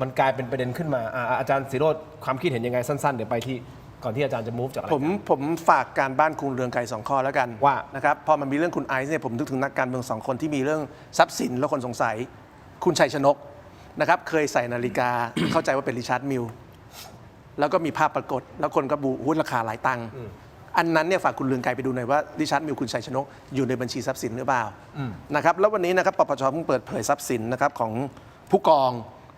มันกลายเป็นประเด็นขึ้นมาอาจารย์ศิโรจน์ความคิดเห็นยังไงสั้นๆเดี๋ยวไปที่ก่อนที่อาจารย์จะ move จากรายการผมฝากการบ้านคุณเรืองไกร2 ข้อแล้วกัน ว่า นะครับพอมันมีเรื่องคุณไอซ์เนี่ยผมนึกถึงนักการเมือง2 คนที่มีเรื่องทรัพย์สินและคนสงสัยคุณชัยชนกนะครับเคยใส่นาฬิกา เข้าใจว่าเป็นริชาร์ดมิลแล้วก็มีภาพปรากฏแล้วคนก็บูหุ้นราคาหลายตังค์อันนั้นเนี่ยฝากคุณเรืองไกรไปดูหน่อยว่าริชาร์ดมิลคุณชัยชนกอยู่ในบัญชีทรัพย์สินหรือเปล่านะครับแล้ววันนี้นะครับปปชเพิ่งเปิดเผยทรัพย์สินนะครับของผู้กอง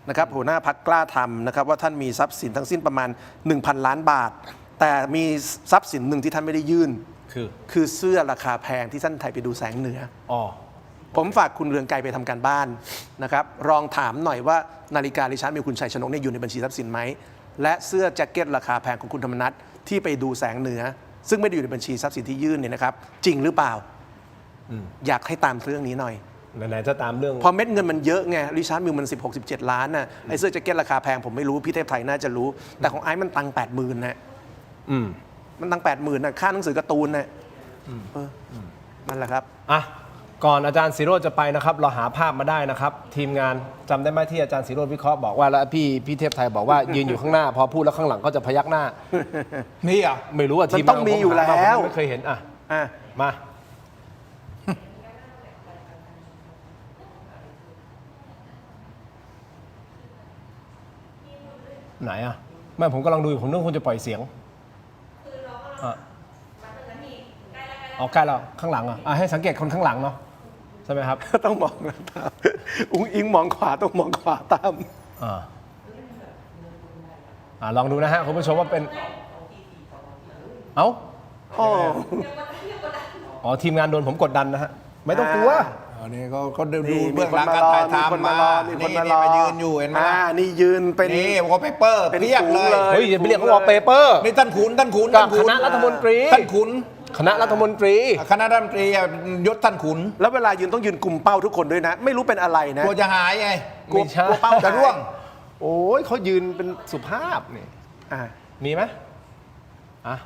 นะครับหัวหน้าพรรคกล้าทำนะครับว่าท่านมีทรัพย์สินทั้งสิ้นประมาณ 1,000 ล้านบาทแต่มีทรัพย์สินหนึ่งที่ท่านไม่ได้ยื่นคือเสื้อราคาแพงที่ท่านไทยไปดูแสงเหนือผมฝากคุณเรืองไกรไปทำการบ้านนะครับลองถามหน่อยว่านาฬิการิชาร์ดมิลคุณชัยชนกเนี่ยอยู่ในบัญชีทรัพย์สินไหมและเสื้อแจ็คเก็ตราคาแพงของคุณธรรมนัสที่ไปดูแสงเหนือซึ่งไม่ได้อยู่ในบัญชีทรัพย์สินที่ยื่นเนี่ยนะครับจริงหรือเปล่าอยากให้ตามเรื่องนี้หน่อยไหนๆจะตามเรื่องพอเม็ดเงินมันเยอะไงริชาร์ดมิลมัน16-17 ล้านน่ะไอ้เสื้อแจ็คเก็ตราคาแพงผมไม่รู้พี่เทพไทยน่าจะรู้แต่ของไอ้มันตัง 80,000 นะมันตัง 80,000 นะค่าหนังสือการ์ตูนนะนั่นแหละครับก่อนอาจารย์ศิโรจน์จะไปนะครับเราหาภาพมาได้นะครับทีมงานจำได้ไหมที่อาจารย์ศิโรจน์วิเคราะห์บอกว่าแล้วพี่เทพไทยบอกว่ายืนอยู่ข้างหน้าพอพูดแล้วข้างหลังก็จะพยักหน้านี่อ่ะไม่รู้ว่าทีม ต้องมีอยู่แล้วไม่เคยเห็นมาไหนไม่ผมกำลังดูอยู่ผมนึกว่าคุณจะปล่อยเสียงใกล้แล้วข้างหลังให้สังเกตคนข้างหลังเนาะใช่ไหมครับต้องมองนะตามอุ้งอิงมองขวาต้องมองขวาตามลองดูนะฮะคุณผู้ชมว่าเป็นทีมงานโดนผมกดดันนะฮะไม่ต้องกลัว อันนี้ก็ดู นี่ เบื้องหลังการถ่ายทำมา มีค นี่ นมารอ มายืนอยู่เห็นไหม นี่ยืนเป็น นี่วอลเปเปอร์ เป็น เพียบเลย ฝูง เฮ้ยอย่าไปเรียกเขาวอลเปเปอร์ นี่ท่านขุน กับคณะรัฐมนตรี ท่านขุน คณะรัฐมนตรี คณะรัฐมนตรียศท่านขุน แล้วเวลายืนต้องยืนกลุ่มเป้าทุกคนด้วยนะ ไม่รู้เป็นอะไรนะ กลัวจะหายไง กลัว กลัวเป้า จะร่วง โอ้ยเขายืนเป็นสุภาพนี่ อ่ะ มีไหมอ่ะ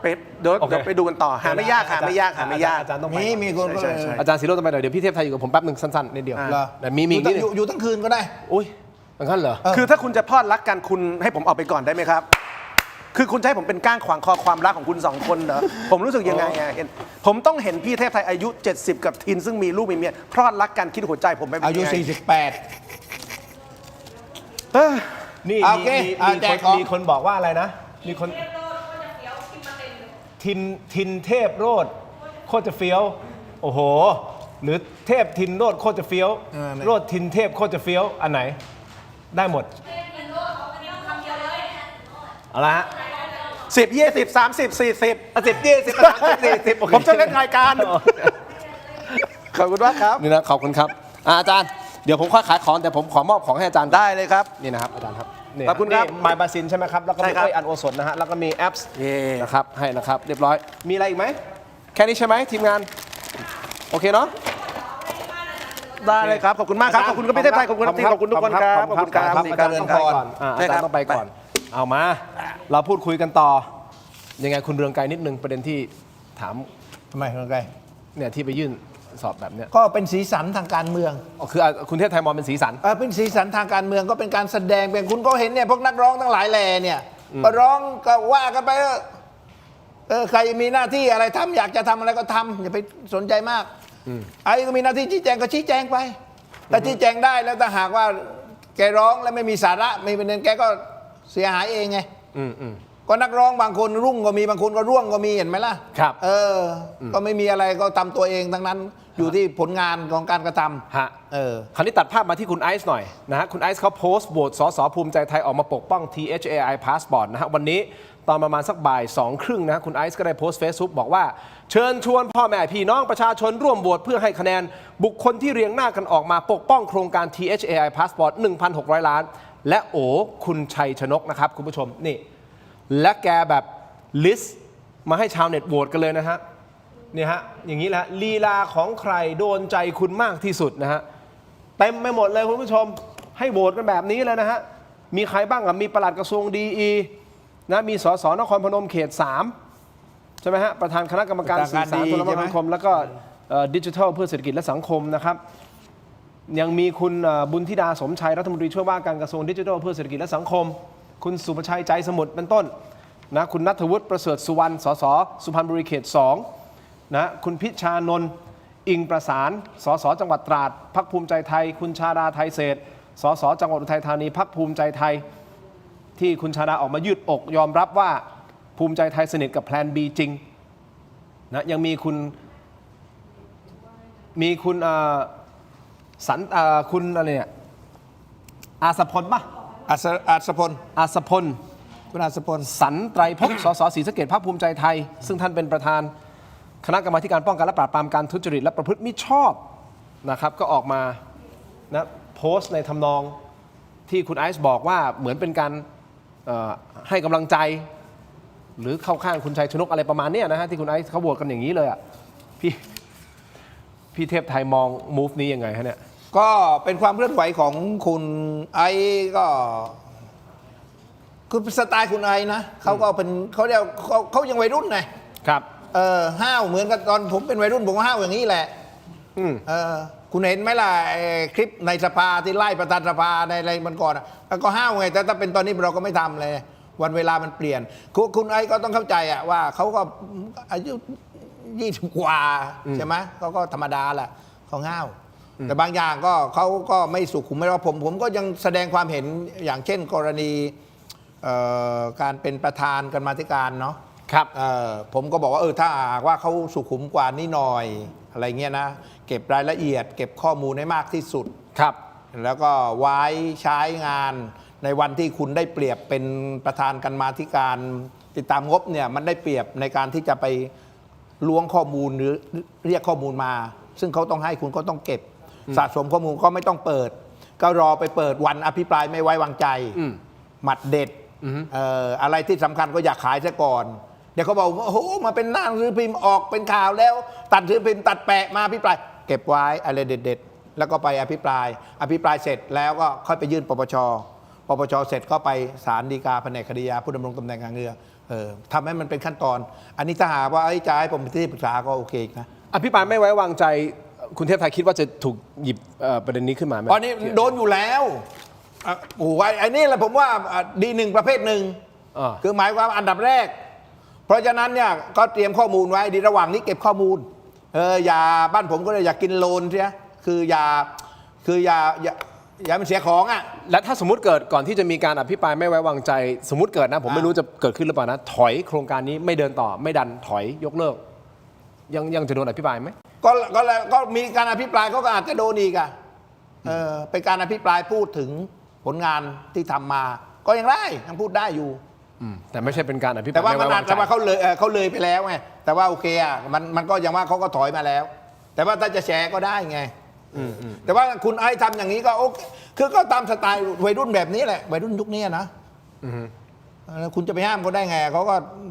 เป็ดเดี๋ยว โอเค ไปดูกันต่อหาไม่ยากหาไม่ยากหาไม่ยาก อาจารย์ต้องไป มีคน ใช่ใช่ อาจารย์ศิโรจน์ต้องไปหน่อยเดี๋ยวพี่เทพไทยอยู่กับผมแป๊บหนึ่งสั้นๆนิดเดียว เหรอ แต่มีอีกนิดนึง อยู่ทั้งคืนก็ได้ อุ้ยอย่างนั้นเหรอ คือถ้าคุณจะพลอดรักกันคุณให้ผมออกไปก่อนได้ไหมครับ คือคุณจะให้ผมเป็นก้างขวางคอความรักของคุณสองคนเหรอ ผมรู้สึกยังไงอ่ะผมต้องเห็นพี่เทพไทยอายุ 70 กับทินซึ่งมีลูกมีเมียพลอดรักกันคิดหัวใจผมไปเป็น อายุ งไง 48 เอ้ย นี่ โอเค มี แจ ค ก น ของ มีคนบอกว่าอะไรนะ มีคนทินเทพโรดโคตรจะเฟี้ยว โอ้โห หรือเทพทินโรดโคตรจะเฟี้ยว โรดทินเทพโคตรจะเฟี้ยว อันไหน ได้หมดเอาละฮะ 10 20 30 40 10 20 30 40โอเค ผมจะเล่นรายการ ขอบคุณมากครับ นี่นะขอบคุณครับอาจารย์เดี๋ยวผมค่อยขายของแต่ผมขอมอบของให้อาจารย์ ได้เลยครับ นี่นะครับอาจารย์ครับนี่ ขอบคุณครับ มายบาซินใช่ไหมครับแล้วก็ ใช่ มี ครับ อ้อยอันโอสถนะฮะแล้วก็มีแอปส์ เย่ นะครับให้นะครับเรียบร้อยมีอะไรอีกไหมแค่นี้ใช่ไหมทีมงานโอเคเนาะ ได้เลยครับ ขอบคุณมากครับ ขอบคุณครับพี่เทพไทยขอบคุณครับทีมขอบคุณทุกคนครับ ขอบคุณครับ อาจารย์ต้องไปก่อนอาจารย์ต้องไปก่อนเอามา เราพูดคุยกันต่อยังไงคุณเรืองไกรนิดนึงประเด็นที่ถาม ทำไมคุณไกร เนี่ยที่ไปยื่นสอบแบบเนี้ย ก็เป็นสีสันทางการเมือง อ๋อคือคุณเทพไทยมองเป็นสีสัน เป็นสีสันทางการเมืองก็เป็นการแสดงเป็นคุณก็เห็นเนี่ยพวกนักร้องทั้งหลายแหล่เนี่ยก็ร้องก็ว่ากันไปใครมีหน้าที่อะไรทำอยากจะทำอะไรก็ทำอย่าไปสนใจมากไอ้ก็มีหน้าที่ชี้แจงก็ชี้แจงไปถ้าชี้แจงได้แล้วถ้าหากว่าแกร้องแล้วไม่มีสาระไม่เป็นเงินแกก็เสียหายเองไงก็นักร้องบางคนรุ่งก็มีบางคนก็ร่วงก็มีเห็นไหมล่ะ ครับ ก็ไม่มีอะไรก็ทำตัวเองทั้งนั้นอยู่ที่ผลงานของการกระทำ ฮะคราวนี้ตัดภาพมาที่คุณไอซ์หน่อยนะฮะคุณไอซ์เขาโพสต์โหวตสสภูมิใจไทยออกมาปกป้อง THAI Passport นะฮะวันนี้ตอนประมาณสักบ่าย2:30นะคุณไอซ์ก็ได้โพสต์ Facebook บอกว่าเชิญชวนพ่อแม่พี่น้องประชาชนร่วมโหวตเพื่อให้คะแนนบุคคลที่เรียงหน้ากันออกมาปกป้องโครงการ THAI Passport 1,600 ล้าน และโอ้คุณชัยชนกนะครับคุณผู้ชมนี่และแกแบบลิสต์มาให้ชาวเน็ตโหวตกันเลยนะฮะนี่ฮะอย่างนี้แหละลีลาของใครโดนใจคุณมากที่สุดนะฮะเต็มไปหมดเลยคุณผู้ชมให้โหวตกันแบบนี้เลยนะฮะมีใครบ้างมีปลัดกระทรวงดีนะมีสสนครพนมเขต3ใช่ไหมฮะประธานคณะกรรมการสื่อสารโทรคมนาคมแล้วก็ดิจิทัลเพื่อเศรษฐกิจและสังคมนะครับยังมีคุณบุญธิดาสมชัยรัฐมนตรีช่วยว่าการกระทรวงดิจิทัลเพื่อเศรษฐกิจและสังคมคุณสุภชัยใจสมุทรเป็นต้นนะคุณณัฐวุฒิประเสริฐสุวรรณสสสุพรรณบุรีเขต2นะคุณพิชานนท์อิงประสานสสจังหวัดตราดพรรคภูมิใจไทยคุณชาดาไทยเศรษฐ์สสจังหวัดอุทัยธานีพรรคภูมิใจไทยที่คุณชาดาออกมายืดอกยอมรับว่าภูมิใจไทยสนิทกับแพลน B จริงนะยังมีคุณสันคุณอะไรเนี่ยอาสพลป่ะ อัศพล อาสพล คุณอัศพล สันไตรภพ สสศรีสะเกษพรรคภูมิใจไทยซึ่งท่านเป็นประธานคณะกรรมาธิการป้องกันและปราบปรามการทุจริตและประพฤติมิชอบนะครับก็ออกมานะโพสต์ในทำนองที่คุณไอซ์บอกว่าเหมือนเป็นการให้กำลังใจหรือเข้าข้างคุณชัยชนกอะไรประมาณเนี้ยนะฮะที่คุณไอซ์เขาโหวตกันอย่างนี้เลยอ่ะพี่เทพไทยมองมูฟนี้ยังไงฮะเนี่ย ก็เป็นความเคลื่อนไหวของคุณไอก็คือสไตล์คุณไอนะเขาก็เป็นเขาเรียกเขายังวัยรุ่นไง ครับ ห้าวเหมือนกับตอนผมเป็นวัยรุ่นผมก็ห้าวอย่างนี้แหละคุณเห็นไหมล่ะคลิปในสภาที่ไล่ประธานสภาในอะไรมันก่อนแล้วก็ห้าวไงแต่ถ้าเป็นตอนนี้เราก็ไม่ทำเลยวันเวลามันเปลี่ยนคุณไอก็ต้องเข้าใจอะว่าเขาก็อายุ20 กว่าใช่ไหมเขาก็ธรรมดาแหละเขาห้าวแต่บางอย่างก็เขาก็ไม่สุขุมไม่ว่าผมก็ยังแสดงความเห็นอย่างเช่นกรณีการเป็นประธานกรรมาธิการเนาะ ครับ ผมก็บอกว่าถ้าหากว่าเขาสุขุมกว่านี้หน่อยอะไรเงี้ยนะเก็บรายละเอียด เก็บข้อมูลให้มากที่สุด ครับ แล้วก็ไว้ใช้งานในวันที่คุณได้เปรียบเป็นประธานกรรมาธิการติดตามงบเนี่ยมันได้เปรียบในการที่จะไปล้วงข้อมูลหรือเรียกข้อมูลมา ซึ่งเขาต้องให้คุณก็ต้องเก็บสะสมข้อมูลก็ไม่ต้องเปิด ก็รอไปเปิดวันอภิปรายไม่ไว้วางใจหมัดเด็ดอะไรที่สำคัญก็อยากขายซะก่อนเดี๋ยวเขาบอกว่าโอ้โหมาเป็นหน้าหนังสือพิมพ์ออกเป็นข่าวแล้วตัดหนังสือพิมพ์ตัดแปะมาอภิปรายเก็บไว้อะไรเด็ดๆแล้วก็ไปอภิปรายเสร็จแล้วก็ค่อยไปยื่นปปชเสร็จก็ไปศาลฎีกาแผนกคดียาผู้ดำรงตำแหน่งการเงินทำให้มันเป็นขั้นตอนอันนี้ถ้าหากว่าจะให้ผมเป็นที่ปรึกษาก็โอเคนะ อภิปรายไม่ไว้วางใจคุณเทพไทยคิดว่าจะถูกหยิบประเด็นนี้ขึ้นมาไหม ตอนนี้โดนอยู่แล้วโอ้โหไอ้นี่แหละผมว่าดีหนึ่งประเภทหนึ่งคือหมายความอันดับแรกเพราะฉะนั้นเนี่ยก็เตรียมข้อมูลไว้ดีระหว่างนี้เก็บข้อมูลอย่าบ้านผมก็เลยอยากกินโลนใช่ไหมคืออย่ามันเสียของอ่ะ และถ้าสมมติเกิดก่อนที่จะมีการอภิปรายไม่ไว้วางใจสมมติเกิดนะผมไม่รู้จะเกิดขึ้นหรือเปล่านะถอยโครงการนี้ไม่เดินต่อไม่ดันถอยยกเลิกยังจะโดนอภิปรายไหมก็มีการอภิปรายเขาก็อาจจะโดนอีกอ่ะเป็นการอภิปรายพูดถึงผลงานที่ทำมาก็ยังได้ยังพูดได้อยู่แต่ไม่ใช่เป็นการอภิปราย แต่ว่า ไม่ มัน ไว้ อาจ วางใจ จะว่าเขาเลยไปแล้วไงแต่ว่าโอเคอ่ะมันก็ยังว่าเขาก็ถอยมาแล้ว แต่ว่าถ้าจะแชร์ก็ได้ไงแต่ว่าคุณไอ้ทำอย่างนี้ก็โอเคคือก็ตามสไตล์วัยรุ่นแบบนี้แหละวัยรุ่นยุคนี้นะคุณจะไปห้ามเขาได้ไงเ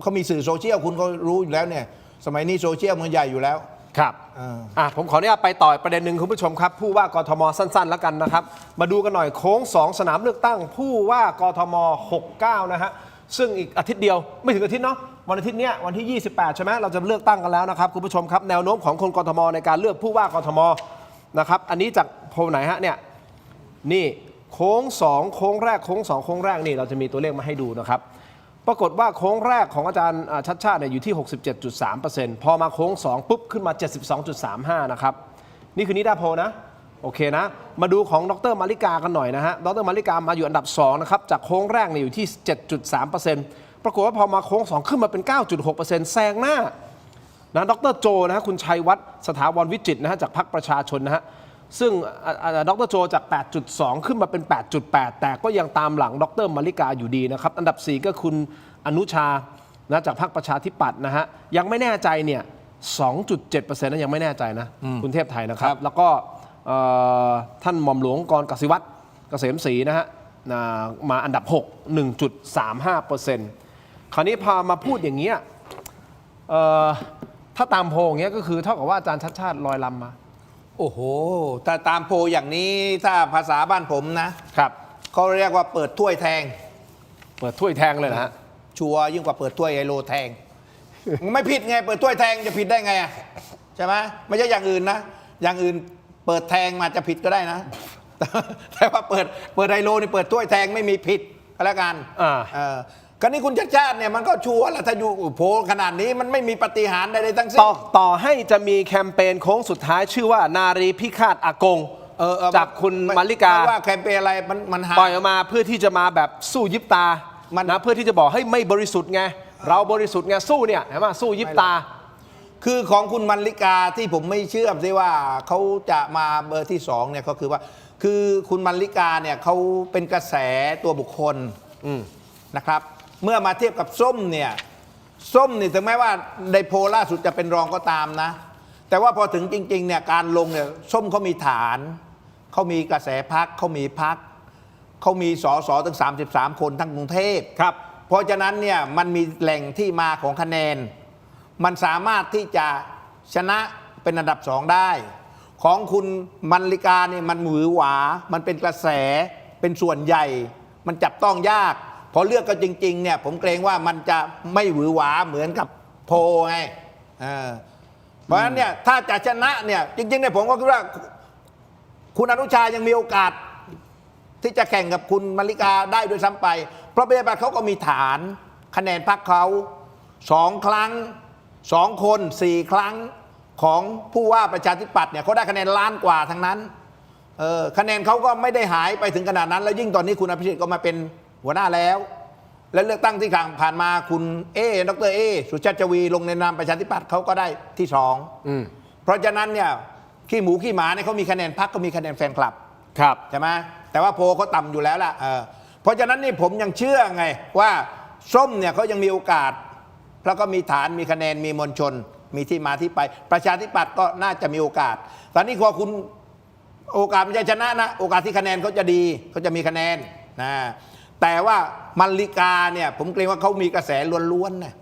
ขามีสื่อโซเชียลคุณก็รู้อยู่แล้วเนี่ยสมัยนี้โซเชียลมันใหญ่อยู่แล้วครับผมขออนุญาตไปต่อประเด็นหนึ่งคุณผู้ชมครับผู้ว่ากทมสั้นๆแล้วกันนะครับมาดูกันหน่อยโค้ง2สนามเลือกตั้งผู้ว่ากทม69นะฮะซึ่งอีกอาทิตย์เดียวไม่ถึงอาทิตย์เนาะวันอาทิตย์เนี้ยวันที่28ใช่ไหมเราจะเลือกตั้งกันแล้วนะครับคุณผู้ชมครับแนวโน้มของคนกทมในการเลือกผู้ว่ากทมนะครับอันนี้จากโพลไหนฮะเนี่ยนี่โค้ง2โค้งแรกโค้ง2โค้งแรกนี่เราจะมีตัวเลขมาให้ดูนะครับปรากฏว่าโค้งแรกของอาจารย์ชัดชาติเนี่ยอยู่ที่ 67.3% พอมาโค้ง2ปุ๊บขึ้นมา 72.35 นะครับนี่คือนิดาโพลนะโอเคนะมาดูของดร.มาริกากันหน่อยนะฮะดร.มาริกามาอยู่อันดับ2นะครับจากโค้งแรกเนี่ยอยู่ที่ 7.3% ปรากฏว่าพอมาโค้ง2ขึ้นมาเป็น 9.6% แซงหน้านะดร.โจนะฮะคุณชัยวัฒน์สถาวรวิจิตรนะฮะจากพรรคประชาชนนะฮะซึ่งดร.โจจาก 8.2 ขึ้นมาเป็น 8.8 แต่ก็ยังตามหลังดร.มาริกาอยู่ดีนะครับอันดับ4ก็คุณอนุชานะจากพรรคประชาธิปัตย์นะฮะยังไม่แน่ใจเนี่ย 2.7% นะยังไม่แน่ใจนะคุณเทพไทยนะครับแล้วก็ท่านหม่อมหลวงกรกสิวัตรเกษมศรีนะฮะมาอันดับ 6 1.35% คราวนี้พอมาพูดอย่างเงี้ยถ้าตามโพลอย่างเงี้ยก็คือเท่ากับว่าอาจารย์ชัดชาติลอยลำมาโอ้โหถ้าตามโพลอย่างนี้ถ้าภาษาบ้านผมนะครับเขาเรียกว่าเปิดถ้วยแทงเปิดถ้วยแทงเลยนะฮะชัวร์ยิ่งกว่าเปิดถ้วยไฮโลแทง ไม่ผิดไงเปิดถ้วยแทงจะผิดได้ไงใช่ไหมไม่ใช่อย่างอื่นนะอย่างอื่นเปิดแทงมาจะผิดก็ได้นะ แต่ว่าเปิดไฮโลนี่เปิดถ้วยแทงไม่มีผิดก็แล้วกันคราวนี้คุณชัดชาติเนี่ยมันก็ชัวร์แล้วถ้าอยู่โผล่ขนาดนี้มันไม่มีปฏิหารใดๆทั้งสิ้นต่อให้จะมีแคมเปญโค้งสุดท้ายชื่อว่านารีพิฆาตอากงจากคุณมาริกาว่าแคมเปญอะไรมันปล่อยออกมาเพื่อที่จะมาแบบสู้ยิบตานะเพื่อที่จะบอกให้ไม่บริสุทธิ์ไงเราบริสุทธิ์ไงสู้เนี่ยเห็นไหมสู้ยิบตาคือของคุณมาริกาที่ผมไม่เชื่อมซิว่าเขาจะมาเบอร์ที่2เนี่ยก็คือว่าคือคุณมาริกาเนี่ยเขาเป็นกระแสตัวบุคคลนะครับเมื่อมาเทียบกับส้มเนี่ยถึงแม้ว่าในโพลล่าสุดจะเป็นรองก็ตามนะแต่ว่าพอถึงจริงๆเนี่ยการลงเนี่ยส้มเขามีฐานเขามีกระแสพรรคเขามีพรรคเขามีสสถึง33คนทั้งกรุงเทพครับเพราะฉะนั้นเนี่ยมันมีแหล่งที่มาของคะแนนมันสามารถที่จะชนะเป็นอันดับ2ได้ของคุณมาริกาเนี่ยมันหวือหวามันเป็นกระแสเป็นส่วนใหญ่มันจับต้องยากพอเลือกกันจริงๆเนี่ยผมเกรงว่ามันจะไม่หวือหวาเหมือนกับโพไงเพราะฉะนั้นเนี่ยถ้าจะชนะเนี่ยจริงๆเนี่ยผมก็คิดว่าคุณอนุชายังมีโอกาสที่จะแข่งกับคุณมาริกาได้ด้วยซ้ำไปเพราะประชาธิปัตย์เขาก็มีฐานคะแนนพรรคเขา2 ครั้ง2 คน4 ครั้งของผู้ว่าประชาธิปัตย์เนี่ยเขาได้คะแนนล้านกว่าทั้งนั้นคะแนนเขาก็ไม่ได้หายไปถึงขนาดนั้นแล้วยิ่งตอนนี้คุณอภิสิทธิ์ก็มาเป็นหัวหน้าแล้วและเลือกตั้งที่ผ่านมาคุณดร.สุชาติชวีลงในนามประชาธิปัตย์เขาก็ได้ที่2เพราะฉะนั้นเนี่ยขี้หมูขี้หมาเนี่ยเขามีคะแนนพรรคก็มีคะแนนแฟนคลับครับใช่ไหมแต่ว่าโพเขาต่ำอยู่แล้วล่ะเพราะฉะนั้นนี่ผมยังเชื่อไงว่าส้มเนี่ยเขายังมีโอกาสเพราะก็มีฐานมีคะแนนมีมวลชน มีที่มาที่ไปประชาธิปัตย์ก็น่าจะมีโอกาสตอนนี้พอคุณโอกาสไม่ใช่ชนะนะโอกาสที่คะแนนเขาจะดีเขาจะมีคะแนนนะแต่ว่ามัลลิกาเนี่ยผมเกรงว่าเขามีกระแสล้วนๆนะ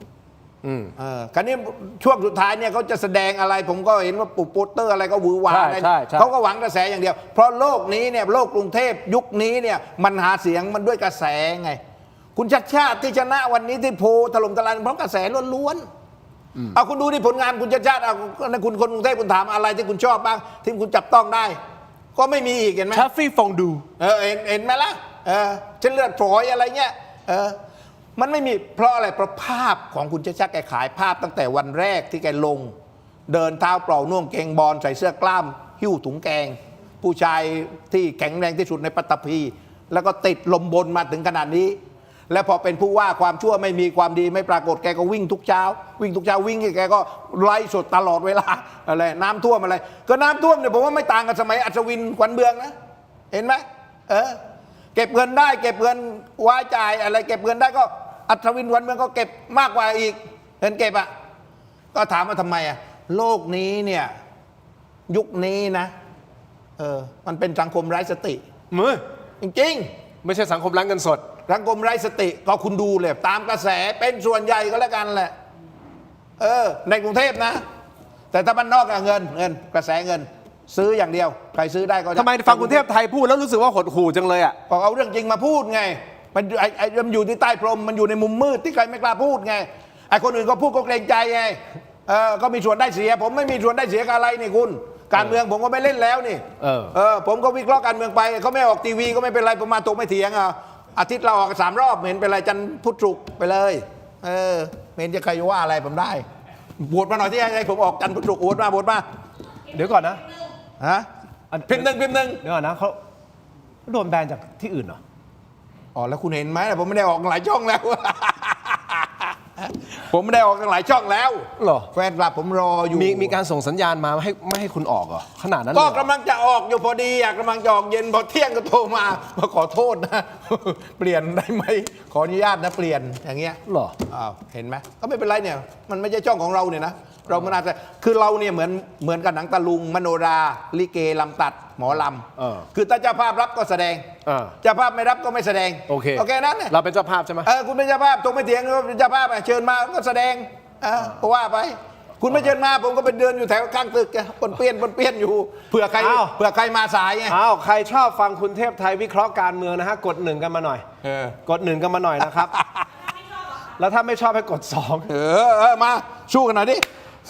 คราวนี้ช่วงสุดท้ายเนี่ยเขาจะแสดงอะไรผมก็เห็นว่าปุบโปสเตอร์อะไรก็หวือหวา ใช่ เขาก็หวังกระแสอย่างเดียวเพราะโลกนี้เนี่ยโลกกรุงเทพยุคนี้เนี่ยมันหาเสียงมันด้วยกระแสไงคุณชัดชาติที่ชนะวันนี้ที่โพลถล่มทลายเพราะกระแสล้วนๆเอาคุณดูที่ผลงานคุณชัดชาติเอาคุณคนกรุงเทพคุณถามอะไรที่คุณชอบบ้างที่คุณจับต้องได้ก็ไม่มีอีกเห็นไหม ทัฟฟี่ฟองดู เห็นไหมล่ะเช่นเลือดฝอยอะไรเงี้ยมันไม่มีเพราะอะไรเพราะภาพของคุณชัดชาติแกขายภาพตั้งแต่วันแรกที่แกลง เดินเท้าเปล่านุ่งเกงบอลใส่เสื้อกล้ามหิ้วถุงแกง ผู้ชายที่แข็งแรงที่สุดในปัตตภีแล้วก็ติดลมบนมาถึงขนาดนี้ แล้วพอเป็นผู้ว่าความชั่วไม่มีความดีไม่ปรากฏแกก็วิ่งทุกเช้าวิ่งแกก็ไล่สดตลอดเวลาอะไรน้ำท่วมอะไรก็น้ำท่วมเนี่ยผมว่าไม่ต่างกับสมัยอัศวินขวัญเบืองนะเห็นไหมเก็บเงินได้เก็บเงินไว้จ่ายอะไรเก็บเงินได้ก็อัศวินขวัญเบืองก็เก็บมากกว่าอีกเงินเก็บอ่ะก็ถามว่าทำไมอ่ะโลกนี้เนี่ยยุคนี้นะมันเป็นสังคมไร้สติจริงๆไม่ใช่สังคมล้างเงินสดสังคมไร้สติก็คุณดูเลยตามกระแสเป็นส่วนใหญ่ก็แล้วกันแหละในกรุงเทพนะแต่ถ้าบ้านนอกอะเงินกระแสเงินซื้ออย่างเดียวใครซื้อได้ก็ทำไมฟังกรุงเทพไทยพูดแล้วรู้สึกว่าหดหู่จังเลยอ่ะก็เอาเรื่องจริงมาพูดไงมันอยู่ที่ใต้พรมมันอยู่ในมุมมืดที่ใครไม่กล้าพูดไงไอ้คนอื่นก็พูดก็เกรงใจไงก็มีส่วนได้เสียผมไม่มีส่วนได้เสียกับอะไรนี่คุณการเมืองผมก็ไม่เล่นแล้วนี่ผมก็วิเคราะห์การเมืองไปเขาไม่ออกทีวีก็ไม่เป็นไรผมมาตกไม่เถียงอาทิตย์เราออก3 รอบเห็นเป็นไรจันทร์พุธศุกร์ไปเลยเห็นจะใครว่าอะไรผมได้บวชมาหน่อยที่ให้ผมออกจันทร์พุธศุกร์บวชมาเดี๋ยวก่อนนะพิมพ์หนึ่งเดี๋ยวก่อนนะเขาโดนแบนจากที่อื่นเหรอแล้วคุณเห็นไหมผมไม่ได้ออกหลายช่องแล้ว ผมไม่ได้ออกหลายช่องแล้วหรอแฟนคลับผมรออยู่มีการส่งสัญญาณมาไม่ให้คุณออกเหรอขนาดนั้นก็กำลังจะออกอยู่พอดีกำลังจะออกเย็นพอเที่ยงก็โทรมาขอโทษนะ เปลี่ยนได้ไหมขออนุญาตนะเปลี่ยนอย่างเงี้ยหรอเห็นไหมก็ไม่เป็นไรเนี่ยมันไม่ใช่ช่องของเราเนี่ยนะเรามันอาจจะคือเราเนี่ยเหมือนกับหนังตะลุงมโนราลิเกลำตัดหมอลำคือถ้าเจ้าภาพรับก็แสดงเจ้าภาพไม่รับก็ไม่แสดงโอเคนั้นเนี่ยเราเป็นเจ้าภาพใช่ไหมคุณเป็นเจ้าภาพตรงไม่เถียงเป็นเจ้าภาพเชิญมาก็แสดงเพราะว่าไปคุณไม่เชิญมาผมก็เป็นเดินอยู่แถวข้างตึกปนเปี้ยนอยู่เผื่อใครมาสายไงใครชอบฟังคุณเทพไทยวิเคราะห์การเมืองนะฮะกด1กันมาหน่อยกด1กันมาหน่อยนะครับแล้วถ้าไม่ชอบให้กด2มาสู้กันหน่อยดิ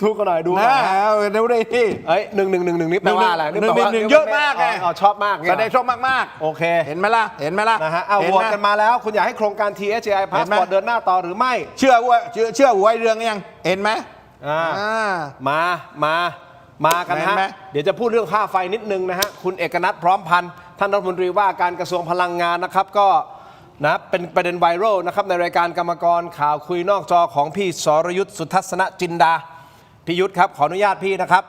สู้กันหน่อยดูนะเดี๋ยวได้ที่1นี่แปลว่าอะไร1เยอะมากไงชอบมากแสดงชอบมากโอเคเห็นไหมล่ะนะฮะโหวตกันมาแล้วคุณอยากให้โครงการ THAI Passport เดินหน้าต่อหรือไม่เชื่อหัวเรื่องยังเห็นไหมมากันฮะเดี๋ยวจะพูดเรื่องค่าไฟนิดนึงนะฮะคุณเอกนัทพร้อมพันธ์ท่านรัฐมนตรีว่าการกระทรวงพลังงานนะครับก็นะเป็นประเด็นไวรัลนะครับในรายการกรรมกรข่าวคุยนอกจอของพี่สรยุทธสุทัศนจินดาพี่ยุทธครับขออนุญาตพี่นะครับ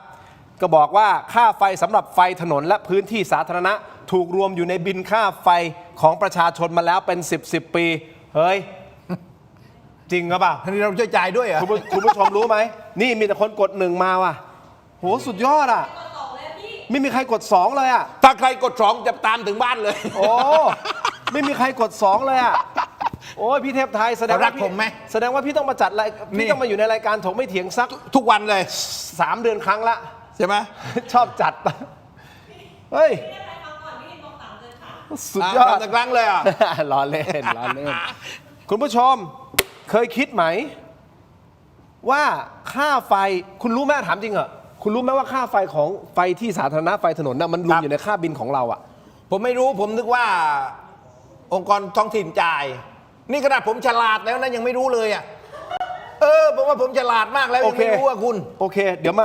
ก็บอกว่าค่าไฟสำหรับไฟถนนและพื้นที่สาธารณะถูกรวมอยู่ในบินค่าไฟของประชาชนมาแล้วเป็น10 ปีเฮ้ยจริงหรือเปล่านี่เราช่วยจ่ายด้วยเหรอคุณผู้ชมรู้ไหมนี่มีแต่คนกด1มาว่ะโหสุดยอดอ่ะไม่มีใครกด2เลยอ่ะถ้าใครกด2จะตามถึงบ้านเลยโอ้ไม่มีใครกด2เลยอ่ะโอ้ยพี่เทพไทยแสดงว่าพี่ต้องมาจัดอะไรพี่ต้องมาอยู่ในรายการถกไม่เถียงซักทุกวันเลย3 เดือนครั้งละใช่ไหมชอบจัดเฮ้ยสุดยอดครั้งเลยอ่ะล้อเล่นคุณผู้ชมเคยคิดไหมว่าค่าไฟคุณรู้ไหมถามจริงเหรอคุณรู้ไหมว่าค่าไฟของไฟที่สาธารณะไฟถนนน่ะมันรวมอยู่ในค่าบินของเราอ่ะผมไม่รู้ผมนึกว่าองค์กรท้องถิ่นจ่ายนี่ขนาดผมฉลาดแล้วนะยังไม่รู้เลยอ่ะผมว่าผมฉลาดมากแล้วยังไม่รู้ว่าคุณโอเคเดี๋ยว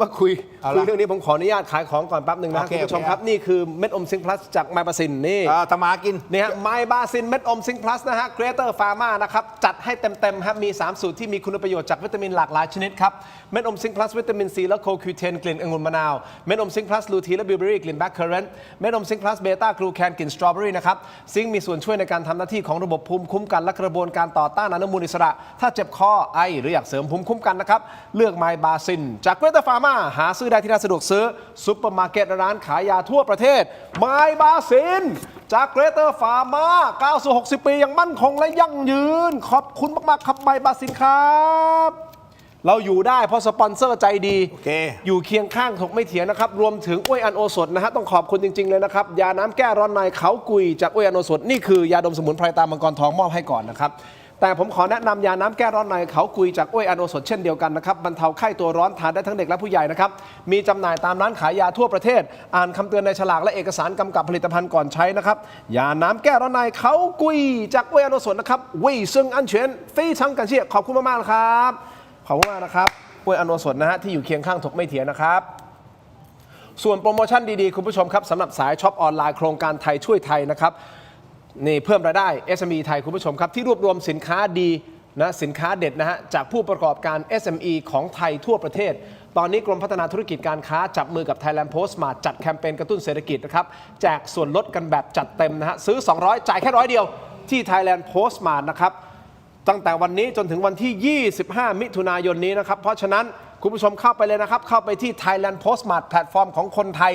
มาคุยเรื่องนี้ผมขออนุญาตขายของก่อนแป๊บหนึ่งนะคุณผู้ชมครับนี่คือเม็ดอมซิงค์พลัสจากไมบาซินนี่ธรรมากินนี่ฮะไมบาซินเม็ดอมซิงค์พลัสนะฮะเกรเตอร์ฟาร์มานะครับจัดให้เต็มครับมี3สูตรที่มีคุณประโยชน์จากวิตามินหลากหลายชนิดครับเม็ดอมซิงค์พลัสวิตามินซีและโคคิวเทนกลิ่นองุ่นมะนาวเม็ดอมซิงค์พลัสลูทีและบิวเบอรี่กลิ่นแบล็คเคอร์เรนต์เม็ดอมซิงค์พลัสเบต้ากลูแคนกลิ่นสตรอเบอรี่นะครับซิงค์มีส่วนช่วยในการทำหน้าที่ของระบบภูมิคุ้มกันและกระบวนการต่อต้านอนุมูลอิสระถ้าเจ็บคอ อไอหรืออยากเสริมภูมิคุ้มกันนะครับเลือกไมบาซินจากเกรเตอร์ฟาร์มาหาซื้อได้ที่ร้านสะดวกซื้อซุปเปอร์มาร์เก็ตร้านขายยาทั่วประเทศไมบาซินจากเกรเตอร์ฟาร์มาก้าวสู่60 ปีอย่างมั่นคงและยั่งยืนขอบคุณมากๆครับไมบาซินครับเราอยู่ได้เพราะสปอนเซอร์ใจดี โอเค อยู่เคียงข้างถกไม่เถียงนะครับรวมถึงอ้วยอันโอสถนะฮะต้องขอบคุณจริงๆเลยนะครับยาน้ำแก้ร้อนในเขากุยจากอ้วยอันโอสถนี่คือยาดมสมุนไพรตามังกรทองมอบให้ก่อนนะครับแต่ผมขอแนะนำยาน้ำแก้ร้อนในเขากุยจากอ้วยอันโอสถเช่นเดียวกันนะครับบรรเทาไข้ตัวร้อนทานได้ทั้งเด็กและผู้ใหญ่นะครับมีจำหน่ายตามร้านขายยาทั่วประเทศอ่านคำเตือนในฉลากและเอกสารกำกับผลิตภัณฑ์ก่อนใช้นะครับยาน้ำแก้ร้อนในเขากุยจากอ้วยอันโอสถนะครับวิ่งซึ่งอันเฉียนฟี่ชังกันเชียขอบคุณมากๆนะครับขอบคุณมากนะครับอ้วยอันโอสถนะฮะที่อยู่เคียงข้างถกไม่เถียงนะครับส่วนโปรโมชั่นดีๆคุณผู้ชมครับสำหรับสายช็อปออนไลน์โครงการไทยช่วยไทยนะครับนี่เพิ่มรายได้ SME ไทยคุณผู้ชมครับที่รวบรวมสินค้าดีนะสินค้าเด็ดนะฮะจากผู้ประกอบการ SME ของไทยทั่วประเทศตอนนี้กรมพัฒนาธุรกิจการค้าจับมือกับ Thailand Postmart จัดแคมเปญกระตุ้นเศรษฐกิจนะครับแจกส่วนลดกันแบบจัดเต็มนะฮะซื้อ200จ่ายแค่100เดียวที่ Thailand Postmart นะครับตั้งแต่วันนี้จนถึงวันที่ 25 มิถุนายนนี้นะครับเพราะฉะนั้นคุณผู้ชมเข้าไปเลยนะครับเข้าไปที่ Thailand Postmart แพลตฟอร์มของคนไทย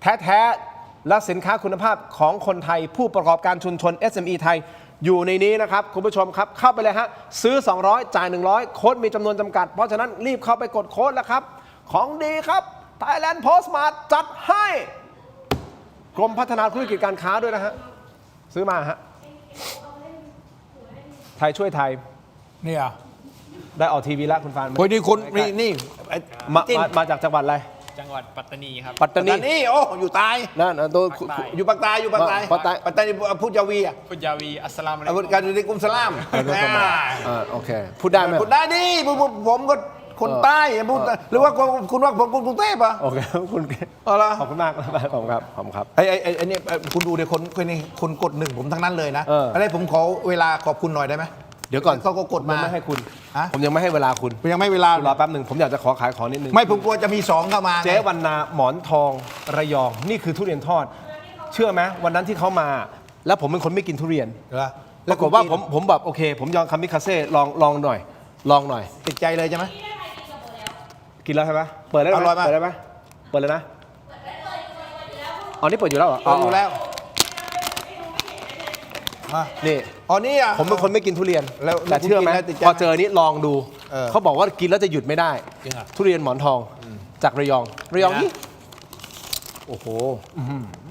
แท้ๆและสินค้าคุณภาพของคนไทยผู้ประกอบการชุมชน SME ไทยอยู่ในนี้นะครับคุณผู้ชมครับเข้าไปเลยฮะซื้อ200จ่าย100โค้ดมีจำนวนจำกัดเพราะฉะนั้นรีบเข้าไปกดโค้ดแล้วครับของดีครับ Thailand Postmart จัดให้กรมพัฒนาธุรกิจการค้าด้วยนะฮะซื้อมาฮะไทยช่วยไทย เนี่ย ได้ออกทีวีแล้วคุณฟาน โอ้ยนี่คุณนี่ไอ้จิ้น มาจากจังหวัดอะไร จังหวัดปัตตานีครับ ปัตตานี นี่โอ้อยู่ใต้ นั่นตัว ภาคใต้ อยู่ปากใต้อยู่ปากใต้ ปากใต้ ปัตตานีพูดยาวีอ่ะ พุทธยาวี อัสสลามุอะลัย อา กุ วุธ ม การอยู่ในกรุงสลาม โอเคพูดได้ไหม พูดได้ดิผมก็คนใต้พูดหรือว่าคุณว่าผมคนกรุงเทพอ่ะ โอเคคุณ เอาละ ขอบคุณมากขอบคุณครับขอบคุณครับ ไอ้นี่คุณดูเดี๋ยวคนนี้คนกดหนึ่งผมทั้งนั้นเลยนะ เอออ ไรผมขอเวลาขอบคุณหน่อยได้ไหม เดี๋ยวก่อน เขาก็กดมา ผยังไม่ให้คุณ ฮะ ผมยังไม่ให้เวลาคุณ ผมยังไม่เวลา คุณรอแป๊บหนึ่งผมอยากจะขอขายของนิดนึง ไม่ผมกลัวจะมีสองเข้ามา เจ๊วรรณาหมอนทองระยองนี่คือทุเรียนทอด เชื่อไหมวันนั้นที่เขามา แล้วผมเป็นคนไม่กินทุเรียน เหรอ ปรากฏว่าผมแบบโอเค ผมยอมคามิคาเซ่ลองหน่อย ติดใจเลยใช่ไหม กินแล้วใช่ไหมเปิดได้ไหม อร่อยมาก เปิดได้ไหมเปิดเลยนะอ๋อนี่เปิดอยู่แล้วเหรอ เอาอยู่แล้วมา นี่ อ๋อนี่อ่ะ ผมเป็นคนไม่กินทุเรียน แล้ว แต่เชื่อไหม คุณกินแล้วติดใจ พอเจอนี้ลองดู เออ เขาบอกว่ากินแล้วจะหยุดไม่ได้ จริงเหรอ ทุเรียนหมอนทองจากระยองนี่ โอ้โห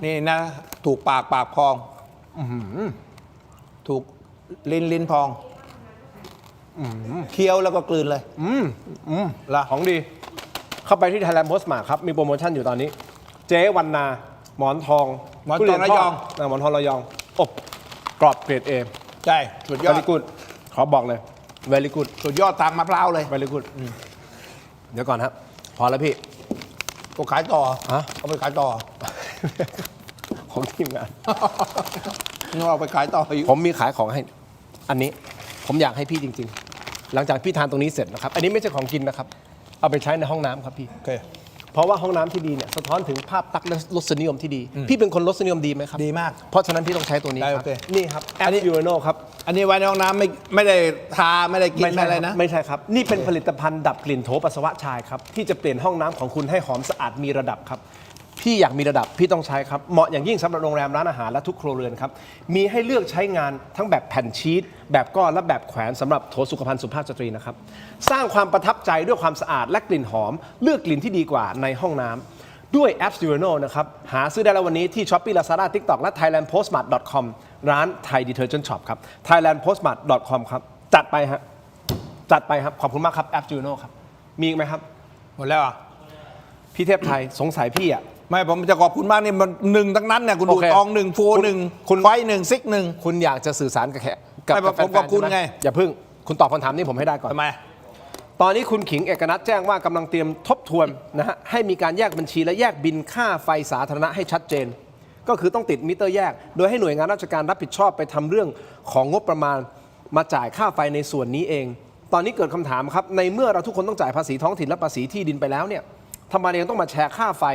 นี่นะ ถูกปากพองถูกลิ้นพองเคี้ยวแล้วก็กลืนเลยละ ของดี เข้าไปที่ Thailand Postmart ครับ มีโปรโมชั่นอยู่ตอนนี้ เจ๊วรรณาหมอนทอง หมอนทอง ทุเรีน ระยอง หมอนทองระยองอบกรอบเกรด A ใช่สุดยอด very good ขอบอกเลย very good สุดยอดทางมะพร้าวเลย very good เดี๋ยวก่อนครับ พอแล้วพี่ ก็ขายต่อ ฮะ เอาไปขายต่อ ของทีมงาน นี่เอาไปขายต่ออยู่ ผมมีขายของให้ อันนี้ผมอยากให้พี่จริง ๆ หลังจากพี่ทานตรงนี้เสร็จนะครับ อันนี้ไม่ใช่ของกินนะครับ เอาไปใช้ในห้องน้ำครับพี่ โอเค เพราะว่าห้องน้ำที่ดีเนี่ยสะท้อนถึงภาพลักษณ์และรสนิยมที่ดี พี่เป็นคนรสนิยมดีไหมครับ ดีมาก เพราะฉะนั้นพี่ต้องใช้ตัวนี้ ได้ ค โอ รับ เค นี่ครับแอ อั ป นนี้ ยูโรโนครับ อันนี้ไว้ในห้องน้ำไม่ได้ทาไม่ได้กินไม่อะไรนะ ไม่ใช่ครับ นี่เป็นผลิตภัณฑ์ดับกลิ่นโถปัสสาวะชายครับที่จะเปลี่ยนห้องน้ำของคุณให้หอมสะอาดมีระดับครับ พี่อยากมีระดับพี่ต้องใช้ครับเหมาะอย่างยิ่งสำหรับโรงแรมร้านอาหารและทุกครัวเรือนครับมีให้เลือกใช้งานทั้งแบบแผ่นชีตแบบก้อนและแบบแขวนสำหรับโถสุขภัณฑ์สุภาพสตรีนะครับสร้างความประทับใจด้วยความสะอาดและกลิ่นหอมเลือกกลิ่นที่ดีกว่าในห้องน้ำด้วยแอป Urinal นะครับหาซื้อได้แล้ววันนี้ที่ Shopee Lazada TikTok และ thailandpostmart.com ร้าน Thai Detergent Shop ครับ thailandpostmart.com ครับจัดไปฮะจัดไปครับขอบคุณมากครับแอป Urinal ครับมีอีกไหมครับ หมดแล้วอ่ะ พี่เทพไทยสงสัยพี่อ่ะ ไม่ผมจะขอบคุณมากนี่มันหนึ่งทั้งนั้นเนี่ยคุณดู โอเค ตองหนึ่งโฟ คุณ หนึ่ง คุณ ไฟหนึ่งซิกหนึ่ง คุณอยากจะสื่อสารกับแขกกับ ไม่ กับ ผม แฟนๆ ขอบคุณ ใช่หม ไง อย่าพึ่งคุณตอบคำถามนี้ผมให้ได้ก่อน ทำไม ตอนนี้คุณขิงเอกนัทแจ้งว่ากำลังเตรียมทบทวนนะฮะให้มีการแยกบัญชีและแยกบินค่าไฟสาธารณะให้ชัดเจน ก็คือต้องติดมิเตอร์แยก โดยให้หน่วยงานราชการรับผิดชอบไปทำเรื่องของงบประมาณมาจ่ายค่าไฟในส่วนนี้เอง ตอนนี้เกิดคำถามครับในเมื่อเราทุกคนต้องจ่ายภาษีท้องถิ่นและภาษีที่ดินไปแล้วเนี่ยทำไมยังต้องมาแชร์ค่าไฟ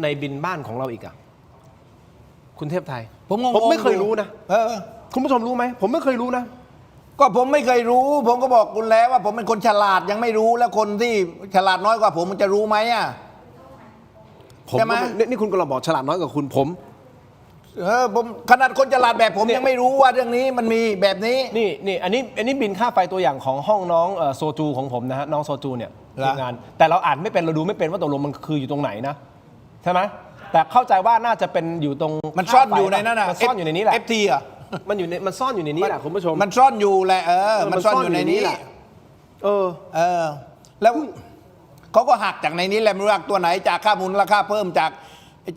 ในบินบ้านของเราอีกอะคุณเทพไทย ผมงง ผมไม่เคยรู้นะ เออ คุณผู้ชมรู้ไหมผมไม่เคยรู้นะ ก็ผมไม่เคยรู้ ผมก็บอกคุณแล้วว่าผมเป็นคนฉลาดยังไม่รู้แล้วคนที่ฉลาดน้อยกว่าผมมันจะรู้ไหมอ่ะ ผม ใช่ไหม ก็นี่คุณกำลังบอกฉลาดน้อยกว่าคุณผม ผมขนาดคนฉลาดแบบผมยังไม่รู้ว่าเรื่องนี้มันมีแบบนี้ นี่อันนี้บินค่าไฟตัวอย่างของห้องน้องโซจูของผมนะฮะน้องโซจูเนี่ย เหรอ ทีมงาน แต่เราอ่านไม่เป็นเราดูไม่เป็นว่าตกลงมันคืออยู่ตรงไหนนะใช่ไหมแต่เข้าใจว่าน่าจะเป็นอยู่ตรง มันซ่อนอยู่ในนั้นน่ะ มันซ่อนอยู่ในนี้แหละ FT อ่ะ มันซ่อนอยู่ในนี้แหละคุณผู้ชม มันซ่อนอยู่แหละมันซ่อนอยู่ในนี้ แหละเออ แล้วเขาก็หักจากในนี้แหละไม่รู้หักตัวไหนจากค่ามูลราคาเพิ่มจ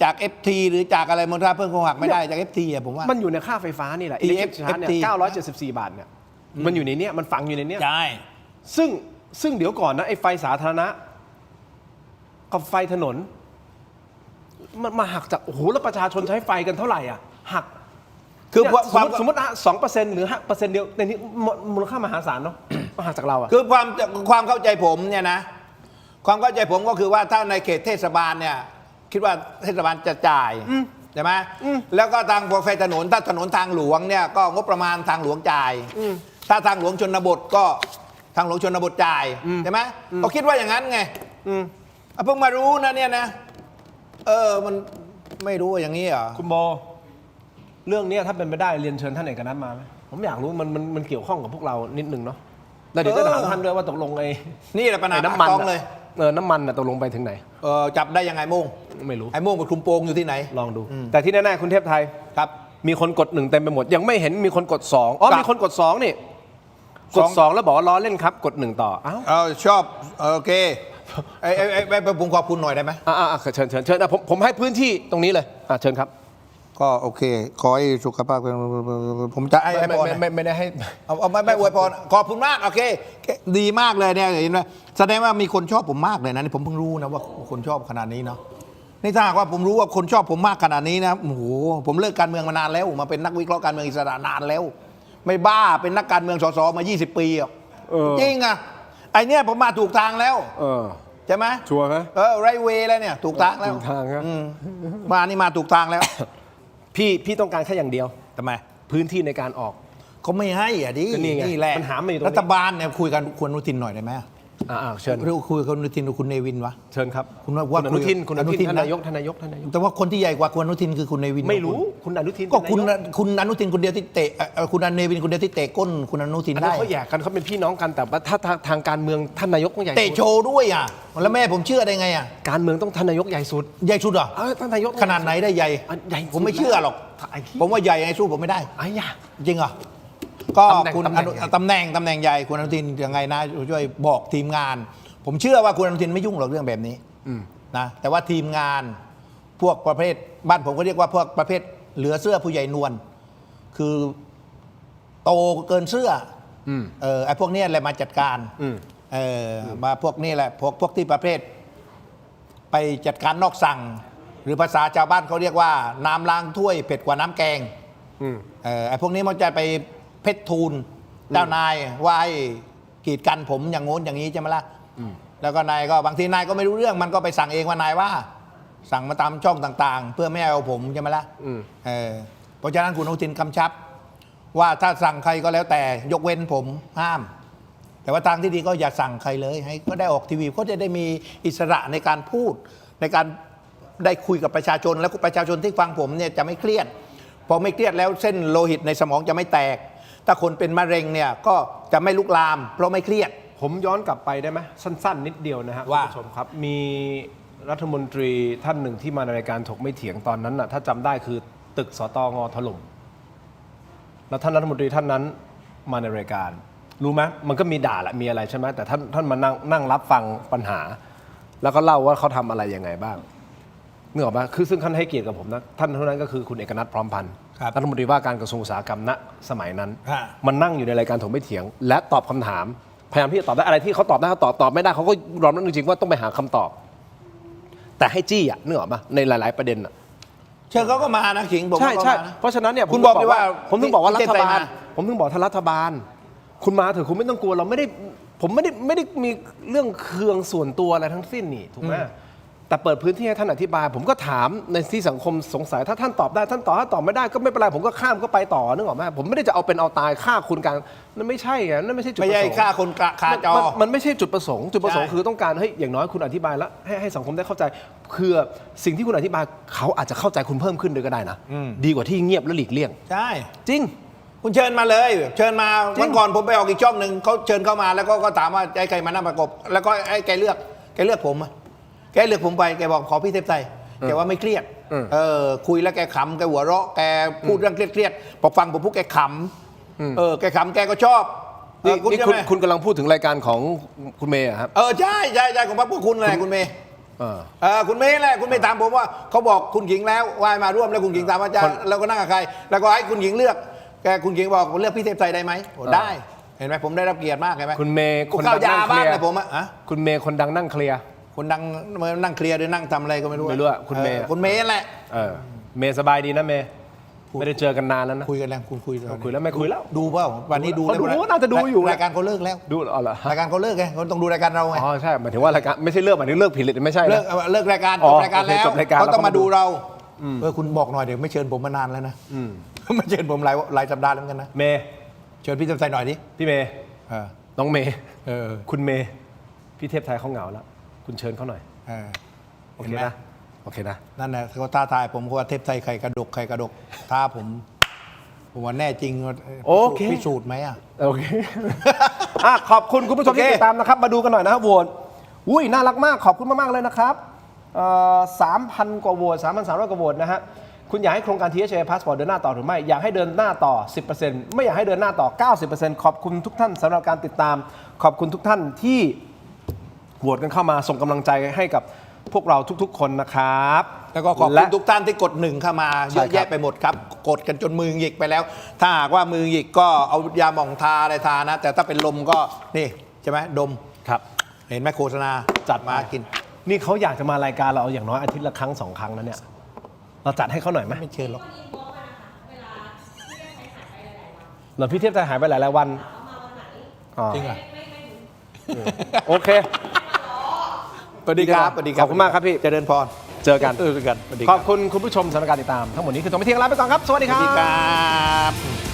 าก FT หรือจากอะไรมูลค่าเพิ่มเขาหักไม่ได้จาก FT อ่ะผมว่า มันอยู่ในค่าไฟฟ้านี่แหละ EF Electric Charge เนี่ย974 บาทเนี่ยมันอยู่ในเนี้ยมันฝังอยู่ในเนี้ย ใช่ ซึ่งเดี๋ยวก่อนนะไอ้ไฟสาธารณะกับไฟถนนมันมาหักจากโอ้โหแล้วประชาชนใช้ไฟกันเท่าไหร่อ่ะหัก คือ เนี่ย ความ สมมตินะ2%หรือ5%เดียวในนี้มูลค่ามหาศาลเนาะ มาหักจากเราอ่ะ คือความเข้าใจผมเนี่ยนะความเข้าใจผมก็คือว่าถ้าในเขตเทศบาลเนี่ยคิดว่าเทศบาลจะจ่ายใช่ไหมแล้วก็ทางไฟถนนถ้าถนนทางหลวงเนี่ยก็งบประมาณทางหลวงจ่ายถ้าทางหลวงชนบทก็ทางหลวงชนบทจ่ายใช่ไหมเขาคิดว่าอย่างนั้นไงเพิ่งมารู้นะเนี่ยนะมันไม่รู้ว่าอย่างนี้เหรอ คุณโบเรื่องเนี้ยถ้าเป็นไปได้เรียนเชิญท่านเอกนัทมาไหมผมอยากรู้มันเกี่ยวข้องกับพวกเรานิดนึงเนาะแล้วเดี๋ยวจะถามท่านด้วยว่าตกลงไอ้ นี่แหละปัญหา น้ำมัน ปากท้องเลย น้ำมันตกลงไปถึงไหน จับได้ยังไงโม่ง ไม่รู้ ไอ้โม่งกับคลุมโปงอยู่ที่ไหน ลองดู แต่ที่แน่ๆคุณเทพไทย ครับ มีคนกด1เต็มไปหมด ยังไม่เห็นมีคนกด2อ๋อ ครับ มีคนกด2นี่กด 2 แล้วบอกว่าล้อเล่นครับกด1ต่ออ้าว ชอบโอเคผมขอบคุณหน่อยได้ไหม เชิญผมให้พื้นที่ตรงนี้เลยเชิญครับ ก็โอเคขอให้สุขภาพผมจะให้พร ไม่ได้ให้ เอาไม่อวยพรขอบคุณมากโอเคดีมากเลยเนี่ยเห็นไหมแสดงว่ามีคนชอบผมมากเลยนะนี่ผมเพิ่งรู้นะว่าคนชอบขนาดนี้เนาะนี่ถ้าหากว่าผมรู้ว่าคนชอบผมมากขนาดนี้นะโอ้โหผมเลิกการเมืองมานานแล้วมาเป็นนักวิเคราะห์การเมืองอิสระนานแล้ว ไม่บ้าเป็นนักการเมืองสสมา20 ปีอ่ะจริงอ่ะไอเนี้ยผมมาถูกทางแล้วใช่ไหม ชัวร์ไหม ไรเวย์แล้วเนี่ยถูกทางแล้ว ถูกทางครับ มานี่มาถูกทางแล้ว พี่ต้องการแค่อย่างเดียว ทำไม พื้นที่ในการออก เขาไม่ให้อ่ะดิ ก็นี่ไง แหละ ปัญหามันอยู่ตรงนี้ รัฐบาลเนี่ยคุยกันควรอนุทินหน่อยได้ไหม เชิญ เรื่องคุยกับคุณอนุทินหรือคุณเนวินวะ เชิญครับ คุณว่า อนุทินคุณอนุทิน อนุทิน ท่าน นะ นายกท่านนายก แต่ว่าคนที่ใหญ่กว่าคุณอนุทินคือคุณเนวิน ไม่รู้คุณอนุทิน ก็คุณ เป็นนายก คุณอนุทินคนเดียวที่เตะคุณเนวินคนเดียวที่เตะก้นคุณอนุทิน อันนั้ ได้ นเขาแยกกันเขาเป็นพี่น้องกันแต่ว่าถ้าทางการเมืองท่านนายกต้องใหญ่ เตะโชว์ด้วยอ่ะแล้วแม่ผมเชื่อได้ไงอ่ะ การเมืองต้องท่านนายกใหญ่สุด ใหญ่สุดเหรอ ท่านนายก ขนาดไหนได้ใหญ่ ใหญ่สุด ผมไม่เชื่อหรอก ไอ้ที่ ผมว่าใหญ่ไงสู้ผมไม่ได้ ไอ้ยา จริงเหรอก็ ตำแหน่ง คุณ ตำแหน่งใหญ่ ตำแหน่งใหญ่คุณอนุทินยังไงนะช่วยบอกทีมงาน ผมเชื่อว่าคุณอนุทินไม่ยุ่งหรอกเรื่องแบบนี้นะแต่ว่าทีมงานพวกประเภทบ้านผมก็เรียกว่าพวกประเภทเหลือเสื้อผู้ใหญ่นวลคือโตเกินเสื้อไอ้พวกเนี้ยแหละมาจัดการมาพวกนี้แหละพวกที่ประเภท ไปจัดการนอกสั่ง หรือภาษาชาวบ้านเขาเรียกว่าน้ำล้างถ้วยเผ็ดกว่าน้ำแกงไอ้พวกนี้มันจะไปเพชรทูลเจ้านายว่าให้กีดกันผมอย่างโน้นอย่างนี้ใช่ไหมล่ะแล้วก็นายก็บางทีนายก็ไม่รู้เรื่องมันก็ไปสั่งเองว่านายว่า สั่งมาตามช่องต่างๆ เพื่อไม่ให้เอาผมใช่ไหมล่ะเพราะฉะนั้นคุณอนุทินกำชับ ว่าถ้าสั่งใครก็แล้วแต่ยกเว้นผมห้าม แต่ว่าทางที่ดีก็อย่าสั่งใครเลยให้ก็ได้ออกทีวีก็จะได้มีอิสระในการพูดในการได้คุยกับประชาชนแล้วประชาชนที่ฟังผมเนี่ยจะไม่เครียดพอไม่เครียดแล้วเส้นโลหิตในสมองจะไม่แตกถ้าคนเป็นมะเร็งเนี่ยก็จะไม่ลุกลามเพราะไม่เครียด ผมย้อนกลับไปได้ไหมสั้นๆ นิดเดียวนะฮะ ว่า คุณผู้ชมครับมีรัฐมนตรีท่านหนึ่งที่มาในรายการถกไม่เถียงตอนนั้นน่ะถ้าจำได้คือตึกสตงถล่มแล้วท่านรัฐมนตรีท่านนั้นมาในรายการรู้ไหมมันก็มีด่าแหละมีอะไรใช่ไหมแต่ท่านมานั่งรับฟังปัญหา แล้วก็เล่าว่าเขาทำอะไรยังไงบ้างนึกออกปะคือซึ่งท่านให้เกียรติกับผมนะท่านเท่านั้นก็คือคุณเอกนัทพร้อมพันธ์รัฐมนตรีว่าการกระทรวงอุตสาหกรรมณสมัยนั้นมันนั่งอยู่ในรายการถกไม่เถียง และตอบคำถามพยายามที่จะตอบได้อะไรที่เขาตอบได้เขาตอบไม่ได้เขาก็ยอมรับจริงๆว่าต้องไปหาคำตอบ แต่ให้จี้อ่ะนึกออกปะในหลายๆประเด็นอ่ะ เชิญเขาก็มานะขิงบอก ใช่ ว่า ใช่ เขามานะ เพราะฉะนั้นเนี่ย คุณบอกเลยว่า ผมถึงบอกว่ารัฐบาล เทพไทยมา ผมถึงบอกท่านรัฐบาล คุณมาเถอะคุณไม่ต้องกลัวเราไม่ได้ผมไม่ได้มีเรื่องเคืองส่วนตัวอะไรทั้งสิ้นนี่ถูกไหม แต่เปิดพื้นที่ให้ท่านอธิบาย ผมก็ถามในที่สังคมสงสัยถ้าท่านตอบได้ท่านตอบถ้าตอบไม่ได้ก็ไม่เป็นไรผมก็ข้ามก็ไปต่อนึกออกไหมผมไม่ได้จะเอาเป็นเอาตายฆ่าคุณกันนั่นไม่ใช่ไงนั่นไม่ใช่จุดประ ไม่ สงค์ ใช่ฆ่าคนคาจอ มันไม่ใช่จุดประสงค์จุดประสงค์ ใช่ คือต้องการให้อย่างน้อยคุณอธิบายแล้วให้สังคมได้เข้าใจคือสิ่งที่คุณอธิบายเขาอาจจะเข้าใจคุณเพิ่มขึ้นด้วยก็ได้นะดีกว่าที่เงียบและหลีกเลี่ยง ใช่ จริง คุณเชิญมาเลย เชิญมา จริง วันก่อนผมไปออกอีกช่องหนึ่งเขาเชิญเข้ามาแล้วก็ถามว่าจะให้ใครมานั่งประกบ แล้วก็ให้แกเลือกผมอะแกเลือกผมไปแกบอกขอพี่เทพไทยแกว่าไม่เครียดคุยแล้วแกขำแกหัวเราะแกพูดเรื่องเครียดๆพอฟังผมพูดแกขำแกขำแกก็ชอบ นี่ คุณ นี่ ใช่ คุณ ไหม คุณกำลังพูดถึงรายการของคุณเมย์อะครับ ใช่ของพรรคพวกคุณแหละคุณเมย์ เออ คุณเมย์แหละคุณเมย์ถามผมว่าเขาบอกคุณหญิงแล้วว่ายมาร่วมแล้วคุณหญิงถามว่าจะ คน เราก็นั่งกับใคร แล้วก็ให้คุณหญิงเลือกแกคุณหญิงบอกเลือกพี่เทพไทยได้ไหมโอ้ได้เห็นไหมผมได้รับเกียรติมากเห็นไหม คุณเมย์ กู คน เข้า ดัง ยา นั่งเค บ้า ลี ง ยร์ เลยผมอะ คุณเมย์คนดังนั่งเคลียร์ คนดังนั่งเคลียร์หรือนั่งทำอะไรก็ไม่รู้ ไม่รู้อะคุณเมย์ คุณเมย์แหละ เมย์สบายดีนะเมย์ไม่ได้เจอกันนานแล้วนะ คุยกันแล้วคุณคุย คุยแล้วไม่คุยแล้ว ดูเปล่าวันนี้ดู เขาดู ได้ไหม น่าจะดูอยู่ รายการเขาเลิกแล้ว ดูอ๋อเหรอ รายการเขาเลิกไงเขาต้องดูรายการเราไง อ๋อใช่หมายถึงว่ารายการไม่ใช่เลิกหมายถึงเลิกผิดเลยไม่ใช่นะ เลิกรายการ อ๋ จ อบ รายการ โอเค แล้ว จบรายการ เขาต้อง แล้วก็ มา มาดู ดูเราคุณบอกหน่อยเดี๋ยวไม่เชิญผมมานานแล้วนะไม่เชิญผมหลายสัปดาห์แล้วเหมือนกันนะ เมย์ เชิญพี่เทพไทยหน่อยดิ พี่เมย์ เออ น้องเมย์ เออ คุณเมย์พี่เทพไทยเขาเหงาแล้ว คุณเชิญเขาหน่อย เออ โอเค เห็นไหม นะโอเคนะ นั่นแหละเขาท้าทายผมว่าเทพไทยใครกระดกท้าผมว่าแน่จริง โอเค พิสูจน์ไหมอ่ะ โอเค ขอบคุณคุณผู้ชม โอเค ที่ติดตามนะครับ มาดูกันหน่อยนะครับโหวตอุ้ยน่ารักมากขอบคุณมากๆเลยนะครับ3,000 กว่าโหวต3,300 กว่าโหวตนะฮะคุณอยากให้โครงการ THA Passport เดินหน้าต่อหรือไม่อยากให้เดินหน้าต่อ 10% ไม่อยากให้เดินหน้าต่อ 90% ขอบคุณทุกท่านสำหรับการติดตาม ขอบคุณทุกท่านที่โหวตกันเข้ามาส่งกำลังใจให้กับพวกเราทุกๆ คนนะครับ แล้วก็ขอบคุณทุกท่านที่กดหนึ่งเข้ามา ใช่ เยอะแยะไปหมดครับ กดกันจนมือหยิกไปแล้ว ถ้าหากว่ามือหยิกก็เอายาหม่องทาอะไรทานะ แต่ถ้าเป็นลมก็นี่ใช่ไหมดม ครับ เห็นไหมโฆษณา จัด มากิน นี่เขาอยากจะมารายการเราอย่างน้อยอาทิตย์ละครั้ง 2 ครั้งนะเนี่ยเราจัดให้เขาหน่อยไหม ไม่เชิญหรอก เราพี่เทพไทยหายไปหลายๆวันอ๋อ จริงเหรอ โอเค สวัสดีครับสวัสดีครับ ขอบคุณมากครับพี่ เจริญพร เจอกัน เจอกันสวัสดี ข ค อ รั บบ คุณคุณผู้ชมสำหรับการติดตาม ทั้งหมดนี้คือตรงไปเที่ยงลาไปก่อนครับ สวัสดี ส ค วั รั สดีค บ รับ